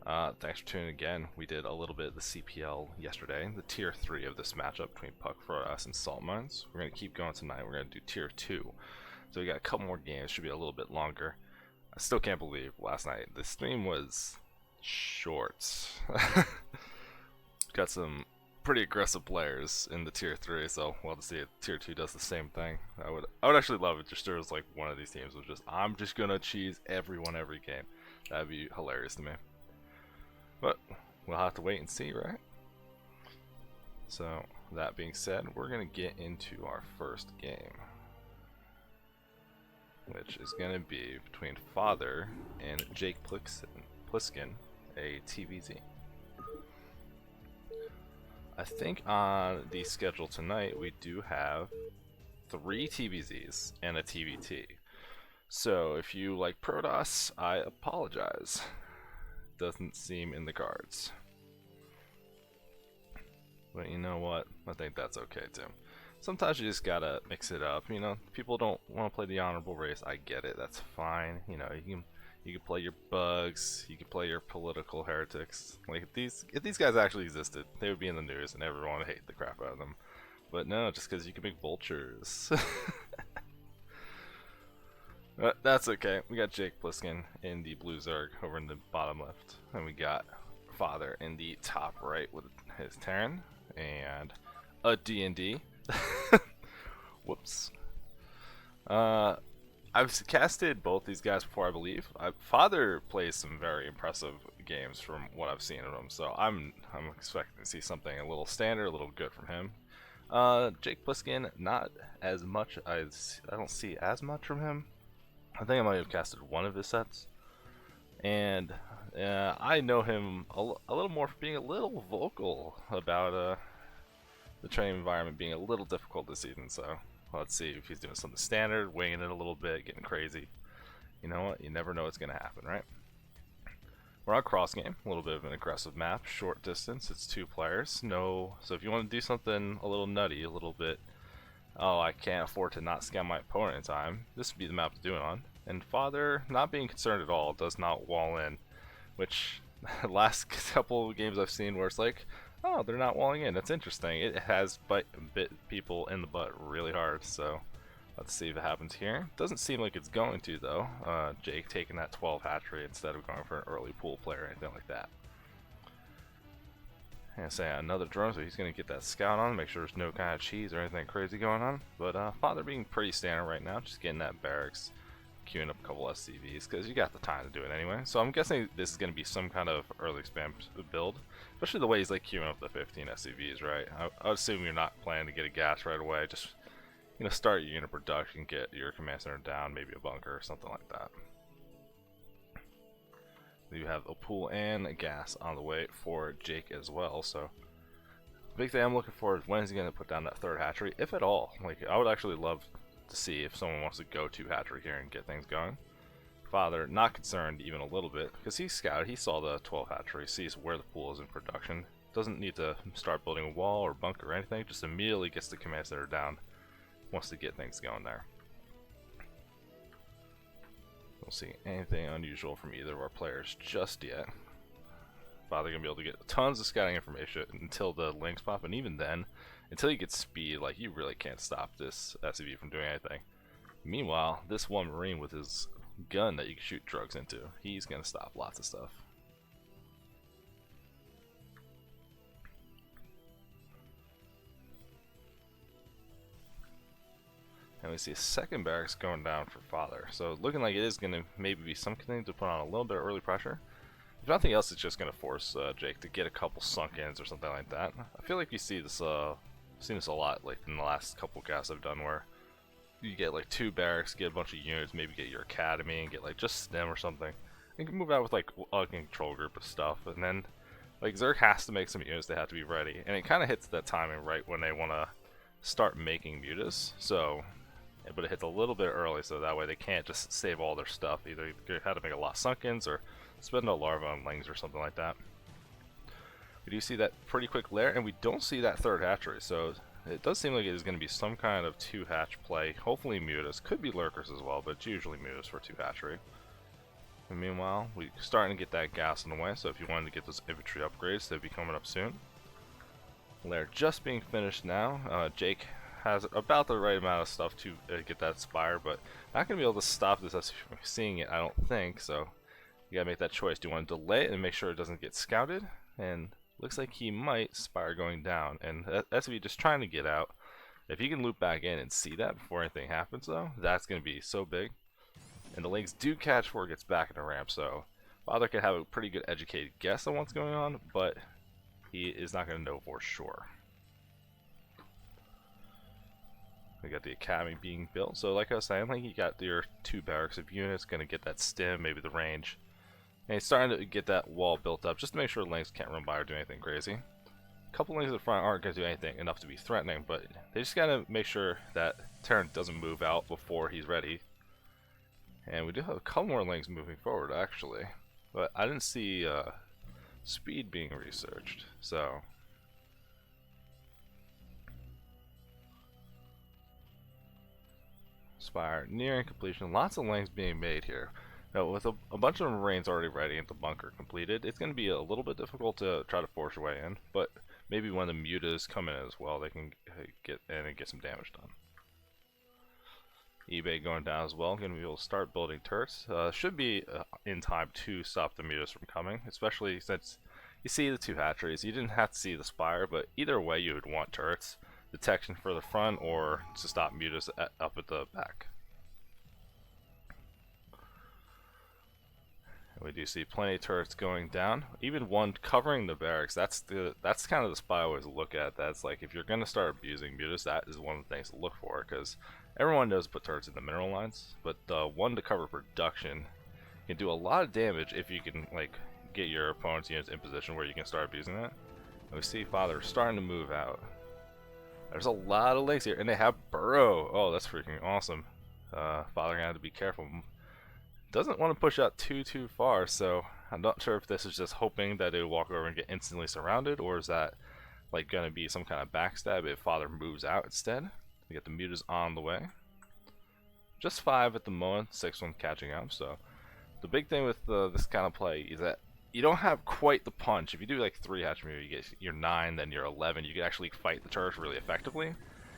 Thanks for tuning in again. We did a little bit of the CPL yesterday, the tier 3 of this matchup between Puck, Frotoss, and Salt Mines. We're going to keep going tonight. We're going to do tier 2. So we got a couple more games, should be a little bit longer. I still can't believe last night the stream was short. Got some pretty aggressive players in the tier 3, so we'll have to see if tier 2 does the same thing. I would actually love it just there was like one of these teams was just, I'm just going to cheese everyone every game. That'd be hilarious to me. But we'll have to wait and see, right? So, that being said, we're going to get into our first game, which is going to be between Father and Jake Pliskin, a TVZ. I think on the schedule tonight we do have 3 TVZs and a TVT. So if you like Frotoss, I apologize. Doesn't seem in the cards. But you know what? I think that's okay too. Sometimes you just gotta mix it up. You know, people don't want to play the honorable race. I get it. That's fine. You know, you can play your bugs. You can play your political heretics. Like if these guys actually existed, they would be in the news and everyone would hate the crap out of them. But no, just because you can make vultures. But that's okay. We got Jake Pliskin in the blue Zerg over in the bottom left. And we got Father in the top right with his Terran. And a D&D. Whoops. I've casted both these guys before, I believe. Father plays some very impressive games from what I've seen of him. So I'm expecting to see something a little standard, a little good from him. Jake Pliskin, not as much. I don't see as much from him. I think I might have casted one of his sets, and I know him a little more for being a little vocal about the training environment being a little difficult this season. So let's see if he's doing something standard, winging it a little bit, getting crazy. You know what? You never know what's going to happen, right? We're on cross game, a little bit of an aggressive map, short distance. It's 2 players. No, so if you want to do something a little nutty, a little bit. Oh, I can't afford to not scan my opponent in time. This would be the map to do it on. And Father, not being concerned at all, does not wall in. Which, last couple of games I've seen where it's like, oh, they're not walling in. That's interesting. It has bit people in the butt really hard. So, let's see if it happens here. Doesn't seem like it's going to, though. Jake taking that 12 hatchery instead of going for an early pool player or anything like that. And say another drone, so he's going to get that scout on, make sure there's no kind of cheese or anything crazy going on. But Father being pretty standard right now, just getting that barracks, queuing up a couple SCVs, because you got the time to do it anyway. So I'm guessing this is going to be some kind of early spam build, especially the way he's like queuing up the 15 SCVs, right? I would assume you're not planning to get a gas right away, just start your unit production, get your command center down, maybe a bunker or something like that. You have a pool and a gas on the way for Jake as well. So the big thing I'm looking for is when is he going to put down that 3rd hatchery, if at all. Like, I would actually love to see if someone wants to go to hatchery here and get things going. Father, not concerned even a little bit, because he scouted, he saw the 12 hatchery, sees where the pool is in production. Doesn't need to start building a wall or bunker or anything, just immediately gets the command center down, wants to get things going there. Don't see anything unusual from either of our players just yet. Father gonna be able to get tons of scouting information until the links pop, and even then, until you get speed, like, you really can't stop this SCV from doing anything. Meanwhile, this one Marine with his gun that you can shoot drugs into, he's gonna stop lots of stuff. And we see a second barracks going down for Father. So looking like it is going to maybe be something to put on a little bit of early pressure. If nothing else, it's just going to force Jake to get a couple sunk-ins or something like that. I feel like you see this, seen this a lot, like in the last couple casts I've done, where you get like 2 barracks, get a bunch of units, maybe get your academy, and get like just STEM or something. You can move out with like a control group of stuff, and then like Zerg has to make some units, they have to be ready, and it kind of hits that timing right when they want to start making mutas. So. But it hits a little bit early, so that way they can't just save all their stuff. Either you have to make a lot of sunk-ins or spend a larva on lings or something like that. We do see that pretty quick lair, and we don't see that 3rd hatchery, so it does seem like it is going to be some kind of 2-hatch play. Hopefully mutas, could be lurkers as well, but it's usually mutas for 2 hatchery. And meanwhile, we're starting to get that gas in the way, so if you wanted to get those infantry upgrades, they'll be coming up soon. They're just being finished now. Jake has about the right amount of stuff to get that spire, but not going to be able to stop this as from seeing it, I don't think, so you got to make that choice. Do you want to delay it and make sure it doesn't get scouted? And looks like he might spire going down, and that's if he's just trying to get out. If he can loop back in and see that before anything happens, though, that's going to be so big. And the links do catch before it gets back in the ramp, so Father can have a pretty good educated guess on what's going on, but he is not going to know for sure. We got the academy being built, so like I was saying, like you got your 2 barracks of units, going to get that stim, maybe the range. And he's starting to get that wall built up just to make sure the links can't run by or do anything crazy. A couple links in the front aren't going to do anything enough to be threatening, but they just got to make sure that Terran doesn't move out before he's ready. And we do have a couple more links moving forward, actually. But I didn't see speed being researched, so... Spire nearing completion. Lots of links being made here. Now, with a bunch of Marines already ready and the bunker completed, it's going to be a little bit difficult to try to force your way in, but maybe when the mutas come in as well, they can get in and get some damage done. eBay going down as well. Going to be able to start building turrets. Should be in time to stop the mutas from coming, especially since you see the 2 hatcheries. You didn't have to see the spire, but either way you would want turrets. Detection for the front or to stop mutas up at the back. We do see plenty of turrets going down. Even one covering the barracks. That's kind of the spot I always look at. That's like if you're going to start abusing mutas, that is one of the things to look for, because everyone knows to put turrets in the mineral lines, but the one to cover production can do a lot of damage if you can like get your opponent's units in position where you can start abusing that. And we see Father starting to move out. There's a lot of links here, and they have burrow. Oh, that's freaking awesome. Father gonna have to be careful. Doesn't want to push out too far, so I'm not sure if this is just hoping that it will walk over and get instantly surrounded, or is that like gonna be some kind of backstab if Father moves out instead. We got the mutas on the way. Just 5 at the moment, 6th one catching up. So the big thing with this kind of play is that you don't have quite the punch. If you do like 3 hatchery, you get your 9, then your 11, you can actually fight the turrets really effectively.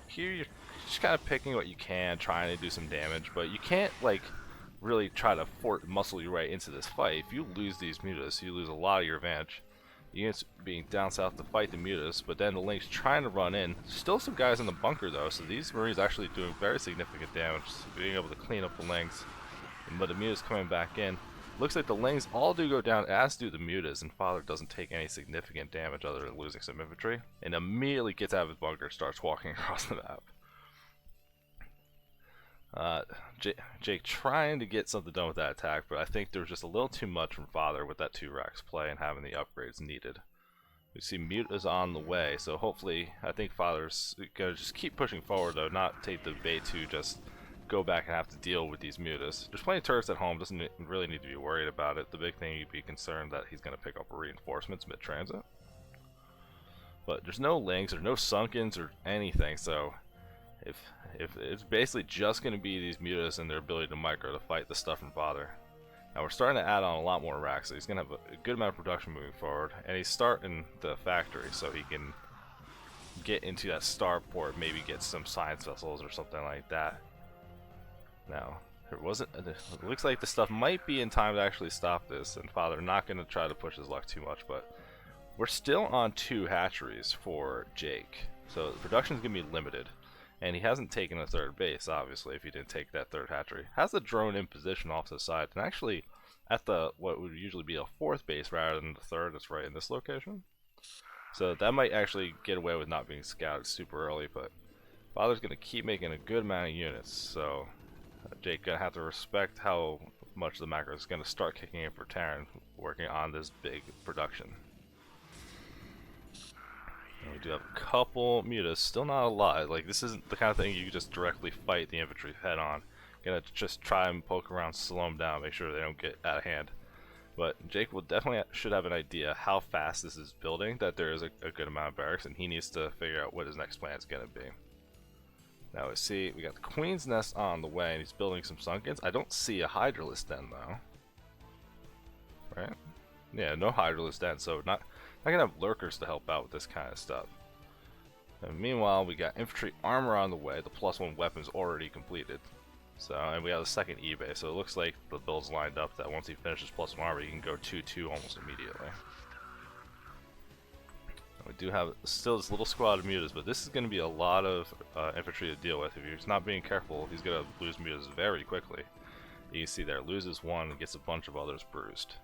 Here you're just kind of picking what you can, trying to do some damage, but you can't like really try to muscle your way into this fight. If you lose these mutas, you lose a lot of your advantage. Units being down south to fight the mutas, but then the links trying to run in. Still some guys in the bunker though, so these Marines actually doing very significant damage, being able to clean up the links. But the mutas coming back in. Looks like the links all do go down, as do the mutas, and Father doesn't take any significant damage other than losing some infantry, and immediately gets out of his bunker and starts walking across the map. Jake trying to get something done with that attack, but I think there was just a little too much from Father with that 2 racks play and having the upgrades needed. We see mutas on the way, so hopefully, I think Father's gonna just keep pushing forward though, not take the bait to just go back and have to deal with these mutas. There's plenty of turrets at home, doesn't really need to be worried about it. The big thing you'd be concerned that he's going to pick up reinforcements mid-transit. But there's no links or no sunkens or anything, so if it's basically just going to be these mutas and their ability to micro to fight the stuff from Father. Now we're starting to add on a lot more racks, so he's going to have a good amount of production moving forward, and he's starting the factory so he can get into that starport, maybe get some science vessels or something like that. Now, it looks like the stuff might be in time to actually stop this, and Father not going to try to push his luck too much, but we're still on 2 hatcheries for Jake, so the production is going to be limited, and he hasn't taken a 3rd base, obviously, if he didn't take that 3rd hatchery. Has the drone in position off to the side, and actually at the what would usually be a 4th base rather than the 3rd that's right in this location. So that might actually get away with not being scouted super early, but Father's going to keep making a good amount of units, so Jake gonna have to respect how much the macro is gonna start kicking in for Terran working on this big production. And we do have a couple mutas, still not a lot. Like this isn't the kind of thing you can just directly fight the infantry head on. Gonna just try and poke around, slow them down, make sure they don't get out of hand. But Jake will definitely should have an idea how fast this is building, that there is a good amount of barracks, and he needs to figure out what his next plan is gonna be. Now we see we got the Queen's Nest on the way, and he's building some sunkens. I don't see a Hydralisk den though. right? Yeah, no Hydralisk Den, so not gonna have lurkers to help out with this kind of stuff. And meanwhile, we got infantry armor on the way. The +1 weapon's already completed. So, and we have the second eBay, so it looks like the build's lined up that once he finishes +1 armor, he can go 2-2 almost immediately. We do have still this little squad of mutas, but this is going to be a lot of infantry to deal with. If he's not being careful, he's going to lose mutas very quickly. You can see there, loses one, gets a bunch of others bruised.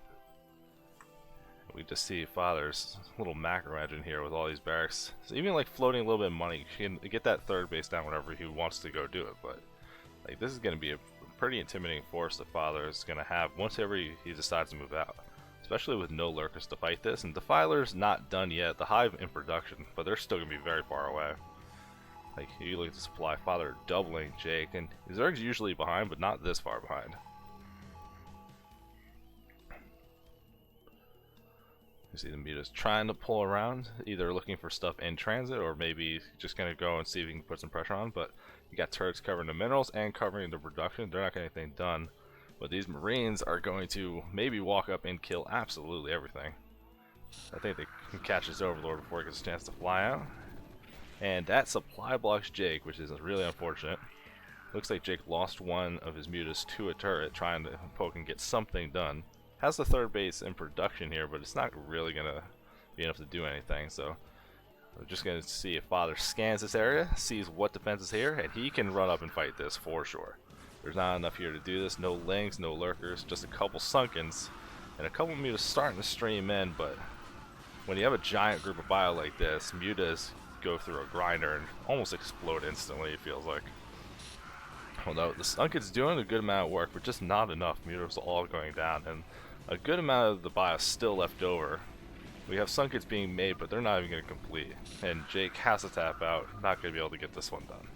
We just see Father's little macro engine here with all these barracks. So even like floating a little bit of money, he can get that third base down whenever he wants to go do it. But like this is going to be a pretty intimidating force that Father is going to have once he decides to move out. Especially with no lurkers to fight this, and Defiler's not done yet. The Hive in production, but they're still gonna be very far away. Like you look at the supply, Father doubling Jake, and Zerg's usually behind, but not this far behind. You see the mutas trying to pull around, either looking for stuff in transit or maybe just gonna go and see if he can put some pressure on. But you got turrets covering the minerals and covering the production. They're not getting anything done. But these Marines are going to maybe walk up and kill absolutely everything. I think they can catch this Overlord before he gets a chance to fly out. And that supply blocks Jake, which is really unfortunate. Looks like Jake lost one of his mutas to a turret, trying to poke and get something done. Has the third base in production here, but it's not really going to be enough to do anything. So we're just going to see if Father scans this area, sees what defense is here, and he can run up and fight this for sure. There's not enough here to do this. No lings, no lurkers, just a couple sunkens, and a couple mutas starting to stream in. But when you have a giant group of bio like this, mutas go through a grinder and almost explode instantly, it feels like. Although the sunkens doing a good amount of work, but just not enough. Mutas all going down, and a good amount of the bio still left over. We have sunkens being made, but they're not even going to complete. And Jake has to tap out, not going to be able to get this one done.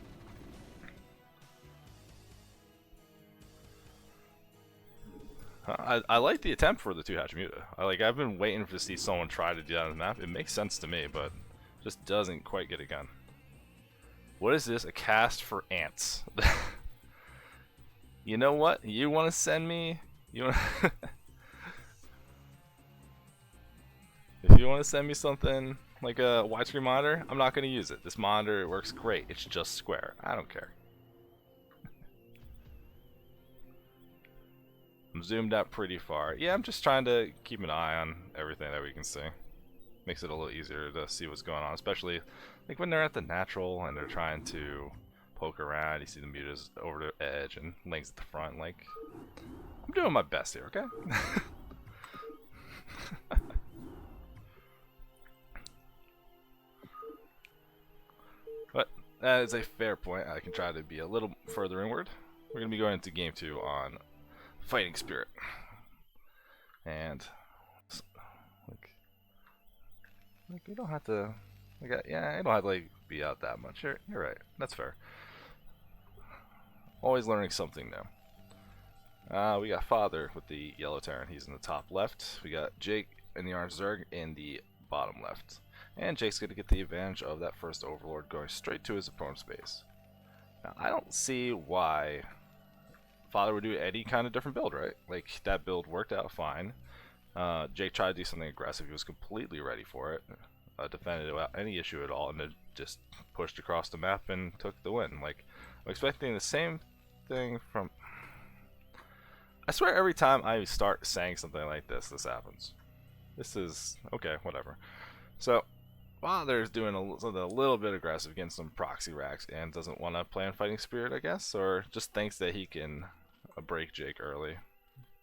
I like the attempt for the 2-hatch muta. I've been waiting to see someone try to do that on the map. It makes sense to me, but just doesn't quite get it done. What is this? A cast for ants. You know what? You want to send me? You want? If you want to send me something like a widescreen monitor, I'm not going to use it. This monitor works great. It's just square. I don't care. I'm zoomed out pretty far. Yeah, I'm just trying to keep an eye on everything that we can see. Makes it a little easier to see what's going on, especially like when they're at the natural and they're trying to poke around. You see the mutas over the edge and lings at the front. Like, I'm doing my best here, okay? But that is a fair point. I can try to be a little further inward. We're going to be going into game 2 on fighting spirit, and like you don't have to, yeah, I don't have to like be out that much. You're right. That's fair. Always learning something new. We got Father with the yellow Terran. He's in the top left. We got Jake and the orange Zerg in the bottom left. And Jake's going to get the advantage of that first Overlord going straight to his opponent's base. Now, I don't see why Father would do any kind of different build, right? Like, that build worked out fine. Jake tried to do something aggressive. He was completely ready for it. Defended it without any issue at all, and then just pushed across the map and took the win. Like, I'm expecting the same thing from... I swear every time I start saying something like this happens. This is... okay, whatever. So, Father's doing something a little bit aggressive, getting some proxy racks, and doesn't want to play on Fighting Spirit, I guess, or just thinks that he can break Jake early.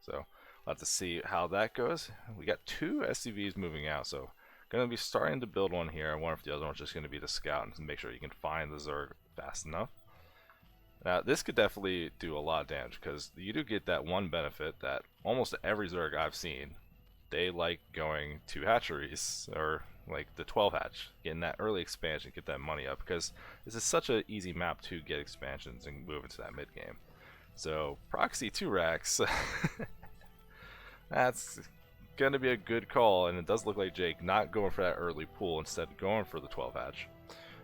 So, we'll have to see how that goes. We got 2 SCVs moving out, so going to be starting to build one here. I wonder if the other one's just going to be the scout and make sure you can find the Zerg fast enough. Now, this could definitely do a lot of damage, because you do get that one benefit that almost every Zerg I've seen, they like going to hatcheries, or like the 12 hatch, getting that early expansion, get that money up, because this is such an easy map to get expansions and move into that mid game. So proxy 2 racks, that's gonna be a good call, and it does look like Jake not going for that early pool, instead going for the 12 hatch.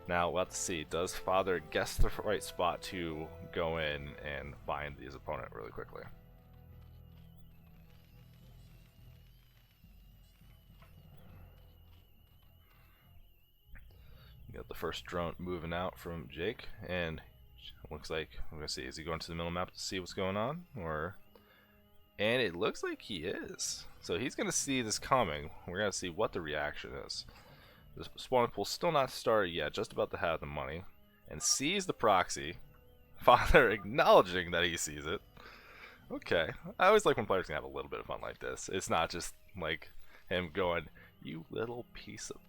Now we'll have to see, does Father guess the right spot to go in and find his opponent really quickly? Got the first drone moving out from Jake, and looks like we're gonna see. Is he going to the middle map to see what's going on, or? And it looks like he is. So he's gonna see this coming. We're gonna see what the reaction is. The spawning pool's still not started yet. Just about to have the money, and sees the proxy. Father acknowledging that he sees it. Okay, I always like when players can have a little bit of fun like this. It's not just like him going, "You little piece of."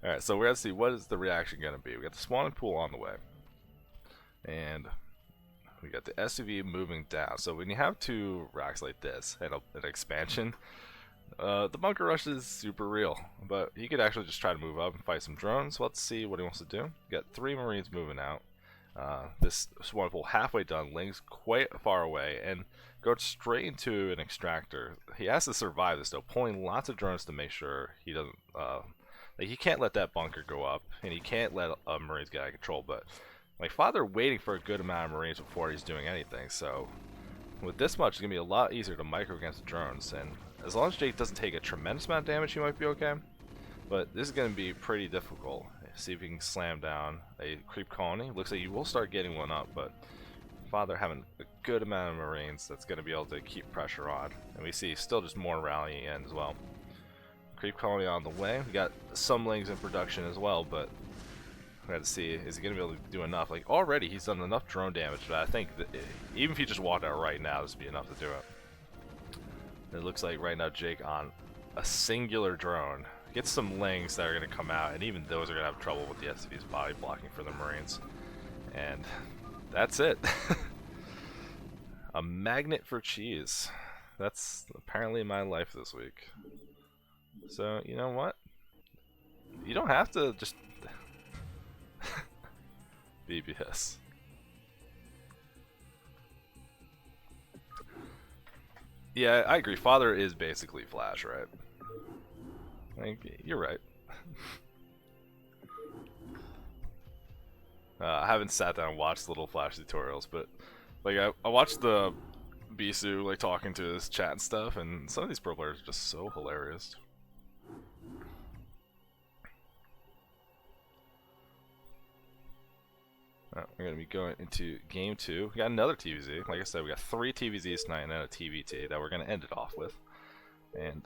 Alright, so we're gonna see what is the reaction gonna be. We got the spawning pool on the way. And we got the SUV moving down. So when you have two racks like this and an expansion, the bunker rush is super real. But he could actually just try to move up and fight some drones. Let's see what he wants to do. We got 3 Marines moving out. This spawning pool halfway done, Ling's quite far away, and goes straight into an extractor. He has to survive this though, pulling lots of drones to make sure he doesn't like, he can't let that bunker go up, and he can't let Marines get out of control. But like, Father waiting for a good amount of Marines before he's doing anything. So with this much, it's gonna be a lot easier to micro against the drones. And as long as Jake doesn't take a tremendous amount of damage, he might be okay. But this is gonna be pretty difficult. See if he can slam down a creep colony. Looks like you will start getting one up, but Father having a good amount of Marines that's gonna be able to keep pressure on. And we see still just more rallying in as well. Creep colony on the way. We got some Lings in production as well, but we got to see, is he going to be able to do enough? Like, already he's done enough drone damage, but I think that even if he just walked out right now, this would be enough to do it. It looks like right now Jake on a singular drone gets some Lings that are going to come out, and even those are going to have trouble with the SCV's body blocking for the Marines. And that's it. A magnet for cheese. That's apparently my life this week. So, you know what? You don't have to just BBS. Yeah, I agree. Father is basically Flash, right? Like, you're right. I haven't sat down and watched little Flash tutorials, but like I watched the Bisu like talking to his chat and stuff, and some of these pro players are just so hilarious. We're going to be going into game 2. We got another TVZ. Like I said, we got 3 TVZs tonight and then a TVT that we're going to end it off with. And,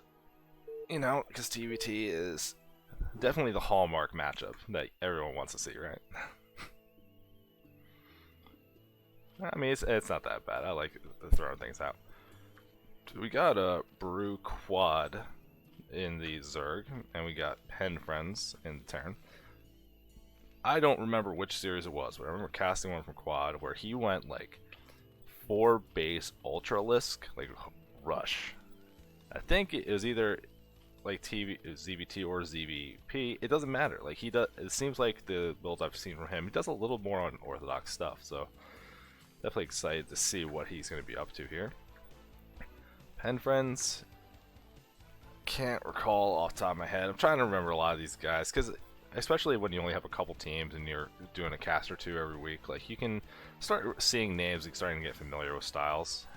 you know, because TVT is definitely the hallmark matchup that everyone wants to see, right? I mean, it's not that bad. I like throwing things out. We got a Brew Quad in the Zerg, and we got Pen Friends in the Terran. I don't remember which series it was, but I remember casting one from Quad where he went like 4 base Ultralisk, like rush. I think it was either like ZVT or ZVP. It doesn't matter. Like, he does. It seems like the builds I've seen from him, he does a little more unorthodox stuff. So definitely excited to see what he's going to be up to here. Pen Friends, can't recall off the top of my head. I'm trying to remember a lot of these guys because, especially when you only have a couple teams and you're doing a cast or 2 every week, like, you can start seeing names and starting to get familiar with styles.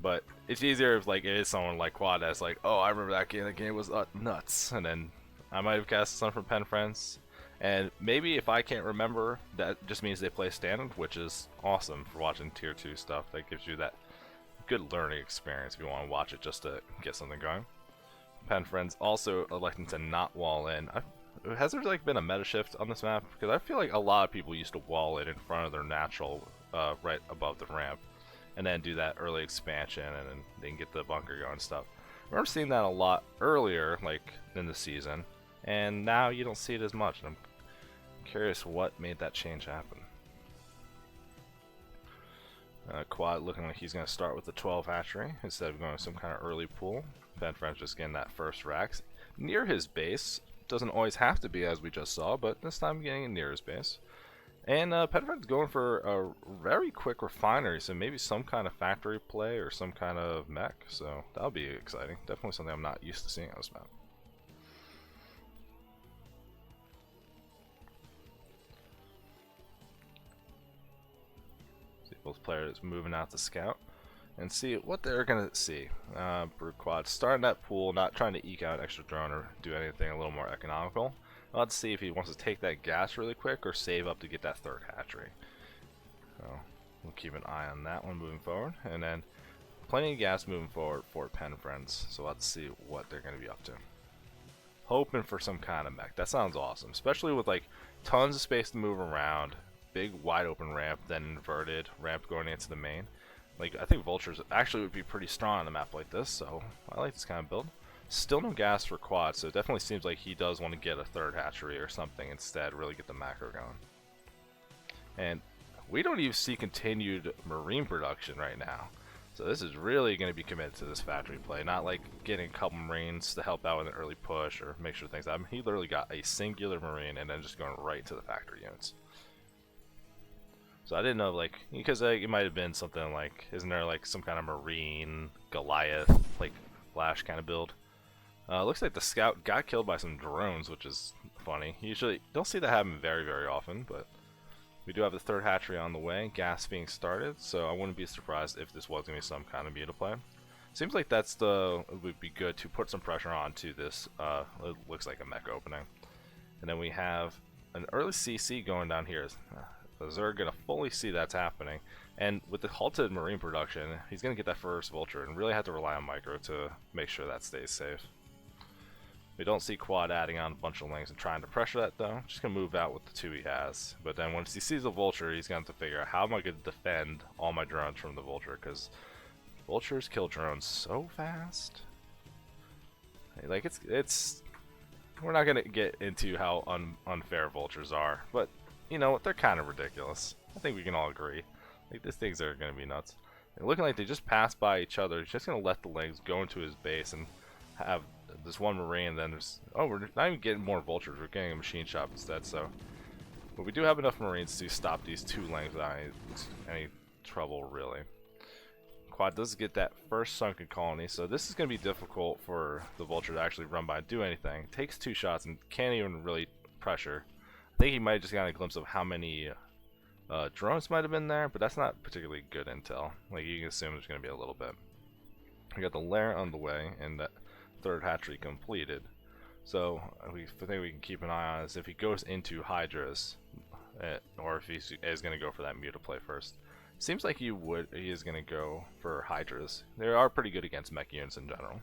But it's easier if like it is someone like Quad that's like, oh, I remember that game. That game was nuts, and then I might have cast some from Pen Friends. And maybe if I can't remember, that just means they play standard, which is awesome for watching tier 2 stuff. That gives you that good learning experience if you want to watch it just to get something going. Pen Friends also electing to not wall in. Has there like been a meta shift on this map? Because I feel like a lot of people used to wall it in front of their natural, right above the ramp, and then do that early expansion, and then they can get the bunker going and stuff. I remember seeing that a lot earlier, like in the season, and now you don't see it as much. And I'm curious what made that change happen. Quad looking like he's going to start with the 12 hatchery instead of going with some kind of early pool. Pen Friends just getting that first racks near his base. Doesn't always have to be, as we just saw, but this time getting it near his base. And Pen Friends going for a very quick refinery, so maybe some kind of factory play or some kind of mech. So that'll be exciting. Definitely something I'm not used to seeing on this map. See both players moving out to scout and see what they're gonna see. Brew Quad starting that pool, not trying to eke out an extra drone or do anything a little more economical. Let's see if he wants to take that gas really quick or save up to get that third hatchery. So we'll keep an eye on that one moving forward. And then plenty of gas moving forward for Pen Friends. So let's see what they're going to be up to. Hoping for some kind of mech. That sounds awesome. Especially with like tons of space to move around. Big wide open ramp, then inverted ramp going into the main. Like I think Vultures actually would be pretty strong on a map like this. So I like this kind of build. Still no gas for quad, so it definitely seems like he does want to get a third hatchery or something instead, really get the macro going. And we don't even see continued marine production right now. So this is really going to be committed to this factory play, not like getting a couple marines to help out with an early push or make sure things happen. He literally got a singular marine and then just going right to the factory units. So I didn't know, like, because it might have been something like, isn't there like some kind of marine Goliath, like Flash kind of build? Looks like the scout got killed by some drones, which is funny. Usually don't see that happen very, very often, but we do have the third hatchery on the way, gas being started, so I wouldn't be surprised if this was going to be some kind of meta play. Seems like it would be good to put some pressure onto this, it looks like a mech opening. And then we have an early CC going down here. They're going to fully see that's happening, and with the halted marine production, he's going to get that first vulture and really have to rely on micro to make sure that stays safe. We don't see quad adding on a bunch of links and trying to pressure that though. Just gonna move out with the two he has. But then once he sees a vulture, he's gonna have to figure out how am I gonna defend all my drones from the vulture, because vultures kill drones so fast. Like it's we're not gonna get into how unfair vultures are, but you know what, they're kind of ridiculous. I think we can all agree. Like these things are gonna be nuts. They're looking like they just passed by each other. He's just gonna let the legs go into his base and have this one marine, and then there's, oh, we're not even getting more vultures, we're getting a machine shop instead. So but we do have enough marines to stop these two lanes without any trouble really. Quad does get that first sunken colony, so this is going to be difficult for the vulture to actually run by and do anything. Takes two shots and can't even really pressure. I think he might have just gotten a glimpse of how many drones might have been there, but that's not particularly good intel. Like you can assume there's going to be a little bit. We got the lair on the way and that third hatchery completed. So the thing we can keep an eye on is if he goes into Hydras, or if he is going to go for that muta play first. Seems like he is going to go for Hydras. They are pretty good against mech units in general.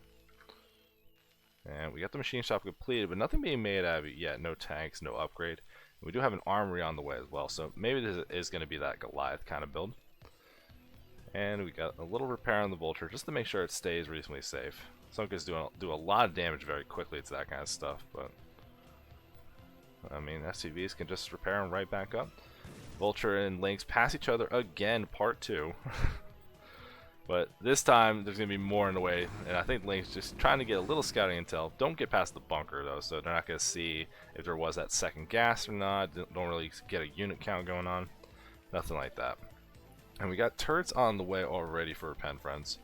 And we got the machine shop completed, but nothing being made out of it yet. No tanks, no upgrade. We do have an armory on the way as well, so maybe this is going to be that Goliath kind of build. And we got a little repair on the vulture just to make sure it stays reasonably safe. Sunkas do a lot of damage very quickly to that kind of stuff, but I mean SCVs can just repair them right back up. Vulture and Lynx pass each other again, part 2. But this time there's going to be more in the way, and I think Lynx just trying to get a little scouting intel. Don't get past the bunker though, so they're not going to see if there was that second gas or not. Don't really get a unit count going on. Nothing like that. And we got turrets on the way already for Pen Friends.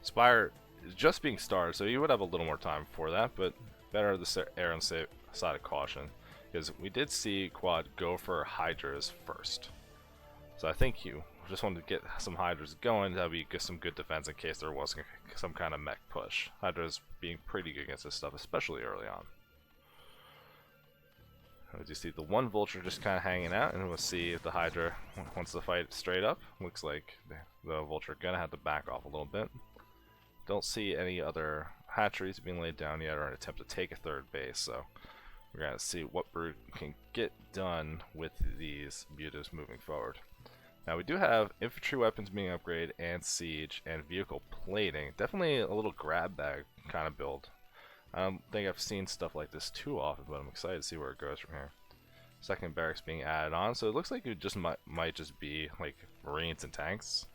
Spire is just being started, so you would have a little more time for that, but better to err on the safe side of caution, because we did see Quad go for Hydras first. So I think you just wanted to get some Hydras going. That would be some good defense in case there was some kind of mech push. Hydras being pretty good against this stuff, especially early on. As you see, the one vulture just kind of hanging out, and we'll see if the Hydra wants to fight straight up. Looks like the vulture gonna have to back off a little bit. Don't see any other hatcheries being laid down yet or an attempt to take a third base, so we're going to see what Brood can get done with these mutas moving forward. Now we do have infantry weapons being upgraded and siege and vehicle plating. Definitely a little grab bag kind of build. I don't think I've seen stuff like this too often, but I'm excited to see where it goes from here. Second barracks being added on, so it looks like it just might just be like marines and tanks.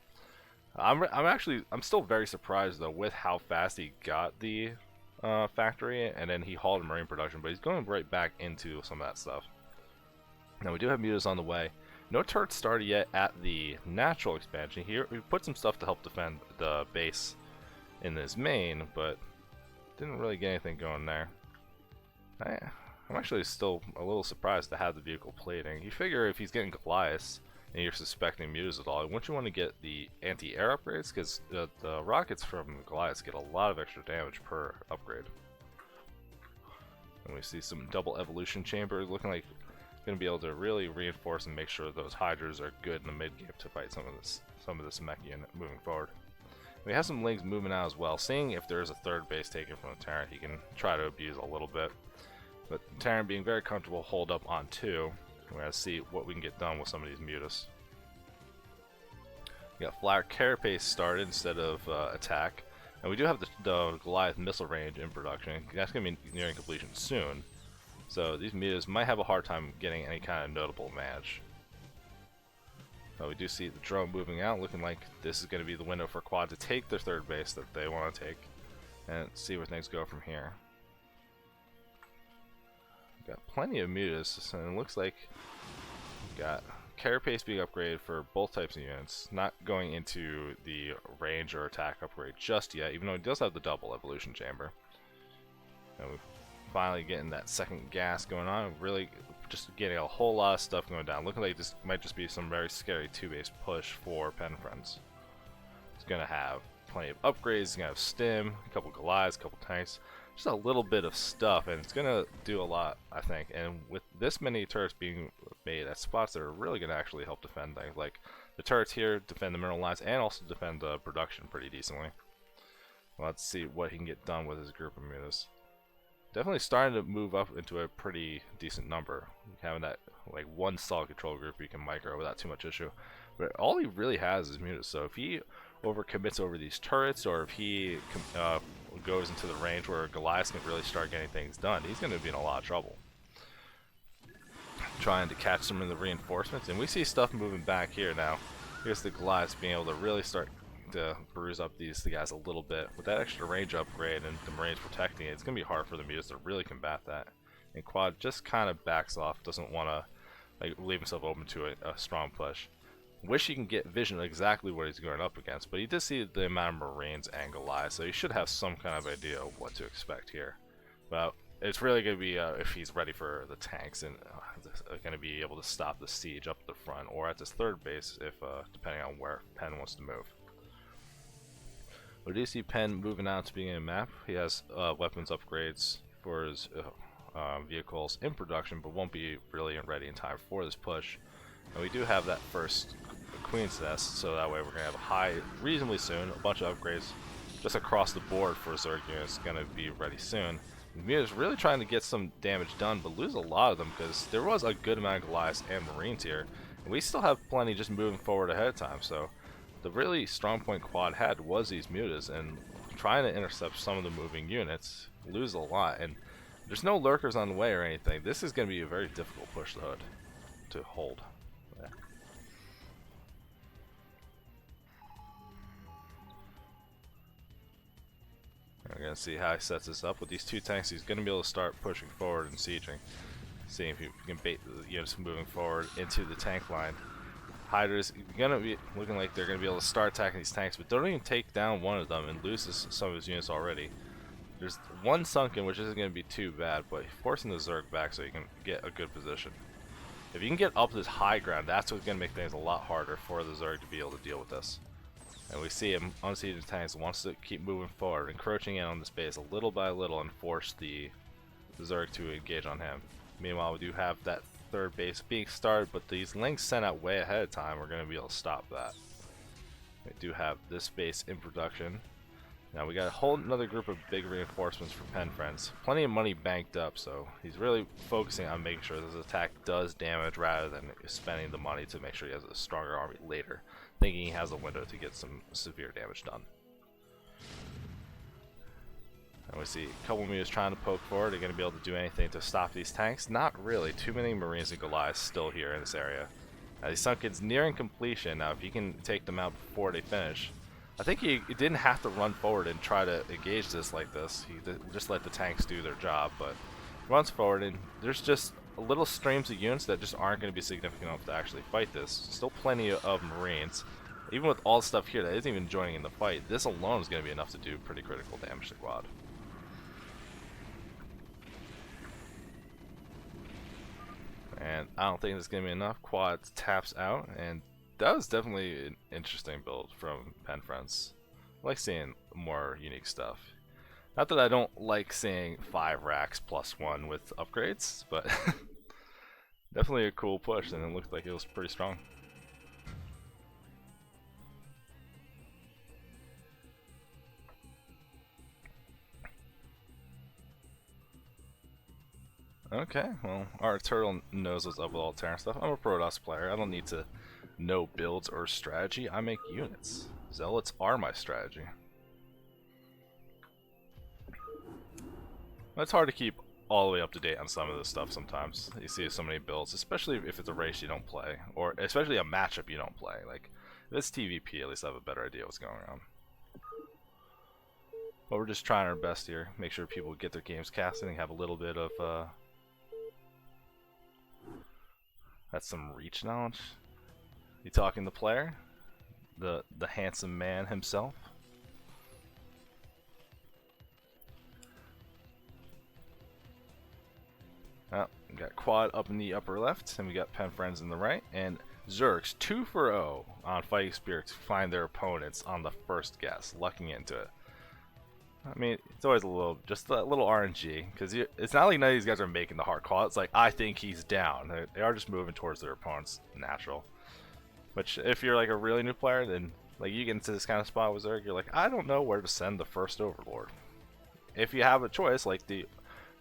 I'm still very surprised though with how fast he got the factory, and then he hauled marine production, but he's going right back into some of that stuff. Now we do have mutas on the way. No turrets started yet at the natural expansion. Here we put some stuff to help defend the base in this main, but didn't really get anything going there. I'm actually still a little surprised to have the vehicle plating. You figure if he's getting Goliaths and you're suspecting mutas at all, wouldn't you want to get the anti-air upgrades? Because the rockets from Goliaths get a lot of extra damage per upgrade. And we see some double evolution chambers looking like going to be able to really reinforce and make sure those Hydras are good in the mid game to fight some of this mech unit moving forward. We have some Lings moving out as well, seeing if there's a third base taken from the Terran, he can try to abuse a little bit. But Terran being very comfortable hold up on 2. We're going to see what we can get done with some of these Mutas. We got Flower Carapace started instead of attack. And we do have the Goliath missile range in production. That's going to be nearing completion soon. So these Mutas might have a hard time getting any kind of notable advantage. We do see the drone moving out, looking like this is going to be the window for Quad to take their third base that they want to take. And see where things go from here. We've got plenty of Mutas, and it looks like we've got Carapace being upgraded for both types of units, not going into the range or attack upgrade just yet, even though it does have the double evolution chamber. And we're finally getting that second gas going on, really just getting a whole lot of stuff going down. Looking like this might just be some very scary 2-base push for Pen Friends. It's going to have plenty of upgrades, it's going to have stim, a couple Goliaths, a couple tanks, just a little bit of stuff, and it's going to do a lot, I think. And with this many turrets being made at spots that are really going to actually help defend things, like the turrets here defend the mineral lines and also defend the production pretty decently. Let's see what he can get done with his group of mutas. Definitely starting to move up into a pretty decent number. Having that like one solid control group you can micro without too much issue. But all he really has is mutas, so if he overcommits over these turrets, or if he goes into the range where Goliath can really start getting things done, he's going to be in a lot of trouble. Trying to catch some of the reinforcements, and we see stuff moving back here now. Here's the Goliath being able to really start to bruise up the guys a little bit. With that extra range upgrade and the Marines protecting it, it's going to be hard for the mutas to really combat that. And Quad just kind of backs off, doesn't want to like leave himself open to a strong push. Wish he can get vision of exactly what he's going up against, but he did see the amount of Marines and Goliath, so he should have some kind of idea of what to expect here. But it's really going to be if he's ready for the tanks and going to be able to stop the siege up the front, or at this third base, if depending on where Penn wants to move. We do see Penn moving out to being in a map. He has weapons upgrades for his vehicles in production, but won't be really ready in time for this push. And we do have that first Queen's Nest, so that way we're going to have a high reasonably soon. A bunch of upgrades just across the board for Zerg units going to be ready soon. Muta's really trying to get some damage done, but lose a lot of them because there was a good amount of Goliaths and Marines here. And we still have plenty just moving forward ahead of time, so the really strong point Quad had was these Mutas, and trying to intercept some of the moving units, lose a lot. And there's no lurkers on the way or anything. This is going to be a very difficult push to hold. Yeah. We're going to see how he sets this up. With these two tanks, he's going to be able to start pushing forward and sieging. Seeing if he can bait the units moving forward into the tank line. Hydras going to be looking like they're going to be able to start attacking these tanks, but don't even take down one of them and loses some of his units already. There's one sunken, which isn't going to be too bad, but forcing the Zerg back so you can get a good position. If you can get up this high ground, that's what's going to make things a lot harder for the Zerg to be able to deal with this. And we see him unseating tanks, wants to keep moving forward, encroaching in on the space a little by little and force the Zerg to engage on him. Meanwhile, we do have that third base being started, but these links sent out way ahead of time, we're going to be able to stop that. We do have this base in production. Now we got a whole another group of big reinforcements for Pen Friends. Plenty of money banked up, so he's really focusing on making sure this attack does damage rather than spending the money to make sure he has a stronger army later, thinking he has a window to get some severe damage done. And we see a couple of meters trying to poke forward. They're going to be able to do anything to stop these tanks? Not really. Too many Marines and Goliaths still here in this area. Now these Sunken's nearing completion. Now if you can take them out before they finish, I think he didn't have to run forward and try to engage this like this. He just let the tanks do their job, but runs forward, and there's just little streams of units that just aren't going to be significant enough to actually fight this. Still plenty of Marines. Even with all the stuff here that isn't even joining in the fight, this alone is going to be enough to do pretty critical damage to Quad. And I don't think it's going to be enough. Quad taps out, and that was definitely an interesting build from Pen Friends. I like seeing more unique stuff. Not that I don't like seeing 5 racks plus 1 with upgrades, but definitely a cool push, and it looked like it was pretty strong. Okay, well, our turtle knows what's up with all Terran stuff. I'm a Frotoss player. I don't need to know builds or strategy. I make units. Zealots are my strategy. It's hard to keep all the way up to date on some of this stuff sometimes. You see so many builds, especially if it's a race you don't play, or especially a matchup you don't play. Like, if it's TVP, at least I have a better idea what's going on. But we're just trying our best here. Make sure people get their games casted and have a little bit of, that's some reach knowledge. You talking the player? The handsome man himself? Oh, we got Quad up in the upper left, and we got Pen Friends in the right, and Zergs 2 for 0 on Fighting Spirit to find their opponents on the first guess, lucking into it. I mean, it's always just a little RNG, because it's not like none of these guys are making the hard call. It's like, I think he's down. They are just moving towards their opponent's natural. Which, if you're like a really new player, then like you get into this kind of spot with Zerg, you're like, I don't know where to send the first Overlord. If you have a choice, like the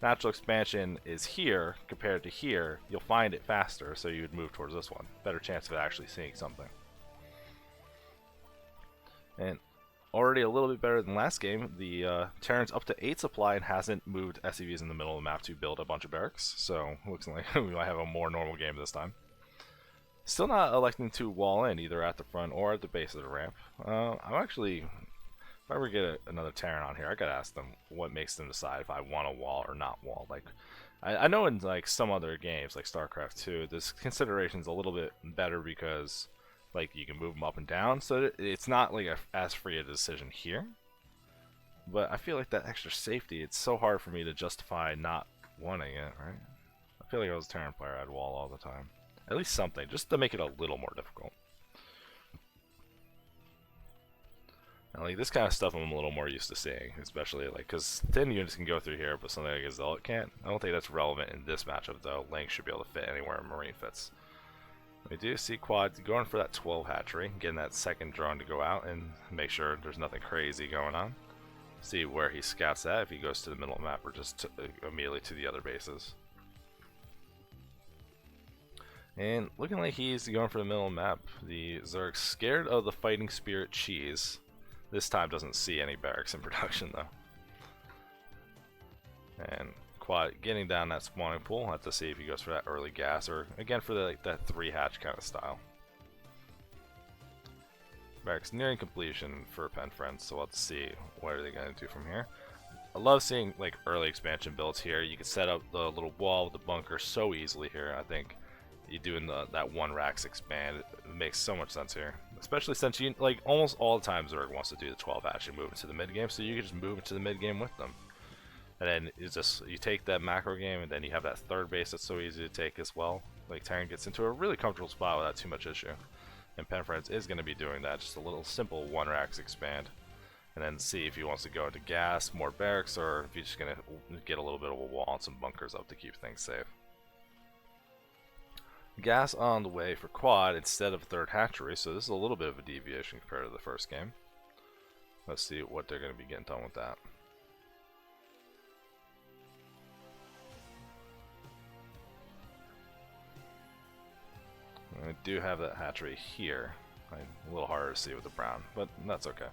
natural expansion is here compared to here, you'll find it faster, so you would move towards this one. Better chance of actually seeing something. And already a little bit better than last game, the Terran's up to 8 supply and hasn't moved SCVs in the middle of the map to build a bunch of barracks, so looks like we might have a more normal game this time. Still not electing to wall in, either at the front or at the base of the ramp. I'm actually, if I ever get another Terran on here, I gotta ask them what makes them decide if I want to wall or not wall. Like, I know in like some other games, like Starcraft 2, this consideration's a little bit better because like you can move them up and down, so it's not like as free a decision here. But I feel like that extra safety, it's so hard for me to justify not wanting it, right? I feel like if I was a Terran player, I'd wall all the time. At least something, just to make it a little more difficult. And like this kind of stuff I'm a little more used to seeing, especially like because thin units can go through here, but something like a Zealot can't. I don't think that's relevant in this matchup though. Link should be able to fit anywhere Marine fits. We do see Quad going for that 12 hatchery, getting that second drone to go out and make sure there's nothing crazy going on. See where he scouts at, if he goes to the middle of the map or just immediately to the other bases. And looking like he's going for the middle of the map. The Zerg's scared of the Fighting Spirit cheese. This time doesn't see any barracks in production though. And Quad getting down that spawning pool. We'll have to see if he goes for that early gas or again for like that 3 hatch kind of style. Barracks nearing completion for Pen Friends, so we'll have to see what are they going to do from here. I love seeing like early expansion builds here. You can set up the little wall with the bunker so easily here. I think you doing that 1 racks expand, it makes so much sense here. Especially since you like almost all the time Zerg wants to do the 12 hatch and move into the mid game, so you can just move into the mid game with them. And then it's just you take that macro game, and then you have that third base that's so easy to take as well. Like Terran gets into a really comfortable spot without too much issue. And Pen Friends is going to be doing that, just a little simple 1 racks expand. And then see if he wants to go into gas, more barracks, or if he's just going to get a little bit of a wall and some bunkers up to keep things safe. Gas on the way for Quad instead of 3rd hatchery, so this is a little bit of a deviation compared to the first game. Let's see what they're going to be getting done with that. I do have that hatchery here. A little harder to see with the brown, but that's okay.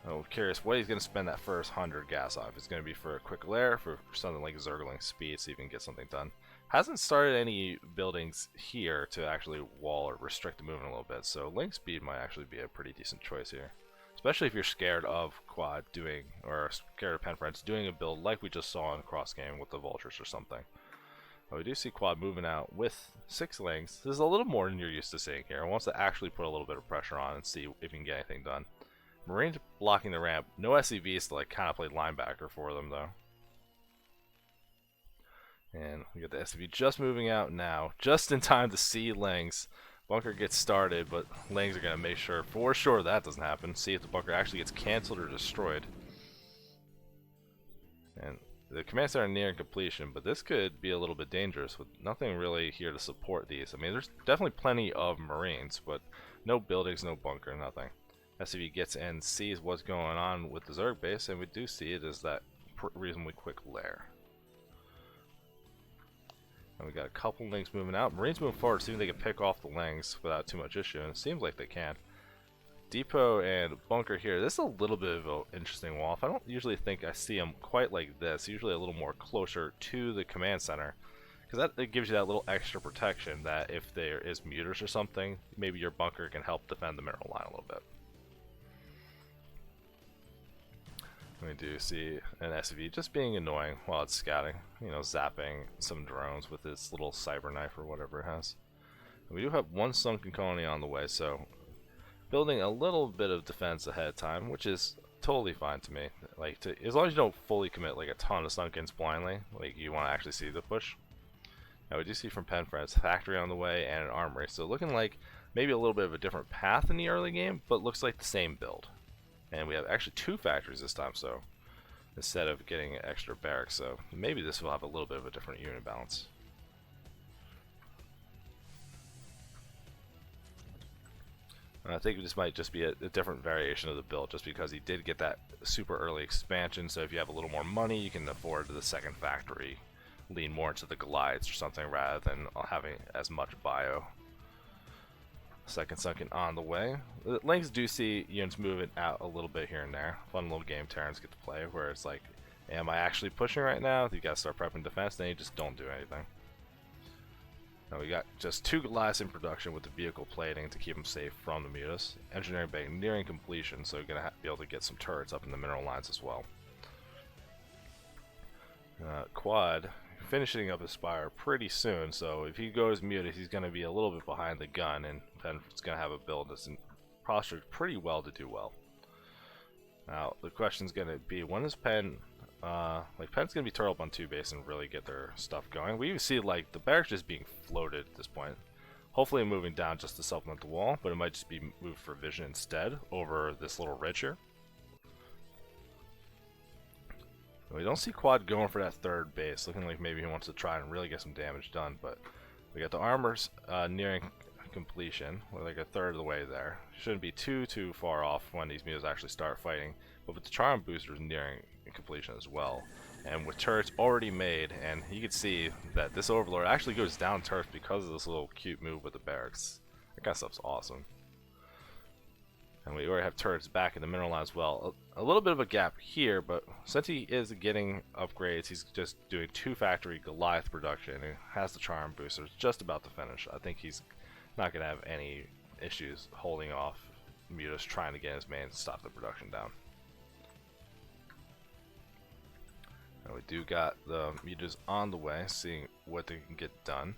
I'm curious what he's going to spend that first 100 gas on. If it's going to be for a quick lair, for something like Zergling speed, so you can get something done. Hasn't started any buildings here to actually wall or restrict the movement a little bit, so link speed might actually be a pretty decent choice here. Especially if you're scared of Quad doing, or scared of Pen Friends doing a build like we just saw in cross game with the Vultures or something. But we do see Quad moving out with 6 links. This is a little more than you're used to seeing here. It wants to actually put a little bit of pressure on and see if he can get anything done. Marines blocking the ramp. No SCVs to like kind of play linebacker for them though. And we got the SCV just moving out now, just in time to see Langs. Bunker gets started, but Langs are going to make sure for sure that doesn't happen. See if the bunker actually gets canceled or destroyed. And the command center nearing completion, but this could be a little bit dangerous with nothing really here to support these. I mean, there's definitely plenty of Marines, but no buildings, no bunker, nothing. SCV gets and sees what's going on with the Zerg base, and we do see it as that reasonably quick lair. And we got a couple links moving out. Marines moving forward, see if they can pick off the links without too much issue, and it seems like they can. Depot and bunker here. This is a little bit of an interesting wall. I don't usually think I see them quite like this. Usually a little more closer to the command center, because that it gives you that little extra protection that if there is mutas or something, maybe your bunker can help defend the mineral line a little bit. We do see an SV just being annoying while it's scouting, you know, zapping some drones with its little cyber knife or whatever it has. And we do have one sunken colony on the way, so building a little bit of defense ahead of time, which is totally fine to me. Like, as long as you don't fully commit like a ton of sunkens blindly, like you want to actually see the push. Now we do see from Penfriend's factory on the way and an armory, so looking like maybe a little bit of a different path in the early game, but looks like the same build. And we have actually 2 factories this time, so instead of getting extra barracks, so maybe this will have a little bit of a different unit balance. I think this might just be a different variation of the build, just because he did get that super early expansion, so if you have a little more money, you can afford the second factory, lean more into the Goliaths or something rather than having as much bio. Second sunken on the way. The links do see units moving out a little bit here and there. Fun little game Terrans get to play, where it's like, am I actually pushing right now? You gotta start prepping defense, then you just don't do anything. Now we got just 2 Goliaths in production with the vehicle plating to keep them safe from the mutas. Engineering bay nearing completion, so you're gonna be able to get some turrets up in the mineral lines as well. Quad finishing up his spire pretty soon, so if he goes muted, he's going to be a little bit behind the gun, and Pen's going to have a build that's postured pretty well to do well. Now the question's going to be, when is Pen, Pen's going to be turtle up on 2 base and really get their stuff going. We even see like the barracks just being floated at this point, hopefully moving down just to supplement the wall, but it might just be moved for vision instead over this little ridge here. We don't see Quad going for that 3rd base, looking like maybe he wants to try and really get some damage done, but we got the armors nearing completion. We're like a 1/3 of the way there. Shouldn't be too far off when these mutas actually start fighting, but with the charm boosters nearing completion as well, and with turrets already made, and you can see that this overlord actually goes down turrets because of this little cute move with the barracks. That kind of stuff's awesome. And we already have turrets back in the mineral line as well. A little bit of a gap here, but since he is getting upgrades, he's just doing 2 factory Goliath production and has the charm boosters just about to finish. I think he's not going to have any issues holding off mutas trying to get his main to stop the production down. And we do got the mutas on the way, seeing what they can get done.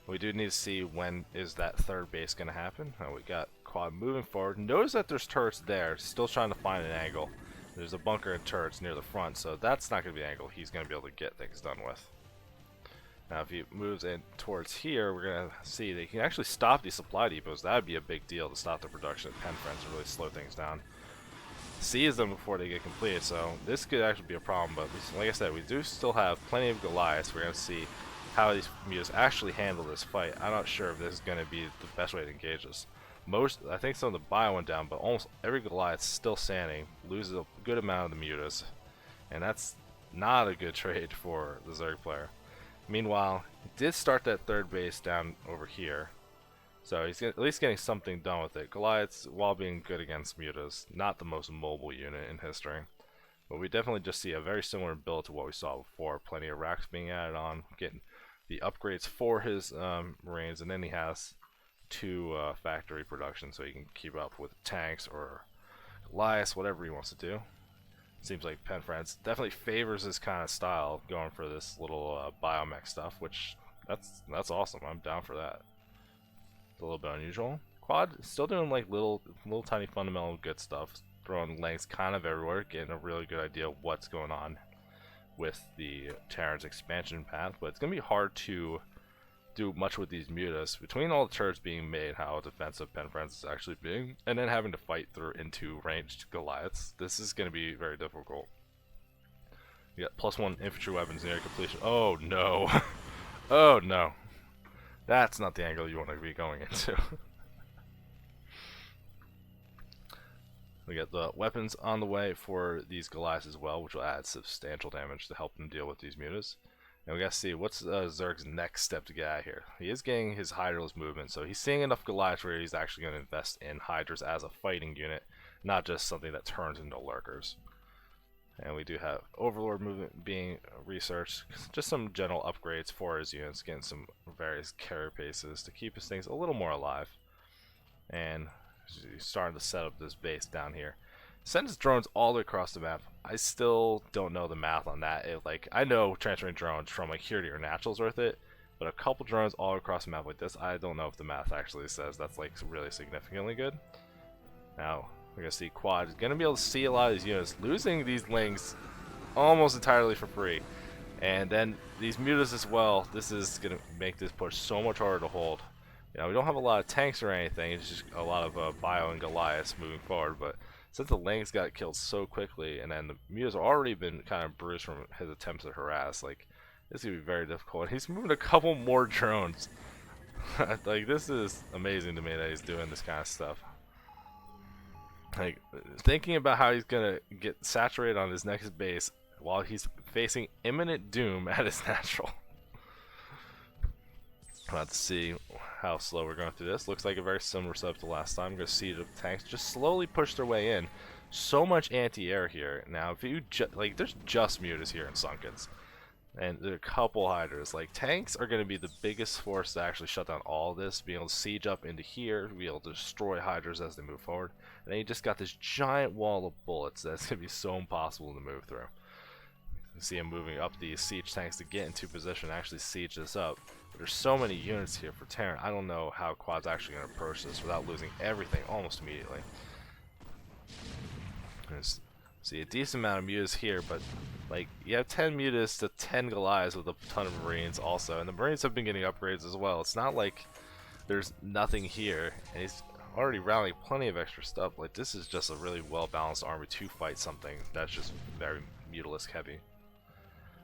We do need to see when is that 3rd base going to happen. We got Quad moving forward. Notice that there's turrets there, still trying to find an angle. There's a bunker and turrets near the front, so that's not going to be an angle he's going to be able to get things done with. Now if he moves in towards here, we're going to see that he can actually stop these supply depots. That would be a big deal to stop the production of Penfriends and really slow things down. Seize them before they get completed, so this could actually be a problem, but like I said, we do still have plenty of Goliaths. We're going to see how these mutas actually handle this fight. I'm not sure if this is going to be the best way to engage this. I think some of the bio went down, but almost every Goliath still standing, loses a good amount of the mutas, and that's not a good trade for the Zerg player. Meanwhile, he did start that 3rd base down over here, so he's at least getting something done with it. Goliaths, while being good against mutas, not the most mobile unit in history, but we definitely just see a very similar build to what we saw before. Plenty of racks being added on, getting the upgrades for his Marines, and then he has 2 factory production, so he can keep up with tanks or Goliaths, whatever he wants to do. Seems like Penfriends definitely favors this kind of style, going for this little biomech stuff, which that's awesome. I'm down for that. It's a little bit unusual. Quad still doing like little tiny fundamental good stuff, throwing lengths kind of everywhere, getting a really good idea of what's going on with the Terran's expansion path, but it's gonna be hard to do much with these mutas between all the turrets being made, how defensive Penfriends is actually being, and then having to fight through into ranged Goliaths. This is going to be very difficult. You got +1 infantry weapons near completion. Oh no. Oh no. That's not the angle you want to be going into. We got the weapons on the way for these Goliaths as well, which will add substantial damage to help them deal with these mutas. And we gotta see what's Zerg's next step to get out of here. He is getting his Hydra's movement, so he's seeing enough Goliaths where he's actually going to invest in Hydras as a fighting unit, not just something that turns into lurkers. And we do have Overlord movement being researched, just some general upgrades for his units, getting some various carry paces to keep his things a little more alive. And he's starting to set up this base down here. Send his drones all the way across the map. I still don't know the math on that. I know transferring drones from like here to your natural's worth it, but a couple drones all across the map like this, I don't know if the math actually says that's like really significantly good. Now we're gonna see Quad is gonna be able to see a lot of these units, losing these lings almost entirely for free, and then these mutas as well. This is gonna make this push so much harder to hold. You know, we don't have a lot of tanks or anything. It's just a lot of Bio and Goliaths moving forward, but since the Lings got killed so quickly, and then the Mutas have already been kind of bruised from his attempts to harass, like, this is going to be very difficult. He's moving a couple more drones. Like, this is amazing to me that he's doing this kind of stuff. Like, thinking about how he's going to get saturated on his next base while he's facing imminent doom at his natural. Let's see how slow we're going through this. Looks like a very similar setup to last time. I'm going to see the tanks just slowly push their way in. So much anti-air here. Now, if you like, there's just mutas here in Sunkens, and there are a couple hydras. Like, tanks are going to be the biggest force to actually shut down all of this. Be able to siege up into here, be able to destroy hydras as they move forward. And then you just got this giant wall of bullets that's going to be so impossible to move through. You see him moving up these siege tanks to get into position and actually siege this up. There's so many units here for Terran. I don't know how Quad's actually going to approach this without losing everything almost immediately. There's, see a decent amount of mutas here, but like you have 10 mutas to 10 Goliaths with a ton of Marines also, and the Marines have been getting upgrades as well. It's not like there's nothing here, and he's already rallying plenty of extra stuff. Like, this is just a really well balanced army to fight something that's just very mutalisk heavy.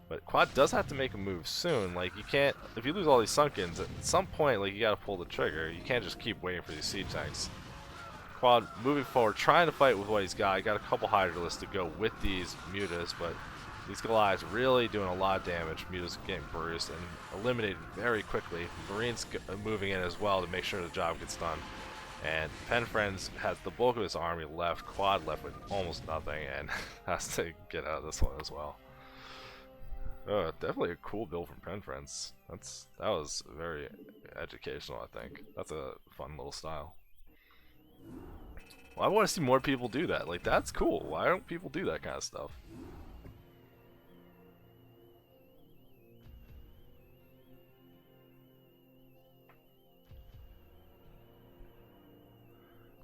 But Quad does have to make a move soon. Like, you can't, if you lose all these Sunkens, at some point, like, you gotta pull the trigger. You can't just keep waiting for these siege tanks. Quad moving forward, trying to fight with what he's got. He got a couple Hydralisks to go with these mutas, but these Goliaths really doing a lot of damage. Mutas getting bruised and eliminated very quickly. Marines moving in as well to make sure the job gets done. And Penfriends has the bulk of his army left. Quad left with almost nothing and has to get out of this one as well. Definitely a cool build from Penfriends. That was very educational, I think. That's a fun little style. Well, I want to see more people do that. Like, that's cool. Why don't people do that kind of stuff?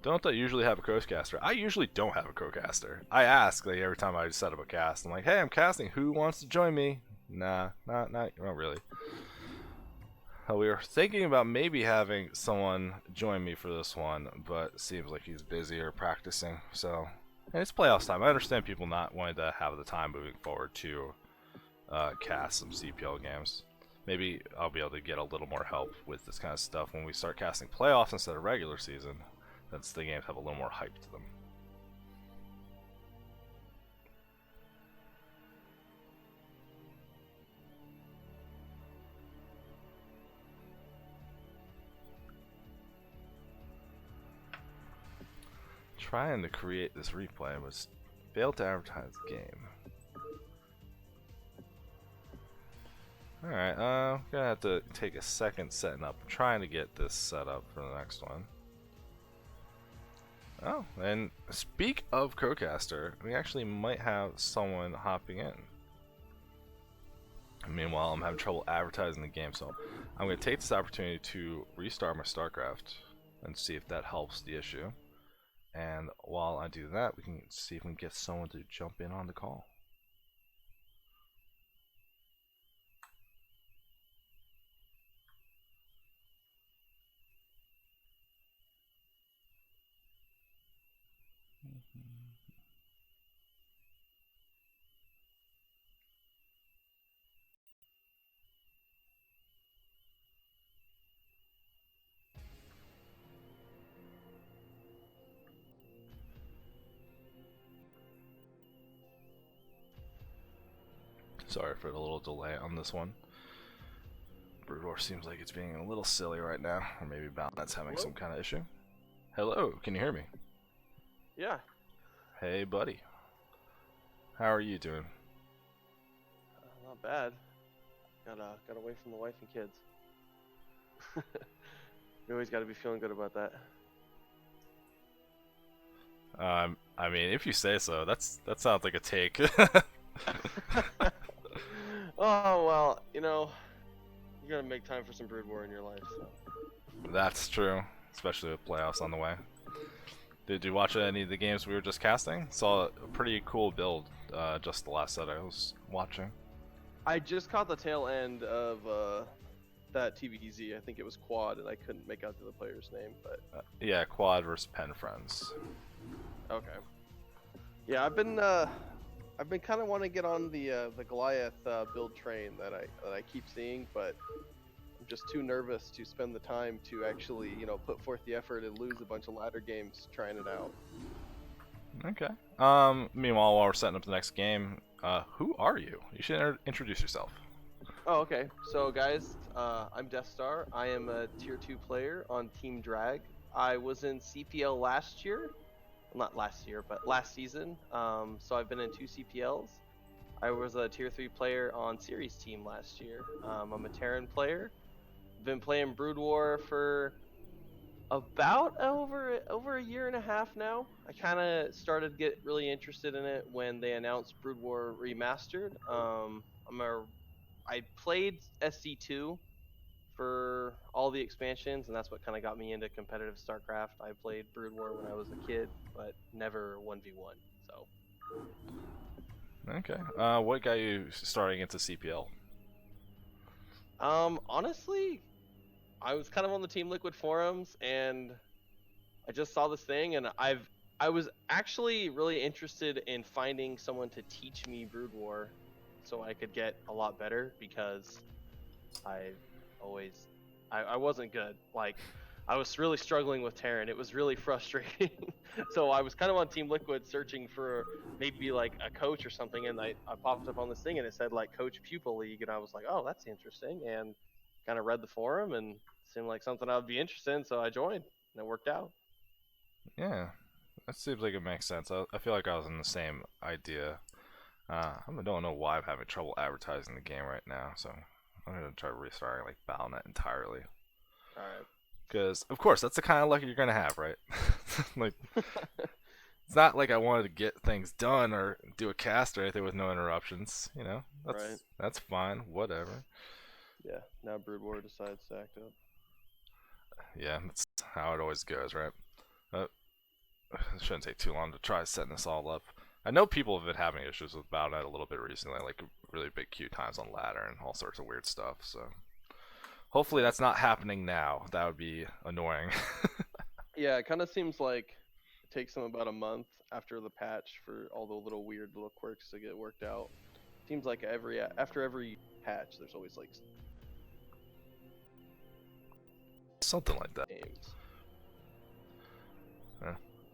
Don't I usually have a coastcaster? I usually don't have a co-caster. I ask like every time I set up a cast. I'm like, hey, I'm casting. Who wants to join me? Nah, not really. We were thinking about maybe having someone join me for this one, but it seems like he's busy or practicing. So, and it's playoffs time. I understand people not wanting to have the time moving forward to cast some CPL games. Maybe I'll be able to get a little more help with this kind of stuff when we start casting playoffs instead of regular season, since the games have a little more hype to them. Trying to create this replay, but failed to advertise the game. Alright, I'm gonna have to take a second setting up. I'm trying to get this set up for the next one. Oh, and speak of Cocaster, we actually might have someone hopping in. Meanwhile, I'm having trouble advertising the game, so I'm going to take this opportunity to restart my Starcraft and see if that helps the issue. And while I do that, we can see if we can get someone to jump in on the call. Sorry for the little delay on this one. Brood War seems like it's being a little silly right now, or maybe Balnet's having some kind of issue. Hello, can you hear me? Yeah. Hey, buddy. How are you doing? Not bad. Got away from the wife and kids. You always got to be feeling good about that. I mean, if you say so, that sounds like a take. Oh well, you gotta make time for some Brood War in your life. So. That's true, especially with playoffs on the way. Did you watch any of the games we were just casting? Saw a pretty cool build just the last set I was watching. I just caught the tail end of that TVDZ. I think it was Quad, and I couldn't make out the player's name, but yeah, Quad versus Pen Friends. Okay. Yeah, I've been kind of wanting to get on the Goliath build train that I keep seeing, but I'm just too nervous to spend the time to actually put forth the effort and lose a bunch of ladder games trying it out. Okay. Meanwhile, while we're setting up the next game, who are you? You should introduce yourself. Oh, okay. So guys, I'm Death Star. I am a tier 2 player on Team Drag. I was in CPL last year. Well, not last year, but last season. So I've been in 2 CPLs. I was a tier 3 player on Series Team last year. I'm a Terran player. Been playing Brood War for about over a year and a half now. I kind of started to get really interested in it when they announced Brood War Remastered. I played SC2 for all the expansions, and that's what kind of got me into competitive Starcraft. I played Brood War when I was a kid, but never 1v1. So. Okay. What got you starting into CPL? Honestly, I was kind of on the Team Liquid forums, and I just saw this thing, and I was actually really interested in finding someone to teach me Brood War, so I could get a lot better because I always I wasn't good. Like I was really struggling with Terran. It was really frustrating. So I was kind of on Team Liquid searching for maybe like a coach or something, and I popped up on this thing and it said like Coach-Pupil League, and I was like, oh, that's interesting, and kind of read the forum and seemed like something I would be interested in, so I joined, and it worked out. Yeah, that seems like it makes sense. I feel like I was in the same idea. I don't know why I'm having trouble advertising the game right now, so I'm gonna try restarting like Battle.net entirely. All right. Because of course that's the kind of luck you're gonna have, right? Like it's not like I wanted to get things done or do a cast or anything with no interruptions. Right. That's fine. Whatever. Yeah. Now Brood War decides to act up. Yeah, that's how it always goes, right? It shouldn't take too long to try setting this all up. I know people have been having issues with Battle.net a little bit recently, like really big queue times on ladder and all sorts of weird stuff. So hopefully that's not happening now. That would be annoying. Yeah, it kind of seems like it takes them about a month after the patch for all the little weird little quirks to get worked out. Seems like after every patch, there's always like Something like that. games.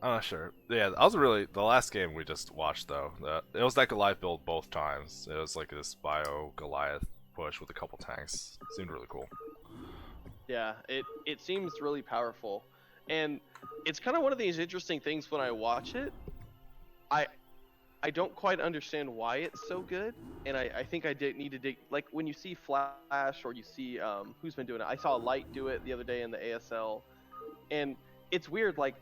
I'm not sure. Yeah, that was the last game we just watched though. It was like a live build both times. It was like this bio Goliath push with a couple tanks. It seemed really cool. Yeah, it seems really powerful, and it's kind of one of these interesting things when I watch it. I I don't quite understand why it's so good, and I think need to dig. Like when you see Flash or you see who's been doing it. I saw Light do it the other day in the ASL, and it's weird. Like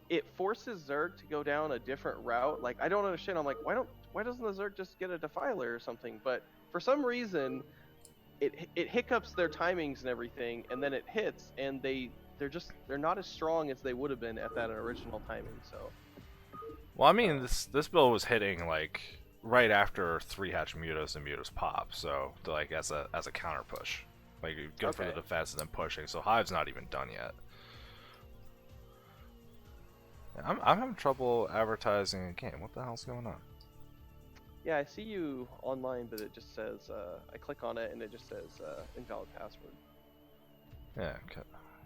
it forces Zerg to go down a different route. Like I don't understand. I'm like, why doesn't the Zerg just get a Defiler or something? But for some reason, it hiccups their timings and everything, and then it hits, and they're not as strong as they would have been at that original timing. So. Well, I mean, this build was hitting like right after 3-hatch Mutas and Mutas pop, so like as a counter push, like good for the defense and then pushing. So Hive's not even done yet. I'm having trouble advertising a game. What the hell's going on? Yeah, I see you online, but it just says I click on it and it just says invalid password. Yeah, okay.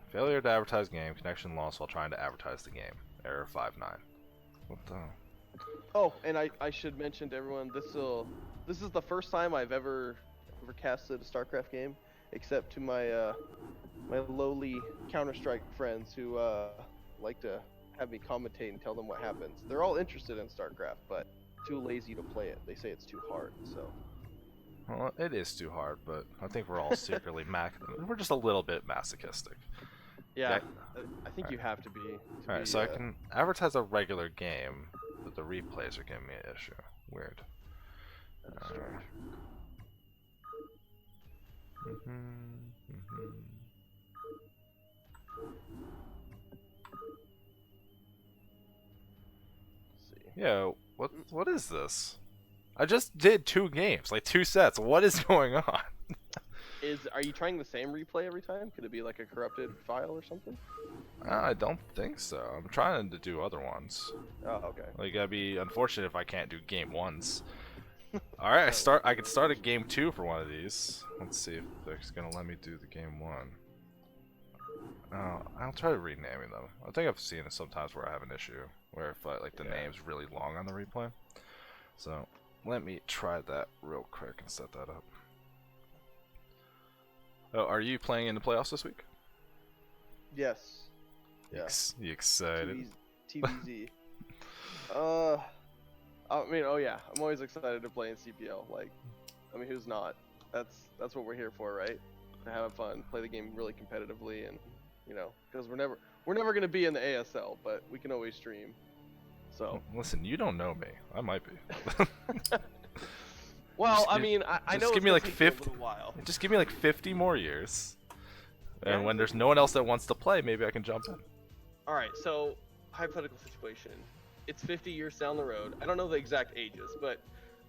Failure to advertise game, connection lost while trying to advertise the game. Error 59. What the? Oh, and I should mention to everyone, This is the first time I've ever casted a Starcraft game, except to my my lowly Counter-Strike friends who like to have me commentate and tell them what happens. They're all interested in Starcraft, but too lazy to play it. They say it's too hard. So. Well, it is too hard, but I think we're all secretly we're just a little bit masochistic. Yeah, I think you have to be. Alright, so I can advertise a regular game, but the replays are giving me an issue. Weird. Alright. Yo, what is this? I just did 2 games, like 2 sets. What is going on? Are you trying the same replay every time? Could it be like a corrupted file or something? I don't think so. I'm trying to do other ones. Oh, okay. Like, that'd be unfortunate if I can't do game 1s. All right, I can start a game 2 for one of these. Let's see if they're gonna let me do the game 1. I'll try renaming them. I think I've seen it sometimes where I have an issue where if like the name's really long on the replay. So let me try that real quick and set that up. Oh, are you playing in the playoffs this week? Yes. Yeah. You excited? TVZ. I mean, oh yeah, I'm always excited to play in CPL. Like, I mean, who's not? That's what we're here for, right? To have fun, play the game really competitively, and you know, because we're never gonna be in the ASL, but we can always stream. So. Listen, you don't know me. I might be. Well, I mean, I know. Just give me like 50. While. Just give me like 50 more years, and Yeah. when there's no one else that wants to play, maybe I can jump in. All right, so hypothetical situation. It's 50 years down the road. I don't know the exact ages, but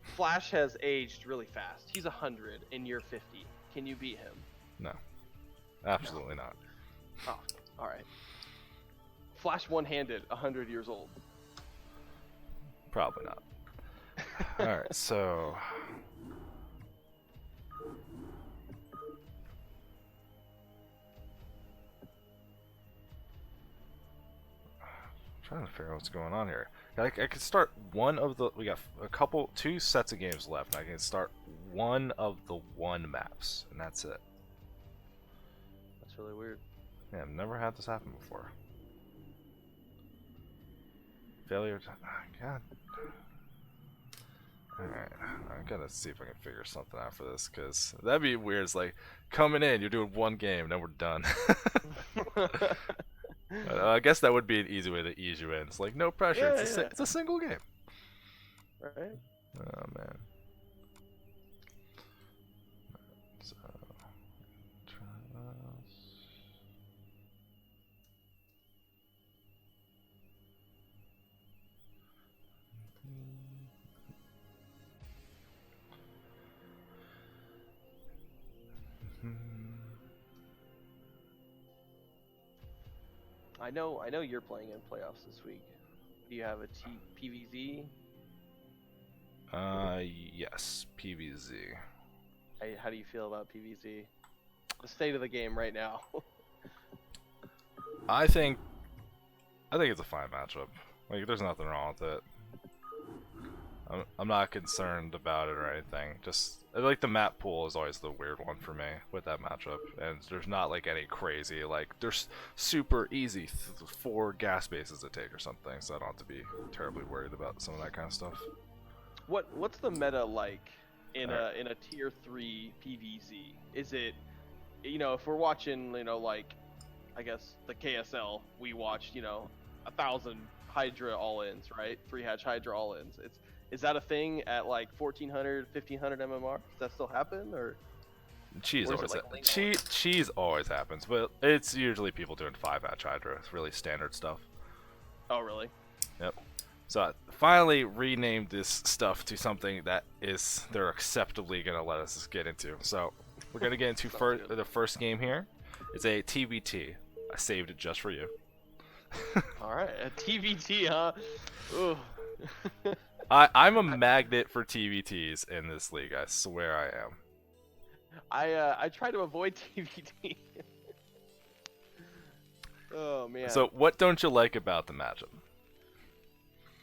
Flash has aged really fast. He's 100 and you're 50. Can you beat him? No, absolutely not. Oh, all right. Flash one-handed, 100 years old. Probably not. All right, so. Trying to figure out what's going on here. I could start one of the. We got two sets of games left. And I can start one of the 1 maps, and that's it. That's really weird. Yeah, I've never had this happen before. Failure. God. Alright, I gotta see if I can figure something out for this, because that'd be weird. It's like, coming in, you're doing 1 game, then we're done. I guess that would be an easy way to ease you in. It's like, no pressure, it's a single game. Right? Oh, man. So, try this. I know you're playing in playoffs this week. Do you have a PVZ? Yes, PVZ. How do you feel about PVZ? The state of the game right now. I think it's a fine matchup. Like, there's nothing wrong with it. I'm not concerned about it or anything. Just, I like the map pool is always the weird one for me with that matchup, and there's not like any crazy, like, there's super easy 4 gas bases to take or something, so I don't have to be terribly worried about some of that kind of stuff. What's the meta like in a tier 3 PVZ? Is it, you know, if we're watching, you know, like, I guess the KSL, we watched, you know, 1,000 Hydra all-ins, right? 3 hatch Hydra all-ins. Is that a thing at like 1400, 1500 MMR? Does that still happen, or? Cheese always happens, but it's usually people doing 5 hatch Hydra. It's really standard stuff. Oh, really? Yep. So I finally renamed this stuff to something that they're acceptably gonna let us get into. So we're gonna get into the first game here. It's a TBT. I saved it just for you. All right, a TBT, huh? Ooh. I'm a magnet for TBTs in this league. I swear I am. I try to avoid TBT. Oh man. So what don't you like about the matchup?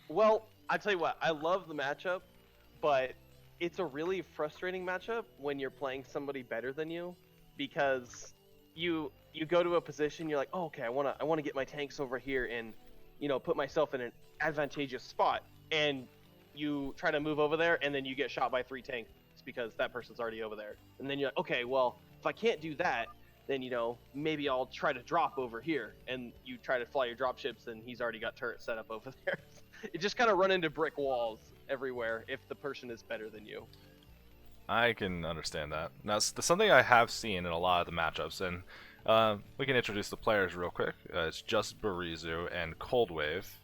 Well, I tell you what, I love the matchup, but it's a really frustrating matchup when you're playing somebody better than you, because you go to a position, you're like, oh, okay, I wanna get my tanks over here and put myself in an advantageous spot, and you try to move over there, and then you get shot by 3 tanks because that person's already over there, and then you're like, okay, well, if I can't do that, then maybe I'll try to drop over here, and you try to fly your drop ships, and he's already got turrets set up over there. It just kind of run into brick walls everywhere if the person is better than you. I can understand that. Now, something I have seen in a lot of the matchups, and we can introduce the players real quick. It's just Barizu and Cold Wave.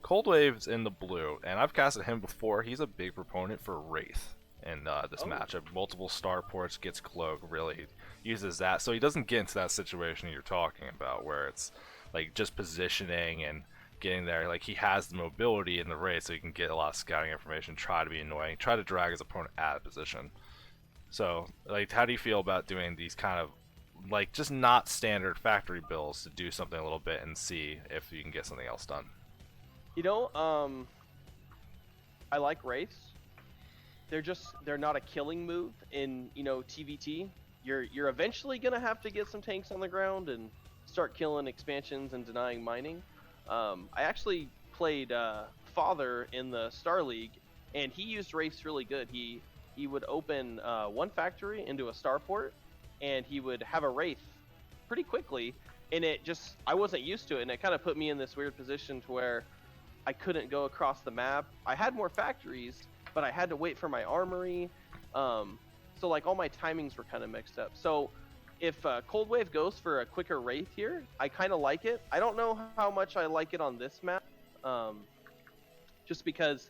Cold Wave's in the blue, and I've casted him before. He's a big proponent for Wraith in this matchup. Multiple starports, gets Cloak, really uses that. So he doesn't get into that situation you're talking about, where it's like just positioning and getting there. Like, he has the mobility in the Wraith, so he can get a lot of scouting information, try to be annoying, try to drag his opponent out of position. So, like, how do you feel about doing these kind of, like, just not standard factory builds to do something a little bit and see if you can get something else done? I like Wraiths. They're not a killing move in TVT. You're eventually gonna have to get some tanks on the ground and start killing expansions and denying mining. I actually played Father in the Star League, and he used Wraiths really good. He would open one factory into a starport, and he would have a Wraith pretty quickly, and I wasn't used to it, and it kind of put me in this weird position to where I couldn't go across the map. I had more factories, but I had to wait for my armory. So like all my timings were kind of mixed up. So if Cold Wave goes for a quicker Wraith here, I kind of like it. I don't know how much I like it on this map, just because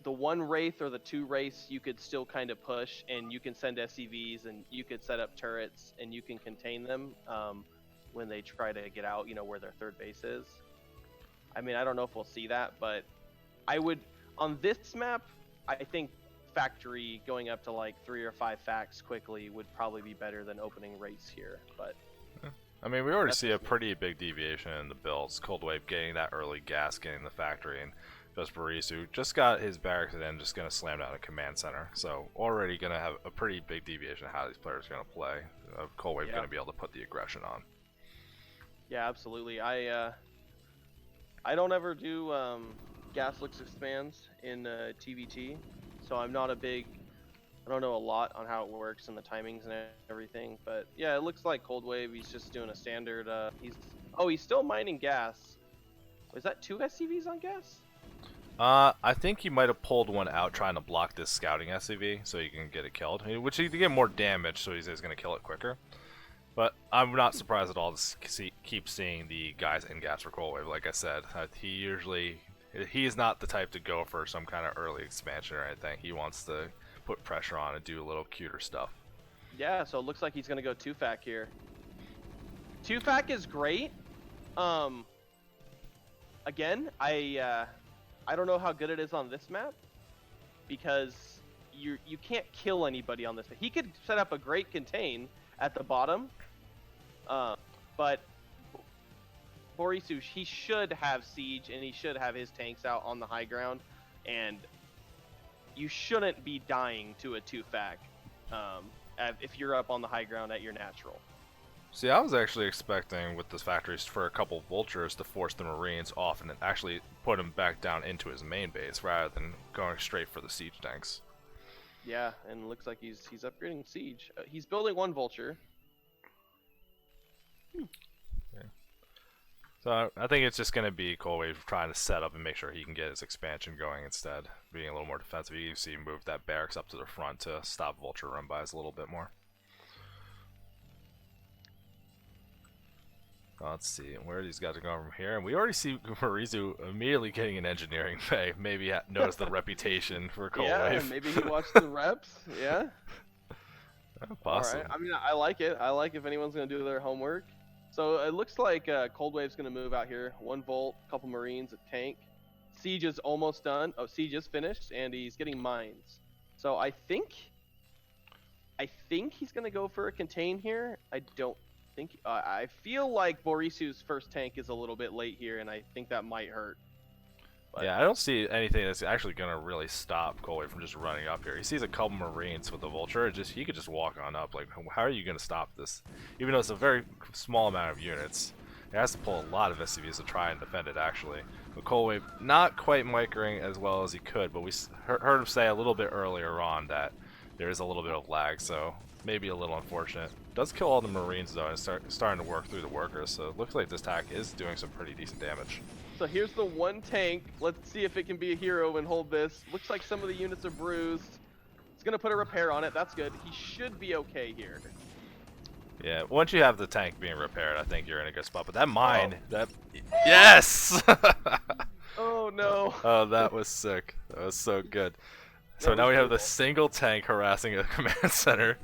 the one Wraith or the 2 Wraiths you could still kind of push, and you can send SCVs, and you could set up turrets, and you can contain them when they try to get out, where their third base is. I mean, I don't know if we'll see that, but I would, on this map, I think factory going up to like 3 or 5 facts quickly would probably be better than opening Wraiths here. But I mean, we already see a pretty big deviation in the builds. Cold Wave getting that early gas, getting the factory, and just Barizu just got his barracks and just going to slam down a command center. So already going to have a pretty big deviation of how these players are going to play. Cold Wave going to be able to put the aggression on. Yeah, absolutely. I don't ever do gas looks expands in TVT, so I don't know a lot on how it works and the timings and everything. But yeah, it looks like Cold Wave, he's just doing a standard. He's still mining gas. Was that 2 SCVs on gas? I think he might have pulled one out trying to block this scouting SCV so he can get it killed, which he can get more damage, so he's going to kill it quicker. But I'm not surprised at all to keep seeing the guys in gas for Cold Wave. Like I said, he's not the type to go for some kind of early expansion or anything. He wants to put pressure on and do a little cuter stuff. Yeah, so it looks like he's gonna go 2-fac here. 2-fac is great. Again, I don't know how good it is on this map, because you can't kill anybody on this map. He could set up a great contain at the bottom, but Borisu, he should have siege, and he should have his tanks out on the high ground, and you shouldn't be dying to a 2-fac if you're up on the high ground at your natural. See, I was actually expecting with this factories for a couple vultures to force the Marines off and actually put him back down into his main base rather than going straight for the siege tanks. Yeah, and it looks like he's upgrading siege. He's building 1 vulture. Okay. So I think it's just going to be Cold Wave trying to set up and make sure he can get his expansion going instead, being a little more defensive. You see him move that barracks up to the front to stop vulture run-bys a little bit more. Let's see where these guys are going from here, and we already see Marizu immediately getting an engineering pay. Maybe he knows the reputation for Cold Wave. Yeah, maybe he watched the reps. Yeah. Possible. All right. I mean, I like it. I like if anyone's gonna do their homework. So it looks like Cold Wave's gonna move out here. 1 volt, couple Marines, a tank. Siege is almost done. Oh, Siege is finished, and he's getting mines. So I think he's gonna go for a contain here. I don't think I feel like Borisu's first tank is a little bit late here, and I think that might hurt. But Yeah, I don't see anything that's actually gonna really stop Colway from just running up here. He sees a couple Marines with the Vulture, he could just walk on up. Like, how are you gonna stop this? Even though it's a very small amount of units, it has to pull a lot of SCVs to try and defend it. Actually, but Colway not quite microing as well as he could. But we heard him say a little bit earlier on that there is a little bit of lag, so maybe a little unfortunate. Does kill all the Marines though, and starting to work through the workers. So it looks like this attack is doing some pretty decent damage. so here's the one tank. Let's see if it can be a hero and hold this. Looks like some of the units are bruised. It's gonna put a repair on it. That's good. He should be okay here. Yeah, once you have the tank being repaired, I think you're in a good spot. But that mine, yes! Oh no. Oh, that was sick. That was so good. So now we have the single tank harassing a command center,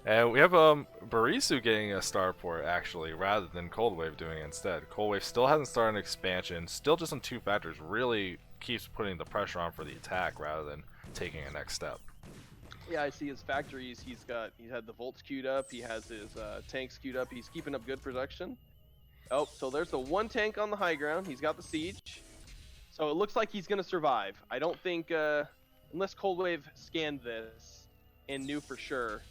and we have Barisu getting a starport actually, rather than Cold Wave doing it instead. Cold Wave still hasn't started an expansion, still just on 2 factors. Really keeps putting the pressure on for the attack rather than taking a next step. Yeah, I see his factories. He had the Volts queued up. He has his tanks queued up. He's keeping up good production. Oh, so there's the one tank on the high ground. He's got the siege. So it looks like he's gonna survive. I don't think, unless Cold Wave scanned this and knew for sure,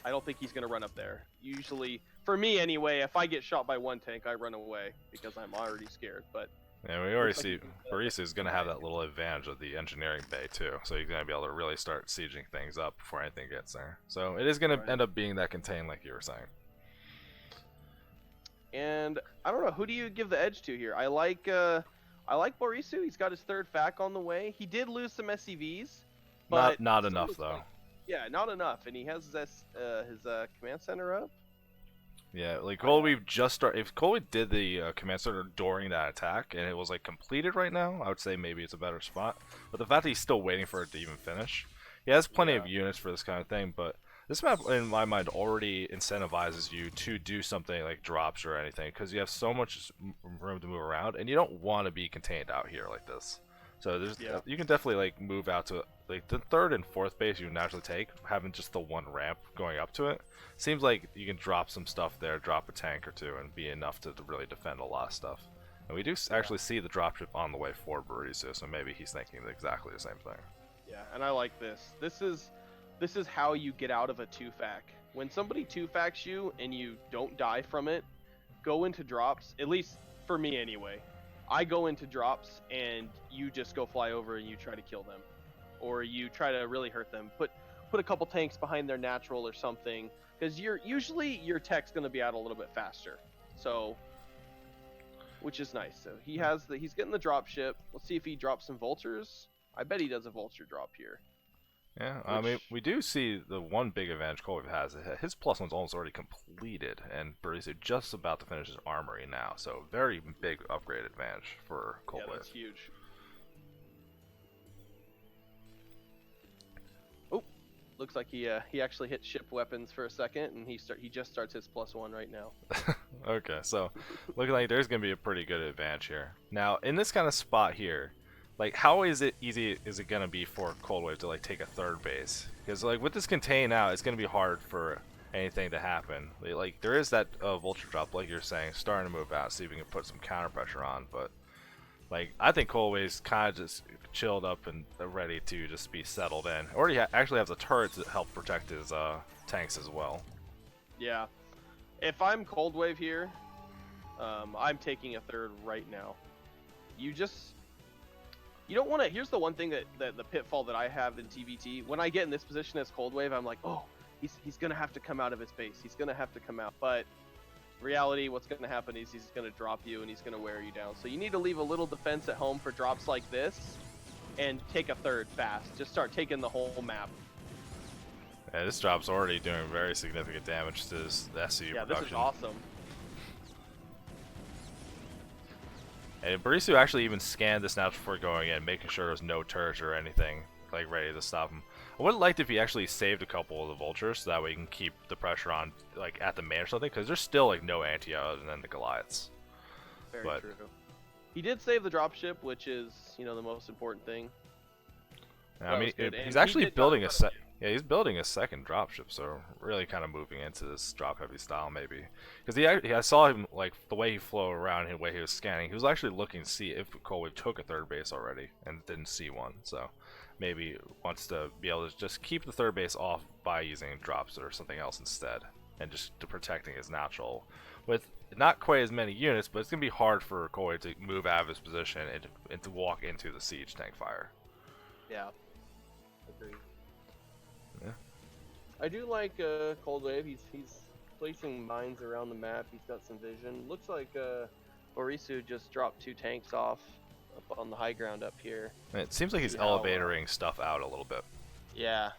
I don't think he's gonna run up there. Usually, for me anyway, if I get shot by one tank, I run away because I'm already scared. But yeah, we already see Barisu is going to have that little advantage of the engineering bay too, so he's going to be able to really start sieging things up before anything gets there. So it is going to end up being that contain, like you were saying. And I don't know, who do you give the edge to here? I like Borisu. He's got his 3rd FAC on the way. He did lose some SCVs, but not enough though. Yeah, not enough, and he has his command center up. Yeah, like Colby just started. If Colby did the command center during that attack and it was like completed right now, I would say maybe it's a better spot. But the fact that he's still waiting for it to even finish, he has plenty of units for this kind of thing. But this map, in my mind, already incentivizes you to do something like drops or anything because you have so much room to move around, and you don't want to be contained out here like this. So there's you can definitely like move out to like the 3rd and 4th base you naturally take, having just the one ramp going up to it. Seems like you can drop some stuff there, drop a tank or 2, and be enough to really defend a lot of stuff. And we do actually see the dropship on the way for Barisu, so maybe he's thinking exactly the same thing. Yeah, and I like this. This is how you get out of a 2-fac. When somebody 2-facs you and you don't die from it, go into drops. At least for me anyway. I go into drops and you just go fly over and you try to kill them, or you try to really hurt them. Put a couple tanks behind their natural or something, because usually your tech's going to be out a little bit faster. So, which is nice. So he's getting the drop ship. Let's see if he drops some vultures. I bet he does a vulture drop here. Yeah, I mean, we do see the one big advantage Colby has. His +1's almost already completed, and Barisu just about to finish his armory now. So very big upgrade advantage for Colby. Yeah, that's huge. Oh, looks like he actually hit ship weapons for a second, and he just starts his +1 right now. Okay, so looking like there's gonna be a pretty good advantage here. Now, in this kind of spot here, like, how is it gonna be for Cold Wave to like take a 3rd base? Because like with this contain out, it's gonna be hard for anything to happen. Like there is that vulture drop, like you're saying, starting to move out, see if we can put some counter pressure on. But like I think Cold Wave's kind of just chilled up and ready to just be settled in. Already actually has a turret to help protect his tanks as well. Yeah, if I'm Cold Wave here, I'm taking a 3rd right now. You don't want to. Here's the one thing that the pitfall that I have in TVT. When I get in this position as Cold Wave, I'm like, oh, he's gonna have to come out of his base. He's gonna have to come out. But reality, what's gonna happen is he's gonna drop you and he's gonna wear you down. So you need to leave a little defense at home for drops like this, and take a 3rd fast. Just start taking the whole map. Yeah, this drop's already doing very significant damage to his SCU production. This is awesome. And Barisu actually even scanned this now before going in, making sure there was no turrets or anything like ready to stop him. I would have liked if he actually saved a couple of the vultures, so that way he can keep the pressure on like at the main or something, because there's still like no anti other than the Goliaths. Very true. He did save the dropship, which is the most important thing. Yeah, I mean, he's actually building a set. Yeah, he's building a second dropship, so really kind of moving into this drop-heavy style maybe. Because I saw him, like, the way he flew around, the way he was scanning, he was actually looking to see if Cold-Wave took a third base already, and didn't see one, so maybe wants to be able to just keep the third base off by using drops or something else instead, and just to protecting his natural. With not quite as many units, but it's going to be hard for Cold-Wave to move out of his position and to walk into the siege tank fire. Yeah. Agreed. Yeah. I do like Cold Wave. He's placing mines around the map. He's got some vision. Looks like Orisu just dropped 2 tanks off up on the high ground up here. It seems like he's See how, elevatoring stuff out a little bit. Yeah.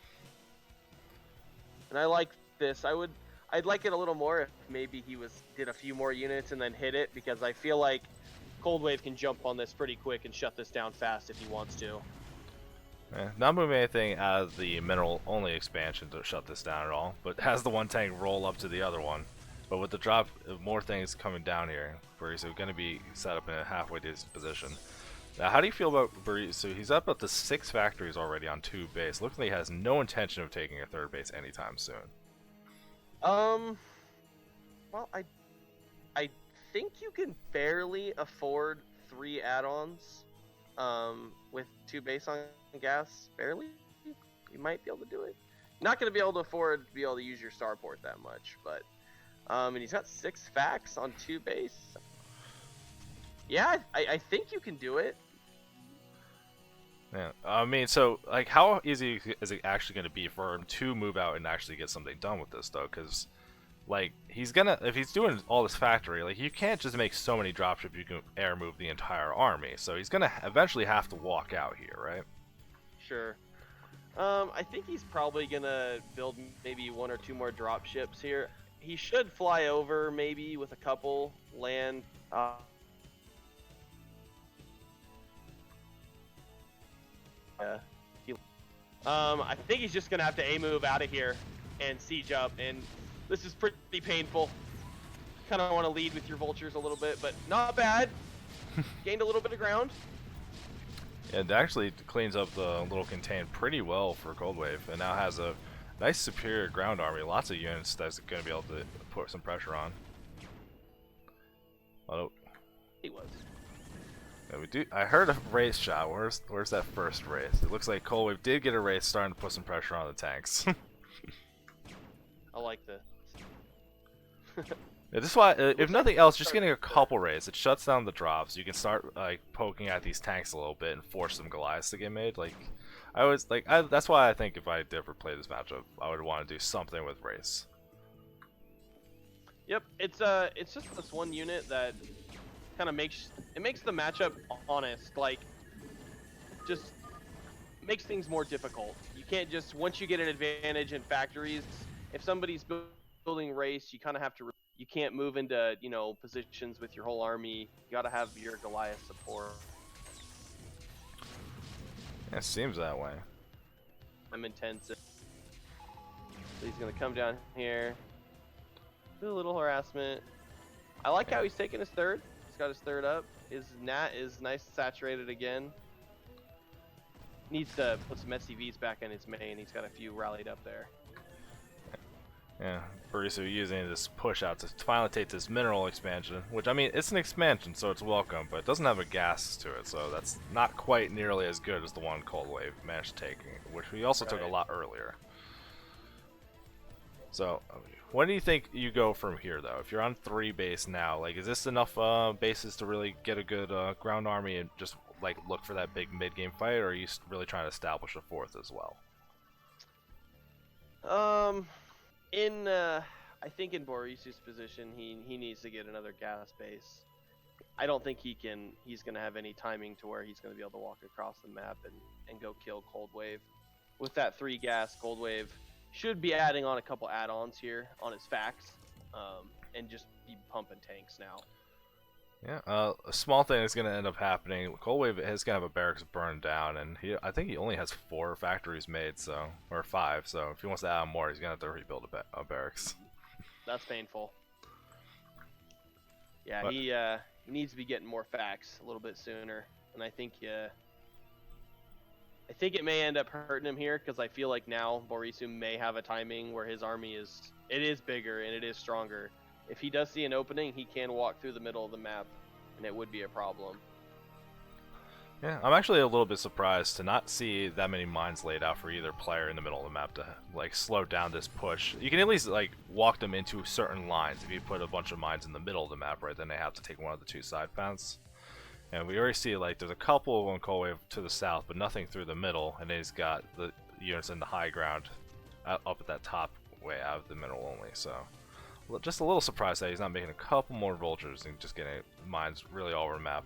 And I like this. I'd like it a little more if maybe he did a few more units and then hit it, because I feel like Cold Wave can jump on this pretty quick and shut this down fast if he wants to. Not moving anything out of the mineral only expansion to shut this down at all, but has the one tank roll up to the other one. But with the drop of more things coming down here, Burisu going to be set up in a halfway decent position. Now, how do you feel about Burisu? He's up to 6 factories already on 2 base. Looks like he has no intention of taking a third base anytime soon. Well, I think you can barely afford 3 add-ons with 2 base on gas. Barely. You might be able to do it. Not going to be able to afford to be able to use your starport that much, but and he's got 6 facts on 2 base. Yeah, I think you can do it. Yeah, I mean, so, like, how easy is it actually going to be for him to move out and actually get something done with this, though? Because, like, if he's doing all this factory, like, you can't just make so many dropships you can air move the entire army. So he's going to eventually have to walk out here, right? Sure. I think he's probably going to build maybe 1 or 2 more dropships here. He should fly over maybe with a couple, land. I think he's just gonna have to A-move out of here and siege up, and this is pretty painful. Kind of want to lead with your vultures a little bit, but not bad. Gained a little bit of ground. It actually cleans up the little contain pretty well for Cold Wave, and now has a nice superior ground army. Lots of units that's going to be able to put some pressure on. Oh, He was. yeah, we do. I heard a race shot. Where's that first race? It looks like Cold Wave did get a race, starting to put some pressure on the tanks. I like this. Yeah, this is why, if nothing else, just getting a couple raids, it shuts down the drops. You can start like poking at these tanks a little bit and force some Goliaths to get made. Like, that's why I think if I did ever play this matchup, I would want to do something with race. Yep, it's just this one unit that kind of makes the matchup honest. Like, just makes things more difficult. You can't just, once you get an advantage in factories, if somebody's building race, you kind of have to. You can't move into, positions with your whole army. You gotta have your Goliath support. It seems that way. I'm intensive. So he's gonna come down here. Do a little harassment. I like how he's taking his third. He's got his third up. His nat is nice and saturated again. Needs to put some SCVs back in his main. He's got a few rallied up there. Yeah, Burisu using this push out to finally take this mineral expansion, which, I mean, it's an expansion, so it's welcome, but it doesn't have a gas to it, so that's not quite nearly as good as the one Cold Wave managed to take, which we also took a lot earlier. So, when do you think you go from here, though? If you're on 3 base now, like, is this enough bases to really get a good ground army and just, like, look for that big mid-game fight, or are you really trying to establish a 4th as well? I think in Borisu's position, he needs to get another gas base. I don't think he's gonna have any timing to where he's gonna be able to walk across the map and go kill Cold Wave. With that 3 gas, Cold Wave should be adding on a couple add-ons here on his facts, and just be pumping tanks now. Yeah, a small thing that's going to end up happening. Cold Wave is going to have a barracks burned down, and I think he only has 4 factories made, or 5. So if he wants to add more, he's going to have to rebuild a barracks. That's painful. Yeah, But he needs to be getting more facts a little bit sooner, and I think I think it may end up hurting him here because I feel like now Borisu may have a timing where his army is bigger and it is stronger. If he does see an opening, he can walk through the middle of the map, and it would be a problem. Yeah, I'm actually a little bit surprised to not see that many mines laid out for either player in the middle of the map to like slow down this push. You can at least like walk them into certain lines. If you put a bunch of mines in the middle of the map, right, then they have to take one of the two side paths. And we already see like there's a couple on Cold Wave to the south, but nothing through the middle. And then he's got the units in the high ground up at that top way out of the middle only. So just a little surprised that he's not making a couple more vultures and just getting mines really all over the map.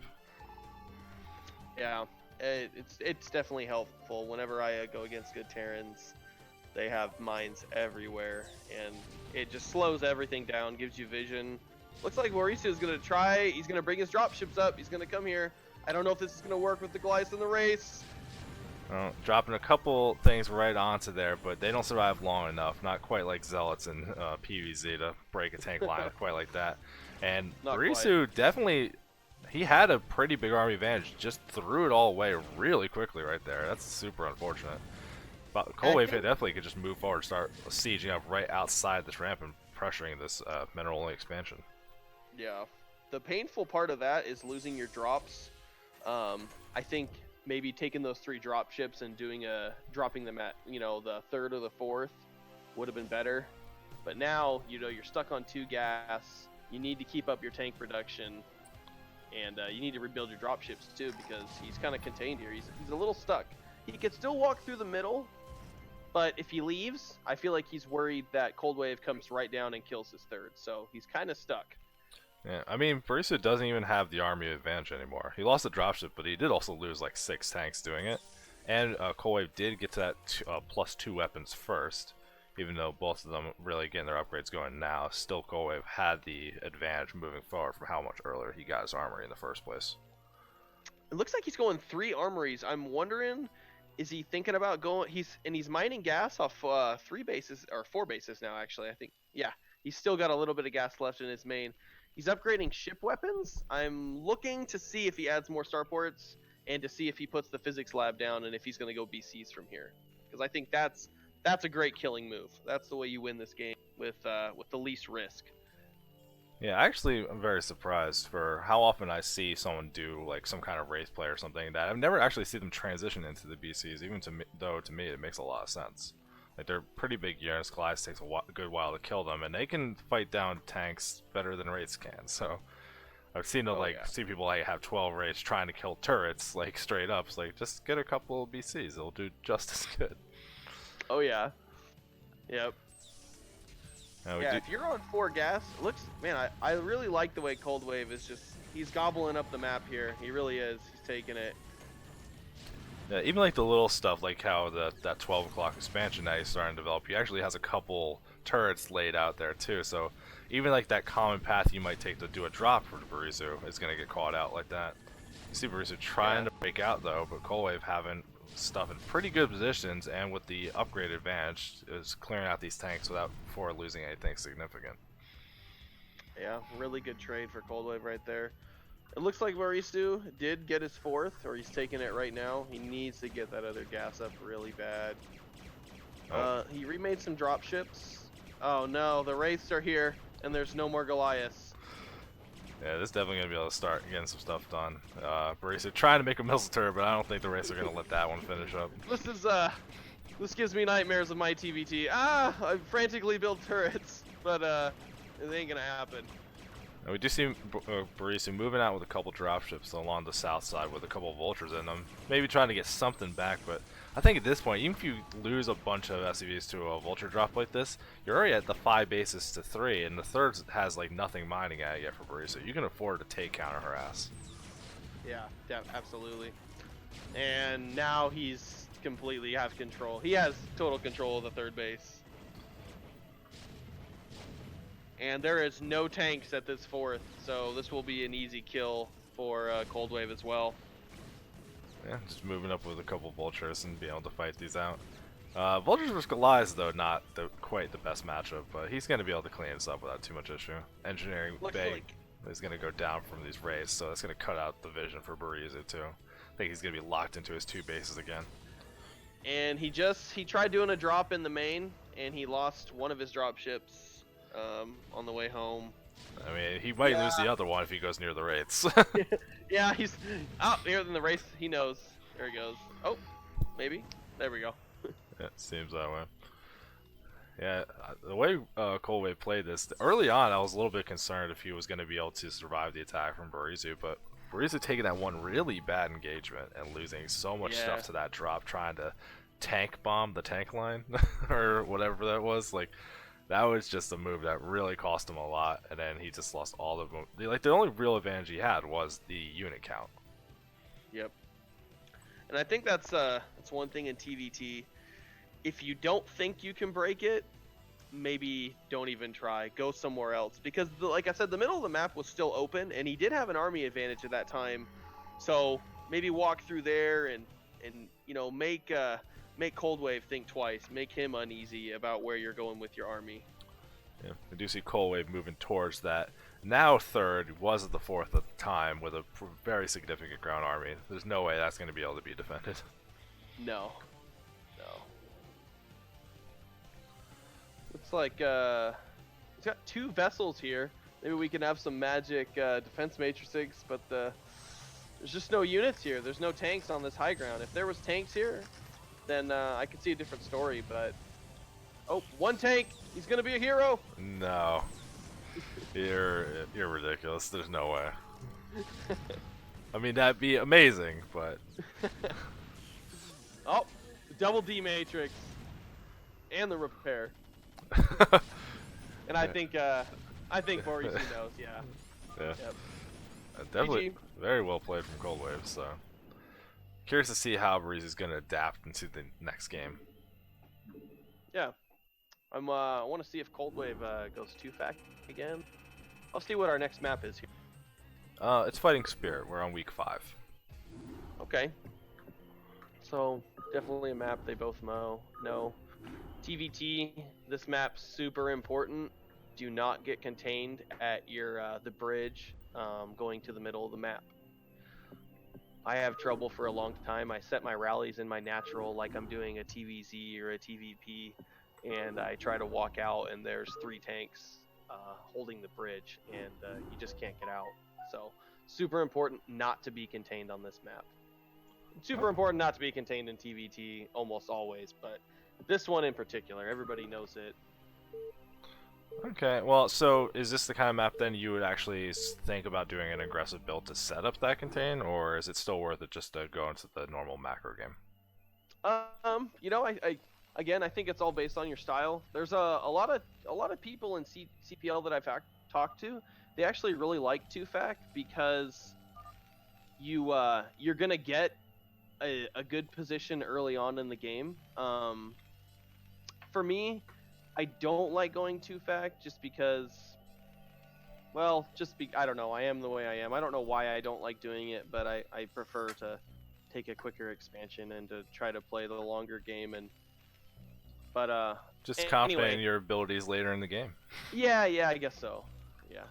Yeah, it's definitely helpful. Whenever I go against good Terrans, they have mines everywhere, and it just slows everything down, gives you vision. Looks like Mauricio is going to try. He's going to bring his dropships up. He's going to come here. I don't know if this is going to work with the Goliaths in the race. Dropping a couple things right onto there, but they don't survive long enough. Not quite like Zealots in PvZ to break a tank line quite like that. And Borisu definitely, he had a pretty big army advantage. Just threw it all away really quickly right there. That's super unfortunate. But Cold Wave definitely could just move forward, start sieging up right outside this ramp and pressuring this mineral-only expansion. Yeah. The painful part of that is losing your drops. I think maybe taking those 3 drop ships and dropping them at, the 3rd or the 4th would have been better. But now, you're stuck on 2 gas. You need to keep up your tank production, and you need to rebuild your drop ships too, because he's kind of contained here. He's a little stuck. He can still walk through the middle, but if he leaves, I feel like he's worried that Cold Wave comes right down and kills his 3rd. So he's kind of stuck. Yeah, I mean, Borisu doesn't even have the army advantage anymore. He lost the dropship, but he did also lose like 6 tanks doing it. And Cold Wave did get to that +2 weapons first, even though both of them really getting their upgrades going now. Still, Cold Wave had the advantage moving forward from how much earlier he got his armory in the first place. It looks like he's going 3 armories. I'm wondering, is he thinking about going? He's mining gas off 3 bases or 4 bases now. Actually, I think he's still got a little bit of gas left in his main. He's upgrading ship weapons. I'm looking to see if he adds more starports and to see if he puts the physics lab down and if he's going to go BCs from here. Because I think that's a great killing move. That's the way you win this game with the least risk. Yeah, actually, I'm very surprised for how often I see someone do like some kind of race play or something that I've never actually seen them transition into the BCs. Even to me, it makes a lot of sense. Like, they're pretty big units. Goliath takes a good while to kill them, and they can fight down tanks better than Wraiths can. So I've seen see people like have 12 Wraiths trying to kill turrets, like straight up. It's like, just get a couple of BCs; they'll do just as good. Oh yeah, yep. If you're on 4 gas, I really like the way Cold Wave is he's gobbling up the map here. He really is. He's taking it. Yeah, even like the little stuff, like how that 12 o'clock expansion that he's starting to develop, he actually has a couple turrets laid out there too. So even like that common path you might take to do a drop for Borisu is going to get caught out like that. You see Borisu trying to break out though, but Cold Wave having stuff in pretty good positions, and with the upgrade advantage is clearing out these tanks before losing anything significant. Yeah, really good trade for Cold Wave right there. It looks like Borisu did get his 4th, or he's taking it right now. He needs to get that other gas up really bad. He remade some drop ships. Oh no, the Wraiths are here, and there's no more Goliaths. Yeah, this is definitely going to be able to start getting some stuff done. Borisu trying to make a missile turret, but I don't think the Wraiths are going to let that one finish up. This gives me nightmares of my TVT. I frantically build turrets, but it ain't going to happen. And we do see Borisu moving out with a couple dropships along the south side with a couple of vultures in them. Maybe trying to get something back, but I think at this point, even if you lose a bunch of SCVs to a vulture drop like this, you're already at the 5 bases to 3, and the 3rd has like nothing mining at it yet for Borisu. You can afford to take counter harass. Yeah, absolutely. And now he's completely has control. He has total control of the 3rd base. And there is no tanks at this 4th, so this will be an easy kill for Cold Wave as well. Yeah, just moving up with a couple vultures and being able to fight these out. Vultures vs Goliaths, though, not quite the best matchup, but he's going to be able to clean this up without too much issue. Engineering big is going to go down from these Wraiths, so that's going to cut out the vision for Borisu too. I think he's going to be locked into his 2 bases again. And he tried doing a drop in the main, and he lost one of his drop ships on the way home. I mean, he might lose the other one if he goes near the wraiths. Yeah, he's out near in the race. He knows. There he goes. Oh, maybe. There we go. It seems that way. Yeah, the way Coldwave played this, early on I was a little bit concerned if he was going to be able to survive the attack from Barizu, but Barizu taking that one really bad engagement and losing so much stuff to that drop, trying to tank bomb the tank line, or whatever that was, like, that was just a move that really cost him a lot, and then he just lost all of them. Like, the only real advantage he had was the unit count. Yep. And I think that's one thing in TVT. If you don't think you can break it, maybe don't even try. Go somewhere else. Because, like I said, the middle of the map was still open, and he did have an army advantage at that time. So maybe walk through there and you know, make Coldwave think twice. Make him uneasy about where you're going with your army. Yeah, we do see Coldwave moving towards that. Now third, was at the fourth at the time, with a very significant ground army. There's no way that's going to be able to be defended. No. Looks like he's got 2 vessels here. Maybe we can have some magic defense matrices, but there's just no units here. There's no tanks on this high ground. If there was tanks here, then I could see a different story, but... Oh, 1 tank! He's gonna be a hero! No. You're ridiculous. There's no way. I mean, that'd be amazing, but... Oh, the double D matrix. And the repair. And I think Barizu knows, yeah. Yeah. Yep. Definitely GG. very well played from Coldwave, so curious to see how Barizu's going to adapt into the next game. Yeah. I want to see if Coldwave goes 2-fac again. I'll see what our next map is here. It's Fighting Spirit. We're on week 5. Okay. So, definitely a map they both know. TVT, this map's super important. Do not get contained at your the bridge going to the middle of the map. I have trouble for a long time. I set my rallies in my natural like I'm doing a TVZ or a TVP, and I try to walk out and there's 3 tanks holding the bridge, and you just can't get out. So super important not to be contained on this map. Super important not to be contained in TVT almost always, but this one in particular, everybody knows it. Okay, well, so is this the kind of map then you would actually think about doing an aggressive build to set up that contain, or is it still worth it just to go into the normal macro game? You know, I think it's all based on your style. There's a lot of people in CPL that I've talked to. They actually really like 2-fac because you're gonna get a good position early on in the game. For me, I don't like going 2-fac just because, well, I don't know. I am the way I am. I don't know why I don't like doing it, but I prefer to take a quicker expansion and to try to play the longer game. Just confident anyway. in your abilities later in the game. Yeah, I guess so. Yeah.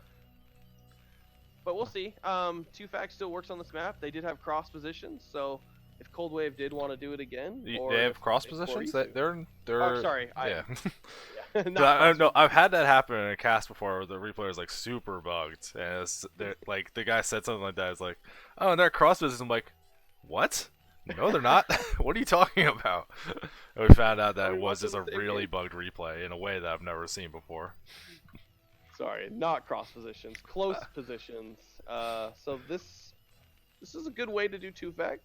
But we'll see. 2-fac still works on this map. They did have cross positions, so if Coldwave did want to do it again, they have cross positions. They're. Oh, sorry. Yeah. I no, I've had that happen in a cast before where the replayer is like super bugged, and like the guy said something like that. It's like, oh, and they're cross positions. I'm like, what? No, they're not. What are you talking about? And we found out that it was just a really bugged replay in a way that I've never seen before. Sorry, not cross positions, close positions. So this is a good way to do 2-fac.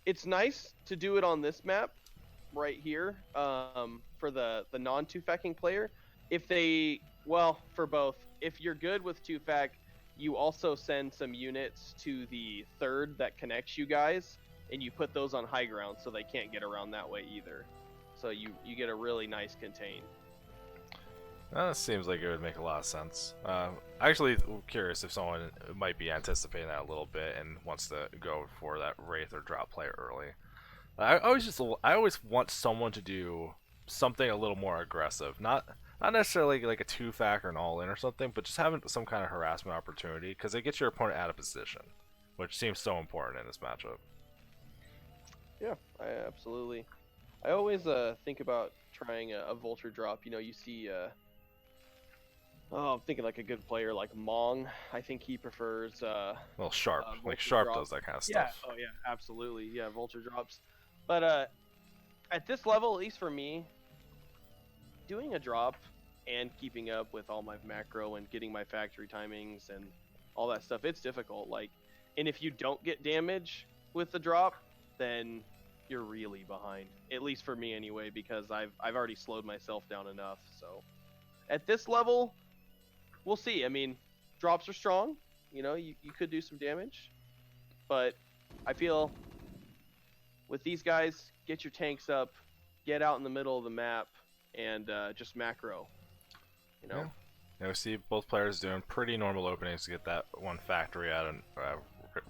It's nice to do it on this map right here for the non 2-facking player. For both. If you're good with 2-fac, you also send some units to the third that connects you guys, and you put those on high ground so they can't get around that way either. So you get a really nice contain. That seems like it would make a lot of sense. Actually, curious if someone might be anticipating that a little bit and wants to go for that Wraith or drop play early. I always want someone to do something a little more aggressive, not necessarily like a 2-fac or an all-in or something, but just having some kind of harassment opportunity, because it gets your opponent out of position, which seems so important in this matchup. Yeah, I absolutely. I always think about trying a vulture drop. You know, you see oh, I'm thinking like a good player like Mong. I think he prefers Well, Sharp, like vulture Sharp drop. does that kind of Yeah. stuff. Oh yeah, absolutely. Yeah, vulture drops. But at this level, at least for me, doing a drop and keeping up with all my macro and getting my factory timings and all that stuff, it's difficult. Like, and if you don't get damage with the drop, then you're really behind. At least for me anyway, because I've already slowed myself down enough. So at this level, we'll see. I mean, drops are strong. You know, you could do some damage, but I feel with these guys, get your tanks up, get out in the middle of the map, and just macro. You Yeah. know. Yeah, we see both players doing pretty normal openings to get that one factory at a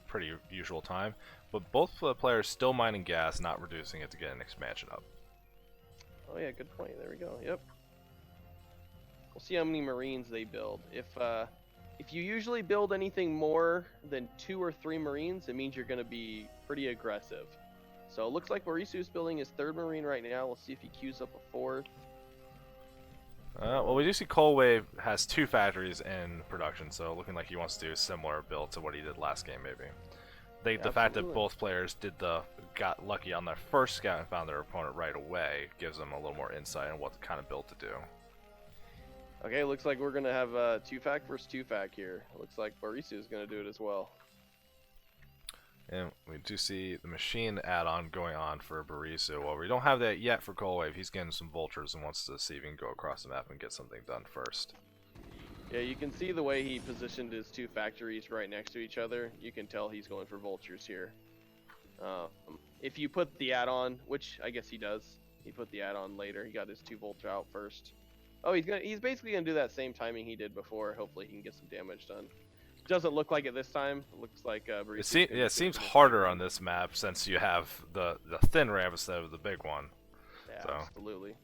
pretty usual time, but both players still mining gas, not reducing it to get an expansion up. Oh yeah, good point. There we go. Yep. We'll see how many Marines they build. If you usually build anything more than 2 or 3 Marines, it means you're going to be pretty aggressive. So it looks like Marisu's building his 3rd Marine right now. We'll see if he queues up a 4th. Well, we do see Coldwave has 2 factories in production, so looking like he wants to do a similar build to what he did last game, maybe. The fact that Absolutely. both players got lucky on their first scout and found their opponent right away gives them a little more insight on what kind of build to do. Okay, looks like we're going to have 2-fac versus 2-fac here. Looks like Marisu is going to do it as well. And we do see the machine add-on going on for Barisu. Well, we don't have that yet for Coldwave. He's getting some vultures and wants to see if he can go across the map and get something done first. Yeah, you can see the way he positioned his 2 factories right next to each other. You can tell he's going for vultures here. If you put the add-on, which I guess he does, he put the add-on later. He got his 2 vulture out first. Oh, he's basically gonna do that same timing he did before. Hopefully he can get some damage done. Doesn't look like it this time. It looks like It seems harder on this map since you have the thin ramp instead of the big one. Yeah, So. absolutely.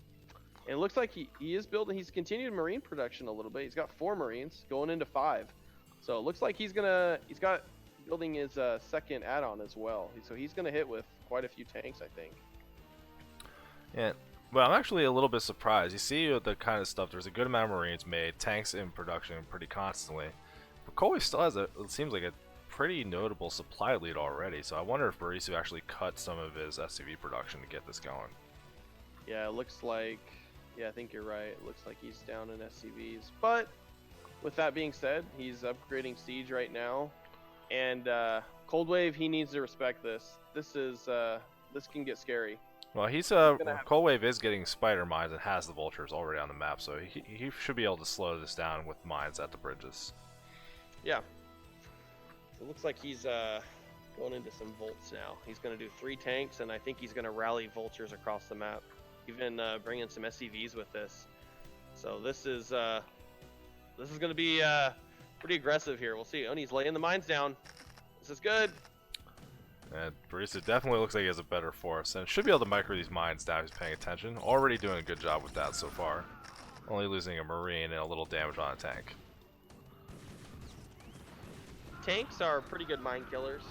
And it looks like he is building. He's continued Marine production a little bit. He's got 4 Marines going into 5. So it looks like he's got building his 2nd add-on as well. So he's gonna hit with quite a few tanks, I think. Yeah. Well, I'm actually a little bit surprised. You see the kind of stuff. There's a good amount of Marines made, tanks in production pretty constantly. But Koei still has it seems like a pretty notable supply lead already. So I wonder if Barisu actually cut some of his SCV production to get this going. Yeah, it looks like. Yeah, I think you're right. It looks like he's down in SCVs. But with that being said, he's upgrading Siege right now, and Cold Wave, he needs to respect this. This can get scary. Well, Cold Wave is getting spider mines and has the vultures already on the map, so he should be able to slow this down with mines at the bridges. Yeah. It looks like he's going into some volts now. He's going to do 3 tanks, and I think he's going to rally vultures across the map. Even bring in some SCVs with this. So this is going to be pretty aggressive here. We'll see. He's laying the mines down. This is good. And Barista definitely looks like he has a better force, and should be able to micro these mines down if he's paying attention. Already doing a good job with that so far. Only losing a Marine and a little damage on a tank. Tanks are pretty good mine killers.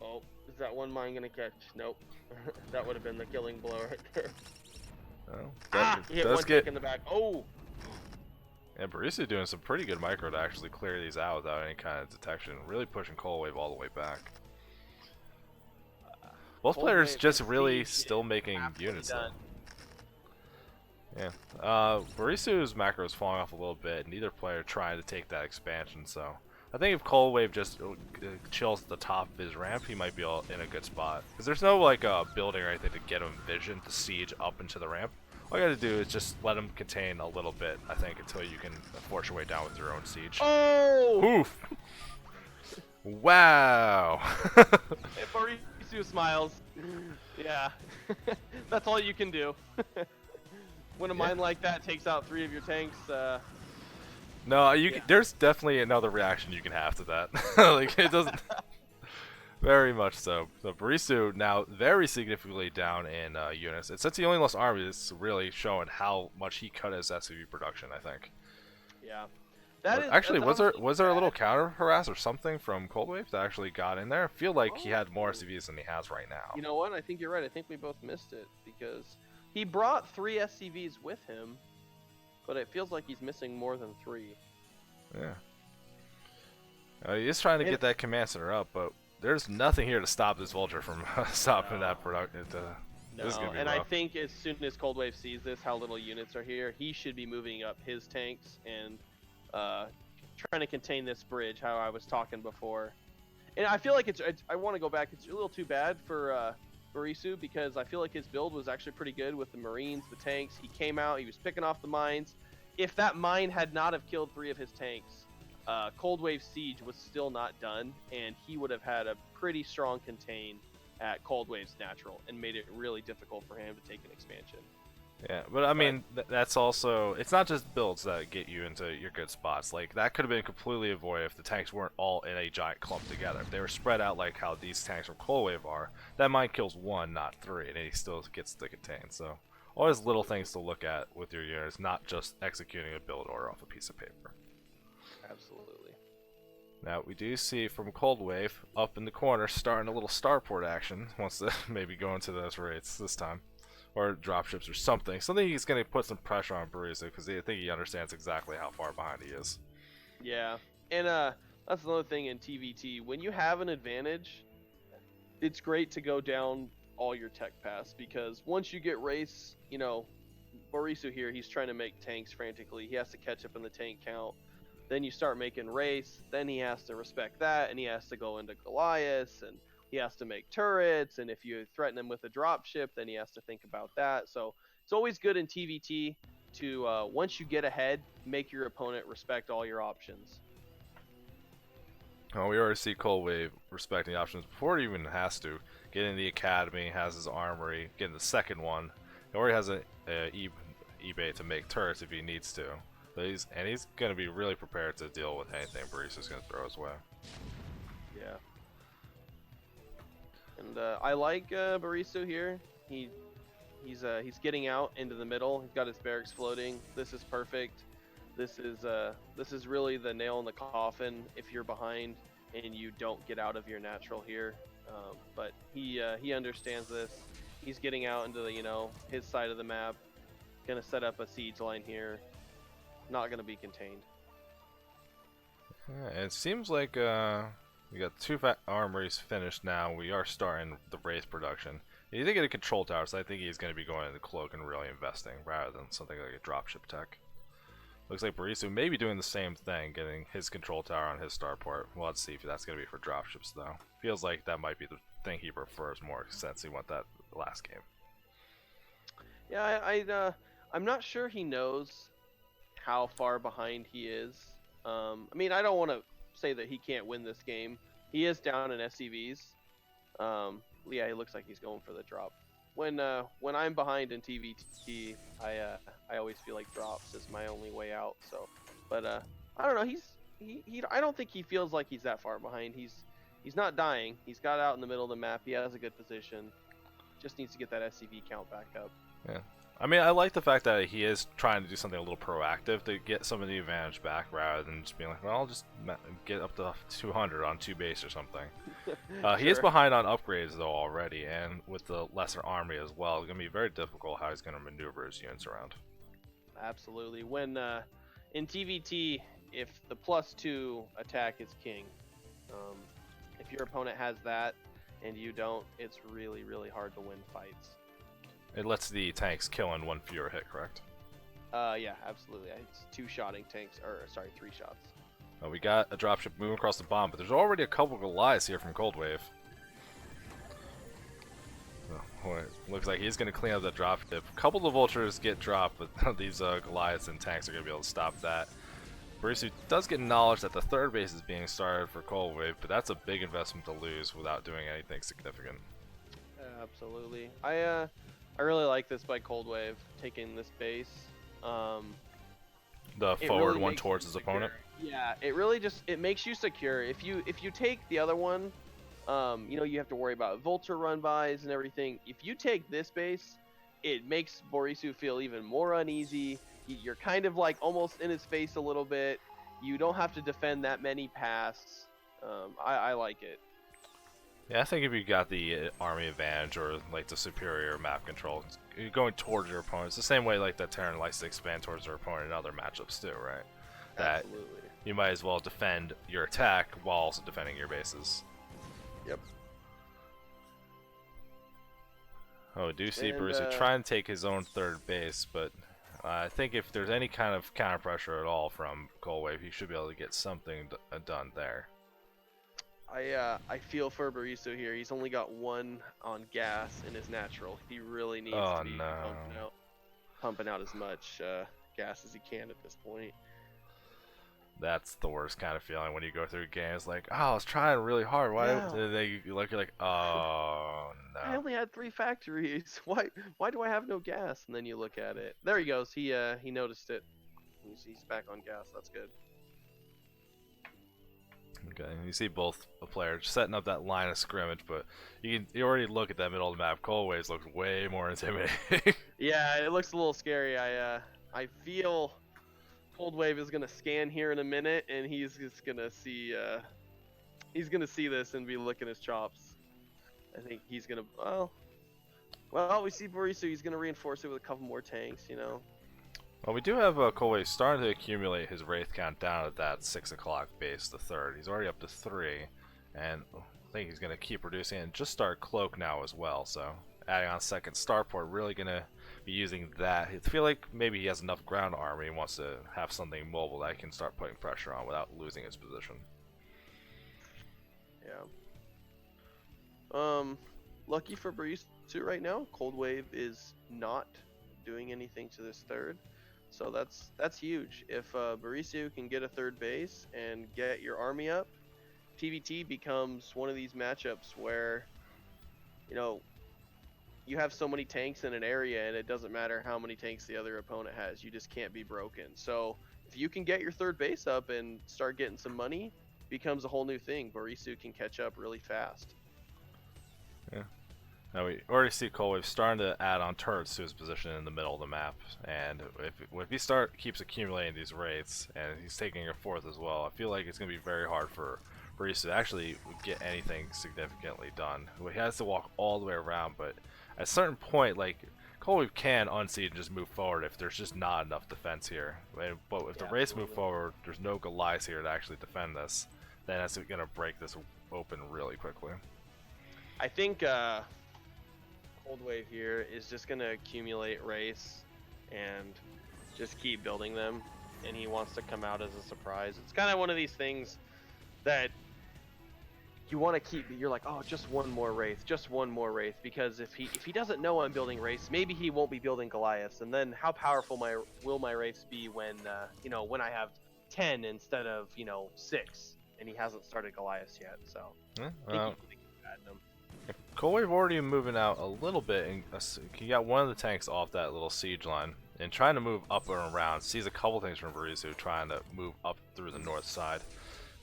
Oh, is that one mine going to catch? Nope. That would have been the killing blow right there. Well, He hit one tank in the back. Oh! And Barista doing some pretty good micro to actually clear these out without any kind of detection. Really pushing Cold Wave all the way back. Both Cold players Wave just and really Siege still making absolutely units done. though. Yeah. Barisu's macro is falling off a little bit. Neither player trying to take that expansion, so I think if Cold Wave just chills at the top of his ramp, he might be in a good spot. Because there's no like building or anything to get him vision to siege up into the ramp. All you gotta do is just let him contain a little bit, I think, until you can force your way down with your own siege. Oh! Oof! Wow! If Mauricio smiles, yeah, that's all you can do. When a mine like that takes out 3 of your tanks, No, there's definitely another reaction you can have to that. Like, it doesn't... Very much so. So Barisu now very significantly down in units. And since he only lost army, it's really showing how much he cut his SCV production, I think. yeah. Actually, that's honestly was there a little bad. counter harass or something from Cold Wave that actually got in there? I feel like he had more Oh, SCVs than he has right now. you know what? I think you're right. I think we both missed it because he brought 3 SCVs with him, but it feels like he's missing more than 3. Yeah. He is trying to And get that command center up, but there's nothing here to stop this vulture from stopping no, that production. This is no. gonna be And I rough. think as soon as Cold Wave sees this, how little units are here, he should be moving up his tanks and uh, trying to contain this bridge. How I was talking before. And I feel like it's I want to go back. It's a little too bad for Barisu because I feel like his build was actually pretty good with the Marines, the tanks. He came out, he was picking off the mines. If that mine had not have killed 3 of his tanks, Cold Wave Siege was still not done, and he would have had a pretty strong contain at Cold Wave's natural and made it really difficult for him to take an expansion. Yeah, but I mean, that's also, it's not just builds that get you into your good spots. Like, that could have been completely avoided if the tanks weren't all in a giant clump together. If they were spread out like how these tanks from Cold Wave are, that mine kills 1, not 3, and he still gets the contain. So, always little things to look at with your units, not just executing a build order off a piece of paper. Absolutely. Now, we do see from Cold Wave, up in the corner, starting a little starport action. Wants to maybe go into those raids this time. Or dropships or something. Something he's going to put some pressure on Barisa because I think he understands exactly how far behind he is. Yeah, and that's another thing in TVT. When you have an advantage, it's great to go down all your tech paths because once you get race, Borisu here, he's trying to make tanks frantically. He has to catch up in the tank count. Then you start making race. Then he has to respect that, and he has to go into Goliath, and he has to make turrets. And if you threaten him with a dropship, then he has to think about that. So it's always good in TVT to once you get ahead, make your opponent respect all your options. Oh, we already see Cold Wave respecting options before he even has to. Get in the academy, has his armory, get in the second one. He already has a eBay to make turrets if he needs to. But he's going to be really prepared to deal with anything Barisa's going to throw his way. Yeah. And I like Barisu here. He's getting out into the middle. He's got his barracks floating. This is perfect. This is really the nail in the coffin if you're behind and you don't get out of your natural here. But he understands this. He's getting out into the his side of the map. Gonna set up a siege line here. Not gonna be contained. Yeah, it seems like we got 2 armories finished now. We are starting the Wraith production. He did get a control tower, so I think he's going to be going into Cloak and really investing rather than something like a dropship tech. Looks like Barisu may be doing the same thing, getting his control tower on his starport. Well, let's see if that's going to be for dropships, though. Feels like that might be the thing he prefers more since he went that last game. Yeah, I'm not sure he knows how far behind he is. I mean, I don't want to say that he can't win this game. He is down in SCVs. Yeah, he looks like he's going for the drop. When I'm behind in TVT, I always feel like drops is my only way out. So, but I don't know. I don't think he feels like he's that far behind. He's not dying. He's got out in the middle of the map. He has a good position. Just needs to get that SCV count back up. Yeah. I mean, I like the fact that he is trying to do something a little proactive to get some of the advantage back rather than just being like, well, I'll just get up to 200 on 2 base or something. He is Sure. behind on upgrades, though, already, and with the lesser army as well, it's going to be very difficult how he's going to maneuver his units around. Absolutely. When in TVT, if the +2 attack is king, if your opponent has that and you don't, it's really, really hard to win fights. It lets the tanks kill in 1 fewer hit, correct? Yeah, absolutely. It's 2-shotting tanks, or sorry, 3 shots. We got a dropship moving across the bomb, but there's already a couple Goliaths here from Cold Wave. Looks like he's going to clean up the dropship. A couple of the vultures get dropped, but these Goliaths and tanks are going to be able to stop that. Barisu does get knowledge that the 3rd base is being started for Cold Wave, but that's a big investment to lose without doing anything significant. Absolutely. I really like this by Cold Wave taking this base. The It forward really one makes towards you his secure. opponent. Yeah, it really it makes you secure. If you take the other one, you have to worry about vulture run bys and everything. If you take this base, it makes Borisu feel even more uneasy. You're kind of like almost in his face a little bit. You don't have to defend that many paths. I like it. Yeah, I think if you got the army advantage or like the superior map control, you're going towards your opponents the same way like the Terran likes to expand towards their opponent in other matchups too, right? That Absolutely. you might as well defend your attack while also defending your bases. Yep. Oh, we do see And Borussia trying to take his own third base, but I think if there's any kind of counter pressure at all from Coldwave, he should be able to get something done there. I feel for Bariso here. He's only got 1 on gas in his natural. He really needs to Oh be no. pumping out as much gas as he can at this point. That's the worst kind of feeling when you go through games like, oh, I was trying really hard. Why Yeah. did they look? You're like, oh no. I only had 3 factories. Why do I have no gas? And then you look at it. There he goes. He noticed it. He's back on gas. That's good. Okay, you see both players setting up that line of scrimmage, but you already look at that middle of the map. Coldwaves looks way more intimidating. Yeah, it looks a little scary. I feel Coldwave is gonna scan here in a minute, and he's just gonna see this and be licking his chops. I think he's gonna well we see Bariso. He's gonna reinforce it with a couple more tanks. Well, we do have Coldwave starting to accumulate his Wraith count down at that 6 o'clock base, the third. He's already up to 3, and I think he's going to keep reducing and just start Cloak now as well. So adding on second Starport, really going to be using that. I feel like maybe he has enough ground army and wants to have something mobile that he can start putting pressure on without losing his position. Yeah. Lucky for Breeze too right now. Coldwave is not doing anything to this third. So that's huge. If Barisu can get a third base and get your army up, TVT becomes one of these matchups where, you have so many tanks in an area and it doesn't matter how many tanks the other opponent has. You just can't be broken. So if you can get your third base up and start getting some money, becomes a whole new thing. Barisu can catch up really fast. Yeah. Now we already see Coldwave starting to add on turrets to his position in the middle of the map, and if he keeps accumulating these wraiths, and he's taking a fourth as well, I feel like it's going to be very hard for Breeze to actually get anything significantly done. He has to walk all the way around, but at a certain point, like, Coldwave can unseat and just move forward if there's just not enough defense here. But if the wraiths move forward, there's no Goliaths here to actually defend this, then that's going to break this open really quickly. I think Coldwave here is just going to accumulate wraiths and just keep building them, and he wants to come out as a surprise. It's kind of one of these things that you want to keep. You're like, oh, just one more wraith, because if he doesn't know I'm building wraiths, maybe he won't be building Goliaths, and then how powerful will my wraiths be when when I have 10 instead of 6, and he hasn't started Goliaths yet. So I think he can add them. Coldwave already moving out a little bit, and he got one of the tanks off that little siege line and trying to move up and around. Sees a couple things from Barisu trying to move up through the north side,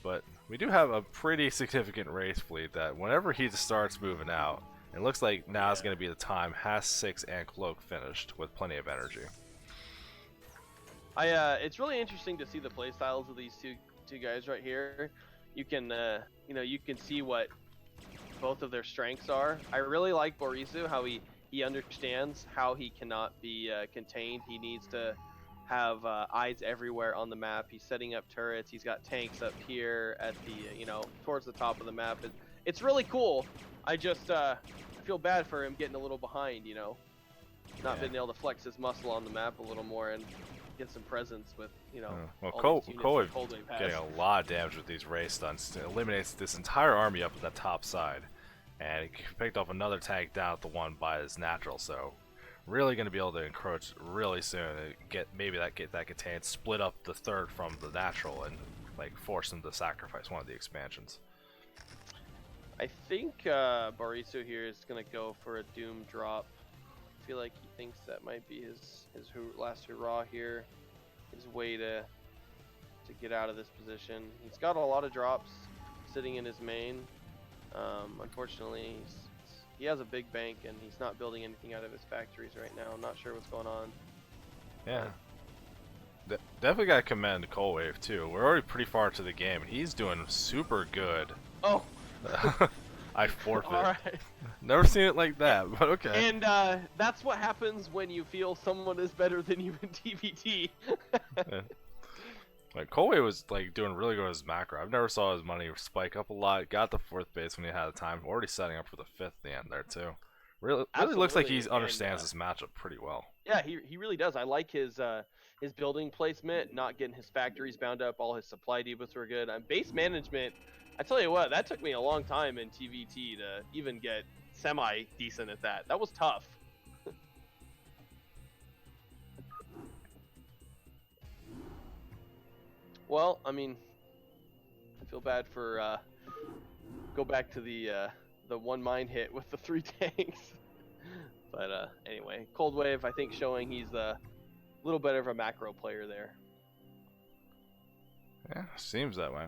but we do have a pretty significant wraith fleet that whenever he starts moving out, it looks like now is going to be the time. Has 6 and Cloak finished with plenty of energy. It's really interesting to see the play styles of these two guys right here. You can you can see what both of their strengths are. I really like Borisu, how he understands how he cannot be contained. He needs to have eyes everywhere on the map. He's setting up turrets. He's got tanks up here at the towards the top of the map. It's really cool. I just feel bad for him getting a little behind. Not being able to flex his muscle on the map a little more and get some presence with well, Coldwave getting a lot of damage with these ray stunts. It eliminates this entire army up at that top side, and he picked off another tank down at the one by his natural. So really going to be able to encroach really soon and get that contained, split up the third from the natural, and like force him to sacrifice one of the expansions. I think Barisu here is going to go for a Doom drop. I feel like he thinks that might be his last hurrah here, his way to get out of this position. He's got a lot of drops sitting in his main. Unfortunately, he has a big bank and he's not building anything out of his factories right now. I'm not sure what's going on. Yeah. Definitely gotta commend Coldwave too. We're already pretty far to the game, and he's doing super good. Oh. I forfeit. All right. Never seen it like that, but okay. And that's what happens when you feel someone is better than you in TVT. Yeah. Like Coldwave was like doing really good with his macro. I've never saw his money spike up a lot. Got the 4th base when he had the time. Already setting up for the 5th at the end there too. Really looks like he Absolutely, understands this matchup pretty well. Yeah, he really does. I like his building placement, not getting his factories bound up. All his supply depots were good. Base management, I tell you what, that took me a long time in TVT to even get semi decent at that. That was tough. Well, I mean, I feel bad for go back to the one mine hit with the 3 tanks. But anyway, Cold Wave, I think showing he's a little better of a macro player there. Yeah, seems that way.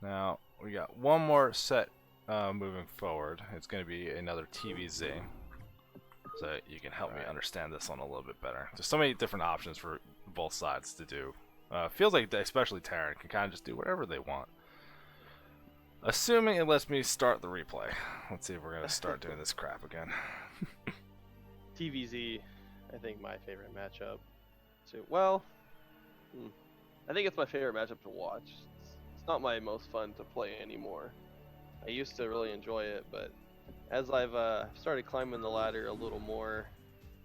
Now, we got one more set moving forward. It's going to be another TVZ. So you can help me understand this one a little bit better. There's so many different options for both sides to do. Feels like, especially Terran, can kind of just do whatever they want. Assuming it lets me start the replay. Let's see if we're going to start doing this crap again. TVZ, I think my favorite matchup. So, well, I think it's my favorite matchup to watch. It's not my most fun to play anymore. I used to really enjoy it, but as I've started climbing the ladder a little more,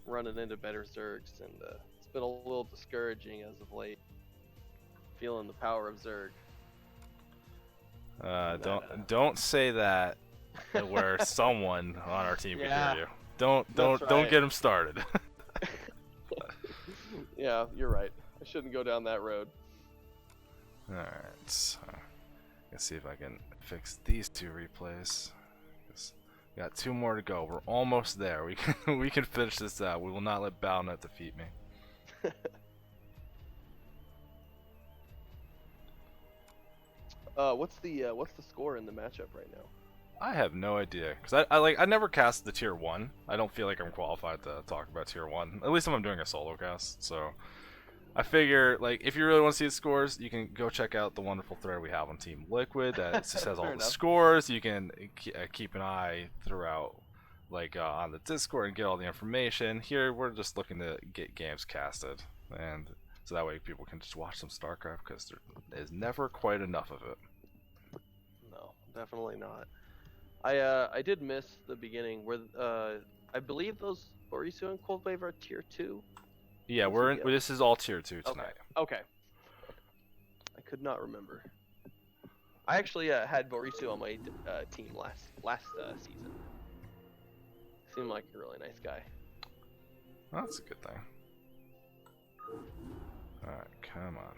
running into better Zergs, and it's been a little discouraging as of late. Feeling the power of Zerg. Don't say that where someone on our team can hear you. Don't get him started. Yeah, you're right. I shouldn't go down that road. Alright, so let's see if I can fix these 2 replays. We got 2 more to go. We're almost there. We can finish this out. We will not let Balnet defeat me. What's the score in the matchup right now? I have no idea, because I never cast the tier 1. I don't feel like I'm qualified to talk about tier 1, at least if I'm doing a solo cast. So I figure, like, if you really want to see the scores, you can go check out the wonderful thread we have on Team Liquid that just has all the scores. You can keep an eye throughout, like, on the Discord and get all the information. Here, we're just looking to get games casted, and so that way people can just watch some Starcraft, because there is never quite enough of it. No, definitely not. I did miss the beginning where I believe those Orisu and Cold Wave are tier 2. Yeah, this is all tier 2 tonight. Okay. I could not remember. I actually had Borisu on my team last season. Seemed like a really nice guy. Well, that's a good thing. Alright, come on.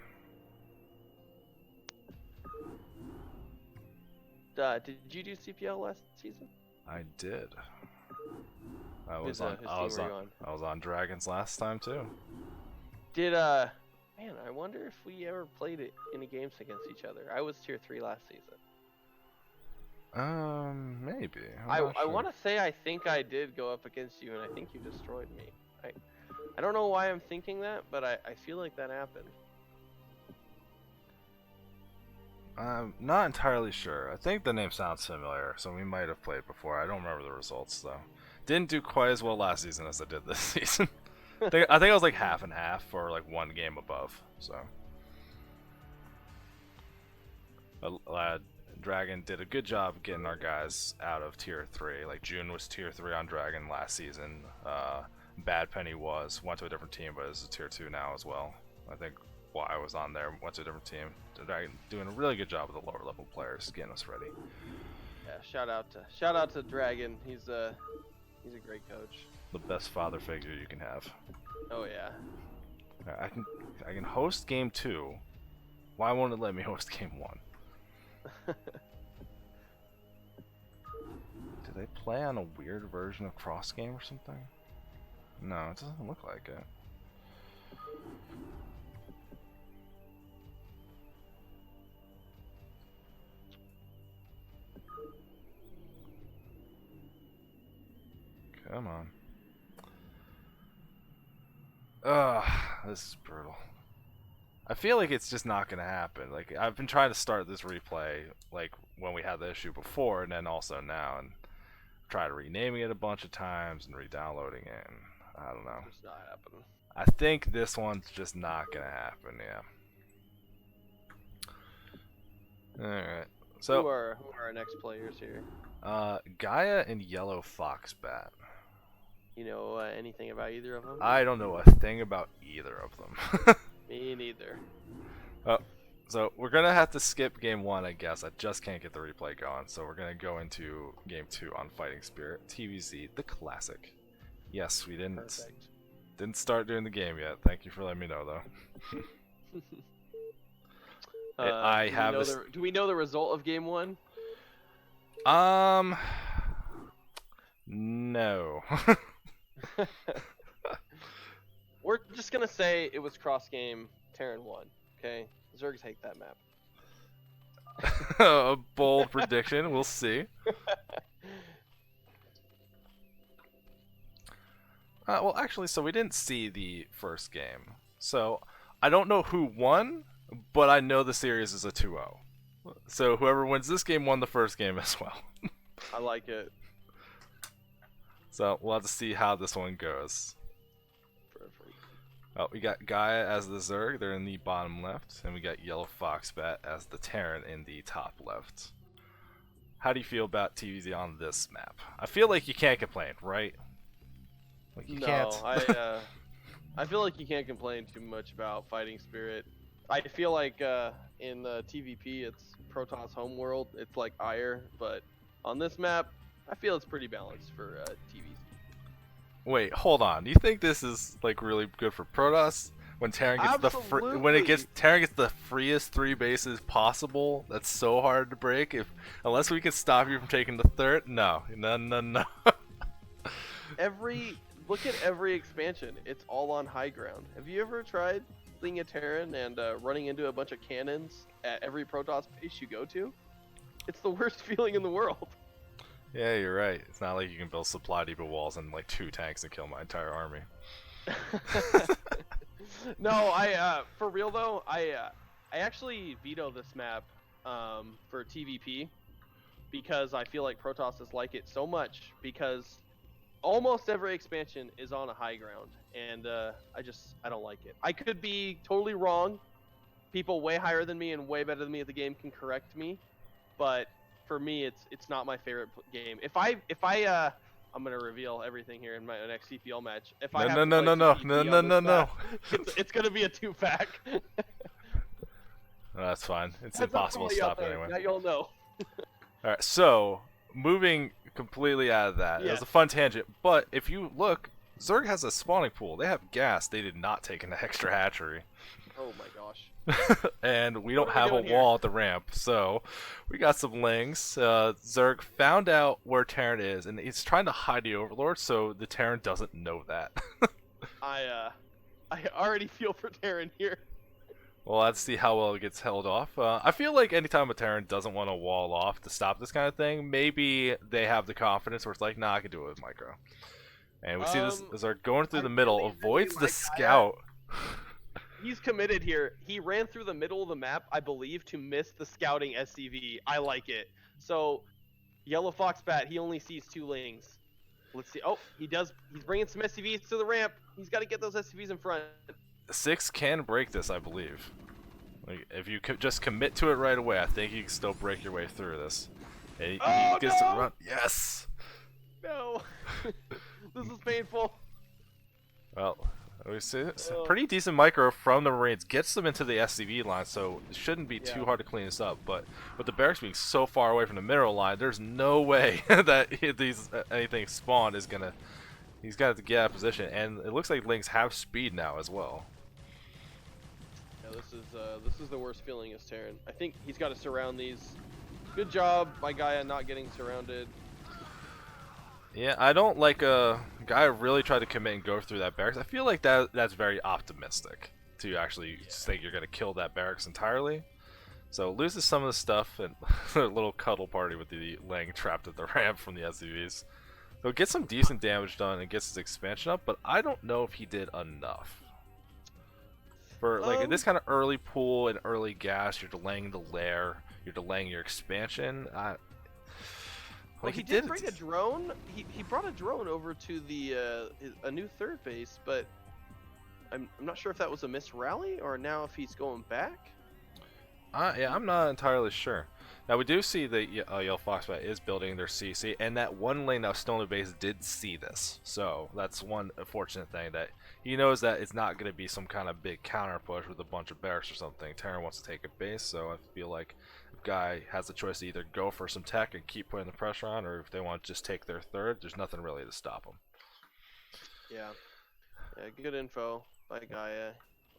Did you do CPL last season? I did. I Whose was team were you on? I was on Dragons last time too. Did man, I wonder if we ever played it any games against each other. I was tier 3 last season. Maybe. I want to say I think I did go up against you, and I think you destroyed me. I don't know why I'm thinking that, but I feel like that happened. I'm not entirely sure. I think the name sounds familiar, so we might have played before. I don't remember the results though. Didn't do quite as well last season as I did this season. I think I was like half and half, or like 1 game above. So, Dragon did a good job getting our guys out of tier 3. Like June was tier 3 on Dragon last season. Bad Penny went to a different team, but is a tier 2 now as well. I think while I was on there, went to a different team. Dragon doing a really good job with the lower level players, getting us ready. Yeah, shout out to Dragon. He's a great coach. The best father figure you can have. Oh yeah. I can host game 2. Why won't it let me host game 1? Did they play on a weird version of cross game or something? No, it doesn't look like it. Come on. Ugh, this is brutal. I feel like it's just not gonna happen. Like I've been trying to start this replay like when we had the issue before, and then also now, and tried renaming it a bunch of times and re-downloading it. And I don't know. It's not happening. I think this one's just not gonna happen. Yeah. All right. So Who are our next players here? Gaia and Yellow Fox Bat. You know anything about either of them? I don't know a thing about either of them. Me neither. Oh, so we're gonna have to skip game 1, I guess. I just can't get the replay going, so we're gonna go into game 2 on Fighting Spirit TVZ, the classic. Yes, we didn't start doing the game yet. Thank you for letting me know, though. I have this. Do we know the result of game 1? No. We're just gonna say it was cross game. Terran won. Okay, Zerg take that map. A bold prediction. We'll see. Well, actually, so we didn't see the first game, so I don't know who won, but I know the series is a 2-0. So whoever wins this game won the first game as well. I like it. So we'll have to see how this one goes. Perfect. Oh, we got Gaia as the Zerg, they're in the bottom left, and we got Yellow Foxbat as the Terran in the top left. How do you feel about TVZ on this map? I feel like you can't complain, right? Like you can't. I feel like you can't complain too much about Fighting Spirit. I feel like in the TVP it's Frotoss homeworld, it's like Ire, but on this map, I feel it's pretty balanced for TVZ. Wait, hold on. Do you think this is like really good for Protoss when Terran gets Terran gets the freest 3 bases possible? That's so hard to break. Unless we can stop you from taking the third, no. Look at every expansion. It's all on high ground. Have you ever tried being a Terran and running into a bunch of cannons at every Protoss base you go to? It's the worst feeling in the world. Yeah, you're right. It's not like you can build supply depot walls and like 2 tanks and kill my entire army. No, for real though, I actually veto this map for TVP because I feel like Protosses like it so much because almost every expansion is on a high ground, and I don't like it. I could be totally wrong. People way higher than me and way better than me at the game can correct me, but for me, it's not my favorite game. If I I'm gonna reveal everything here in my next CPL match. If I have No. It's gonna be a 2-pack. That's fine. It's impossible to stop anyway. Now you'll know. All right, so moving completely out of that. It was a fun tangent, but if you look, Zerg has a spawning pool. They have gas. They did not take an extra hatchery. Oh my gosh. And we don't have a wall at the ramp, so we got some lings. Zerg found out where Terran is, and he's trying to hide the Overlord, so the Terran doesn't know that. I already feel for Terran here. Well, let's see how well it gets held off. I feel like anytime a Terran doesn't want to wall off to stop this kind of thing, maybe they have the confidence where it's like, nah, I can do it with micro. And we see this Zerg going through the middle, avoids the scout. He's committed here. He ran through the middle of the map, I believe, to miss the scouting SCV. I like it. So, Yellow Foxbat, he only sees 2 lings. Let's see. Oh, he does. He's bringing some SCVs to the ramp. He's got to get those SCVs in front. 6 can break this, I believe. Like, if you just commit to it right away, I think you can still break your way through this. And he gets to run. Yes! No! This is painful. Well, we see it's a pretty decent micro from the Marines. Gets them into the SCV line, so it shouldn't be too hard to clean this up. But with the barracks being so far away from the mineral line, there's no way that anything spawned is gonna. He's got to get out of position, and it looks like Lings have speed now as well. Yeah, this is the worst feeling as Terran. I think he's got to surround these. Good job by Gaia not getting surrounded. Yeah, I don't like a guy really tried to commit and go through that barracks. I feel like that's very optimistic to actually think you're gonna kill that barracks entirely. So loses some of the stuff and a little cuddle party with the Lang trapped at the ramp from the SCVs. So gets some decent damage done and gets his expansion up, but I don't know if he did enough. For like in this kind of early pool and early gas, you're delaying the lair, you're delaying your expansion. Well, Like he he did did. bring a drone. He brought a drone over to the a new third base, but I'm not sure if that was a missed rally or now if he's going back. Yeah, I'm not entirely sure. Now we do see that Yellow Foxbat is building their CC, and that one lane that was still in the base did see this. So that's one unfortunate thing, that he knows that it's not going to be some kind of big counter push with a bunch of barracks or something. Terran wants to take a base, so I feel like if Guy has the choice to either go for some tech and keep putting the pressure on, or if they want to just take their third, there's nothing really to stop them. Yeah, good info by Gaia.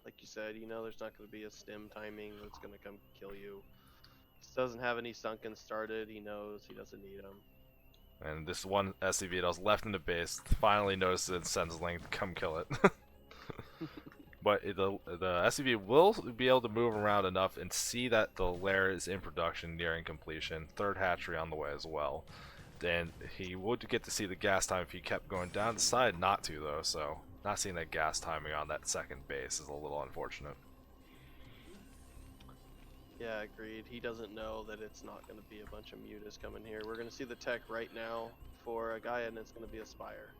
Like you said, there's not going to be a stim timing that's going to come kill you. Doesn't have any sunken started. He knows he doesn't need them. And this one SCV that was left in the base finally notices it and sends Link to come kill it. But the SCV will be able to move around enough and see that the lair is in production, nearing completion. Third hatchery on the way as well. And he would get to see the gas time if he kept going down. Decided not to though, so not seeing that gas timing on that second base is a little unfortunate. Yeah, agreed. He doesn't know that it's not going to be a bunch of mutas coming here. We're going to see the tech right now for a guy, and it's going to be a Spire.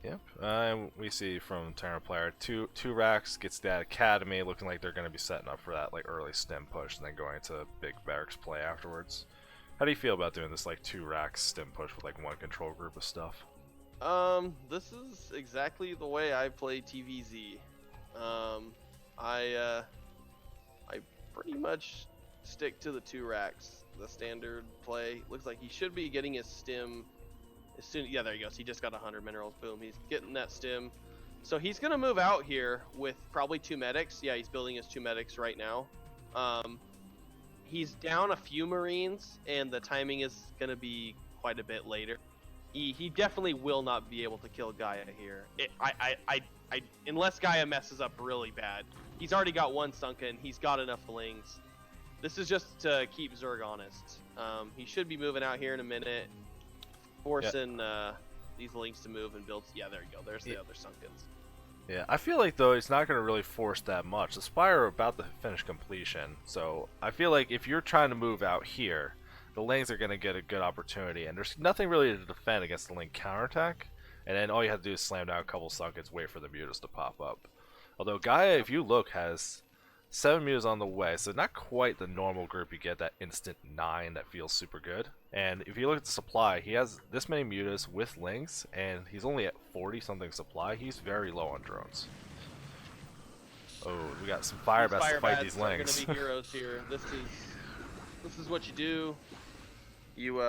Yep, and we see from Terran player, two racks gets that academy, looking like they're going to be setting up for that like early stim push, and then going to big barracks play afterwards. How do you feel about doing this like 2 racks stim push with like one control group of stuff? This is exactly the way I play TVZ. I pretty much stick to the 2 racks, the standard play. Looks like he should be getting his stim as soon. Yeah, there he goes. He just got 100 minerals. Boom, he's getting that stim. So he's gonna move out here with probably 2 medics. Yeah, he's building his 2 medics right now. He's down a few marines, and the timing is gonna be quite a bit later. He definitely will not be able to kill Gaia here. Unless Gaia messes up really bad. He's already got 1 sunken. He's got enough lings. This is just to keep Zerg honest. He should be moving out here in a minute, forcing these lings to move and build. Yeah, there you go. There's the other sunkens. Yeah, I feel like though it's not going to really force that much. The Spire are about to finish completion, so I feel like if you're trying to move out here, the Lings are going to get a good opportunity, and there's nothing really to defend against the Ling counterattack, and then all you have to do is slam down a couple sunkets, wait for the mutas to pop up. Although Gaia, if you look, has 7 mutas on the way, so not quite the normal group you get, that instant 9 that feels super good. And if you look at the supply, he has this many mutas with Lings, and he's only at 40 something supply. He's very low on drones. Oh, we got some fire bats to fight these Lings. Are gonna be heroes here. This is what you do. You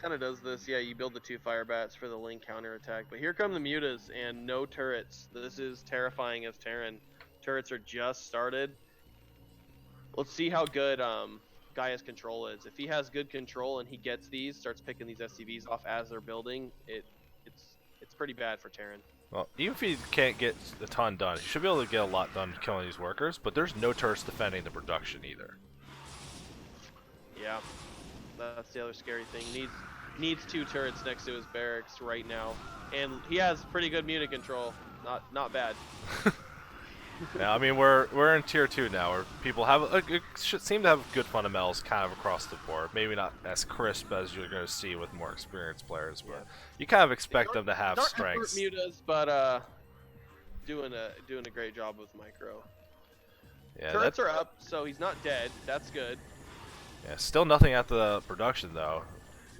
kind of does this. Yeah, you build the 2 fire bats for the Ling counter attack. But here come the mutas and no turrets. This is terrifying as Terran. Turrets are just started. Let's see how good Gaia's control is. If he has good control and he gets these, starts picking these SCVs off as they're building, it's pretty bad for Terran. Well, even if he can't get a ton done, he should be able to get a lot done killing these workers, but there's no turrets defending the production either. Yeah, that's the other scary thing. Needs 2 turrets next to his barracks right now, and he has pretty good muta control. Not bad. Yeah, I mean we're in tier 2 now, where people have seem to have good fundamentals kind of across the board. Maybe not as crisp as you're going to see with more experienced players, but you kind of expect them to have strengths. Mutas, but doing a great job with micro. Yeah, turrets are up, so he's not dead. That's good. Yeah, still nothing at the production though.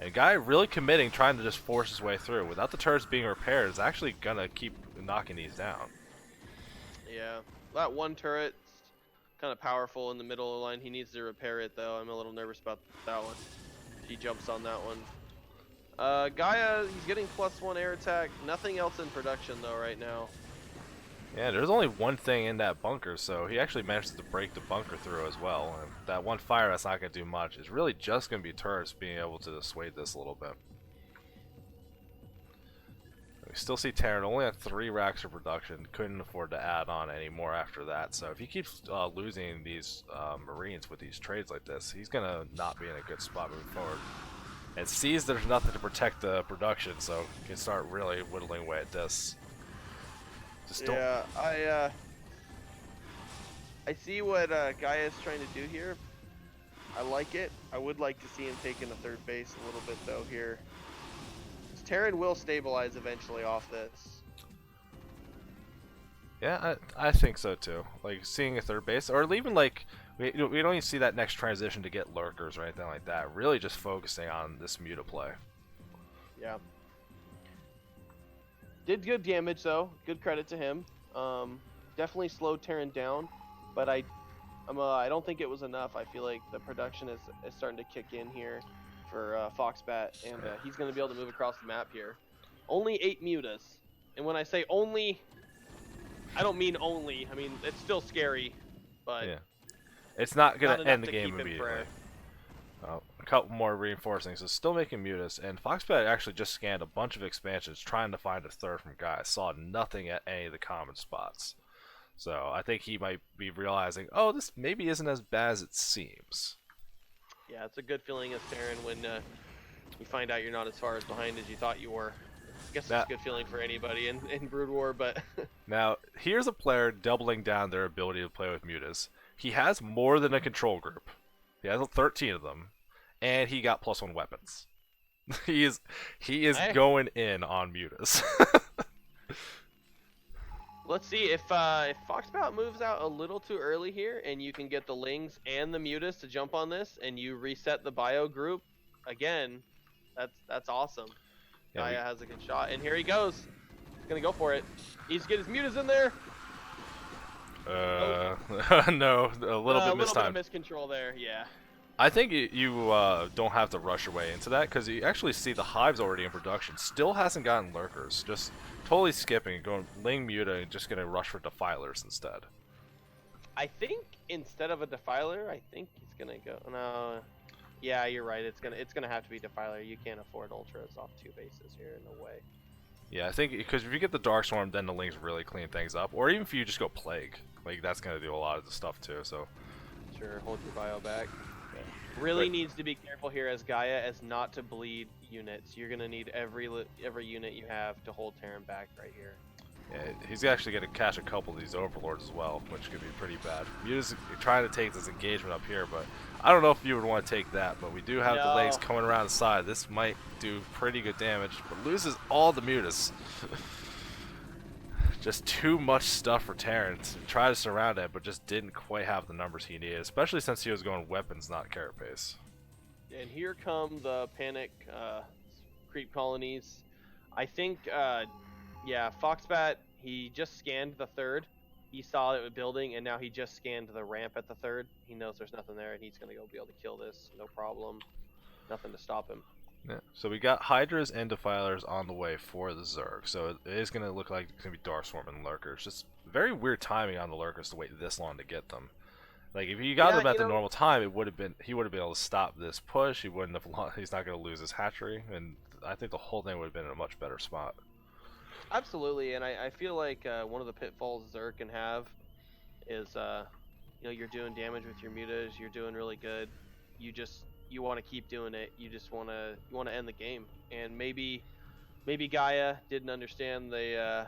And a guy really committing, trying to just force his way through. Without the turrets being repaired, is actually gonna keep knocking these down. Yeah, that 1 turret's kind of powerful in the middle of the line. He needs to repair it though. I'm a little nervous about that one. He jumps on that one. Gaia, he's getting +1 air attack. Nothing else in production though right now. Yeah, there's only one thing in that bunker, so he actually managed to break the bunker through as well. And that 1 fire that's not going to do much. It's really just going to be turrets being able to dissuade this a little bit. We still see Terran only at 3 racks of production. Couldn't afford to add on any more after that. So if he keeps losing these Marines with these trades like this, he's going to not be in a good spot moving forward. And sees there's nothing to protect the production, so he can start really whittling away at this. Yeah, I see what Gaia is trying to do here. I like it. I would like to see him taking the third base a little bit though here. Terran will stabilize eventually off this. Yeah, I think so too. Like seeing a third base, or even like we don't even see that next transition to get lurkers or anything like that. Really, just focusing on this Muta play. Yeah. Did good damage though. Good credit to him. Definitely slowed Terran down, but I don't think it was enough. I feel like the production is starting to kick in here for Foxbat, and he's going to be able to move across the map here. Only 8 mutas, and when I say only, I don't mean only. I mean it's still scary, but Yeah, it's not gonna not enough end the to game keep him immediately. for. A couple more reinforcing, so still making mutas, and Foxbat actually just scanned a bunch of expansions trying to find a third from guys. Saw nothing at any of the common spots. So I think he might be realizing, oh, this maybe isn't as bad as it seems. Yeah, it's a good feeling as Terran when you find out you're not as far as behind as you thought you were. I guess it's Now, a good feeling for anybody in Brood War, but now here's a player doubling down their ability to play with mutas. He has more than a control group. He has 13 of them, and he got +1 weapons. he is hey, going in on mutas. let's see if Foxbout moves out a little too early here, and you can get the Lings and the Mutas to jump on this, and you reset the bio group again. That's awesome. Yeah, Gaia has a good shot, and here he goes. He's gonna go for it. He's get his Mutas in there. no, a little bit A little bit of mistimed. miscontrol there. Yeah. I think you don't have to rush your way into that because you actually see the hive's already in production. Still hasn't gotten lurkers. Just totally skipping and going Ling Muta and just gonna rush for defilers instead. I think instead of a Defiler, I think he's gonna go. No. Yeah, you're right. It's gonna have to be Defiler. You can't afford Ultras off 2 bases here. No way. Yeah, I think because if you get the Dark Swarm, then the Lings really clean things up. Or even if you just go Plague, like that's gonna do a lot of the stuff too. So Sure, hold your bio back. Really but, needs to be careful here as Gaia as not to bleed units. You're gonna need every unit you have to hold Terran back right here. yeah, he's actually gonna catch a couple of these Overlords as well, which could be pretty bad. Muta's trying to take this engagement up here, but I don't know if you would want to take that. But we do have the legs coming around the side. This might do pretty good damage, but loses all the Mutas. Just too much stuff for Terran to try to surround it, but just didn't quite have the numbers he needed, especially since he was going weapons, not carapace. And here come the panic creep colonies. I think, yeah, Foxbat, he just scanned the third. He saw it building, and now he just scanned the ramp at the third. He knows there's nothing there, and he's going to go be able to kill this. No problem. Nothing to stop him. Yeah. So we got Hydras and Defilers on the way for the Zerg. So it is going to look like it's going to be Darkswarm and Lurkers. Just very weird timing on the Lurkers to wait this long to get them. Like if you got them at the normal time, it would have been he would have been able to stop this push. He wouldn't have. He's not going to lose his hatchery, and I think the whole thing would have been in a much better spot. Absolutely, and I feel like one of the pitfalls Zerg can have is, you know, you're doing damage with your mutas, you're doing really good. You want to keep doing it. You just want to end the game, and maybe Gaia didn't understand the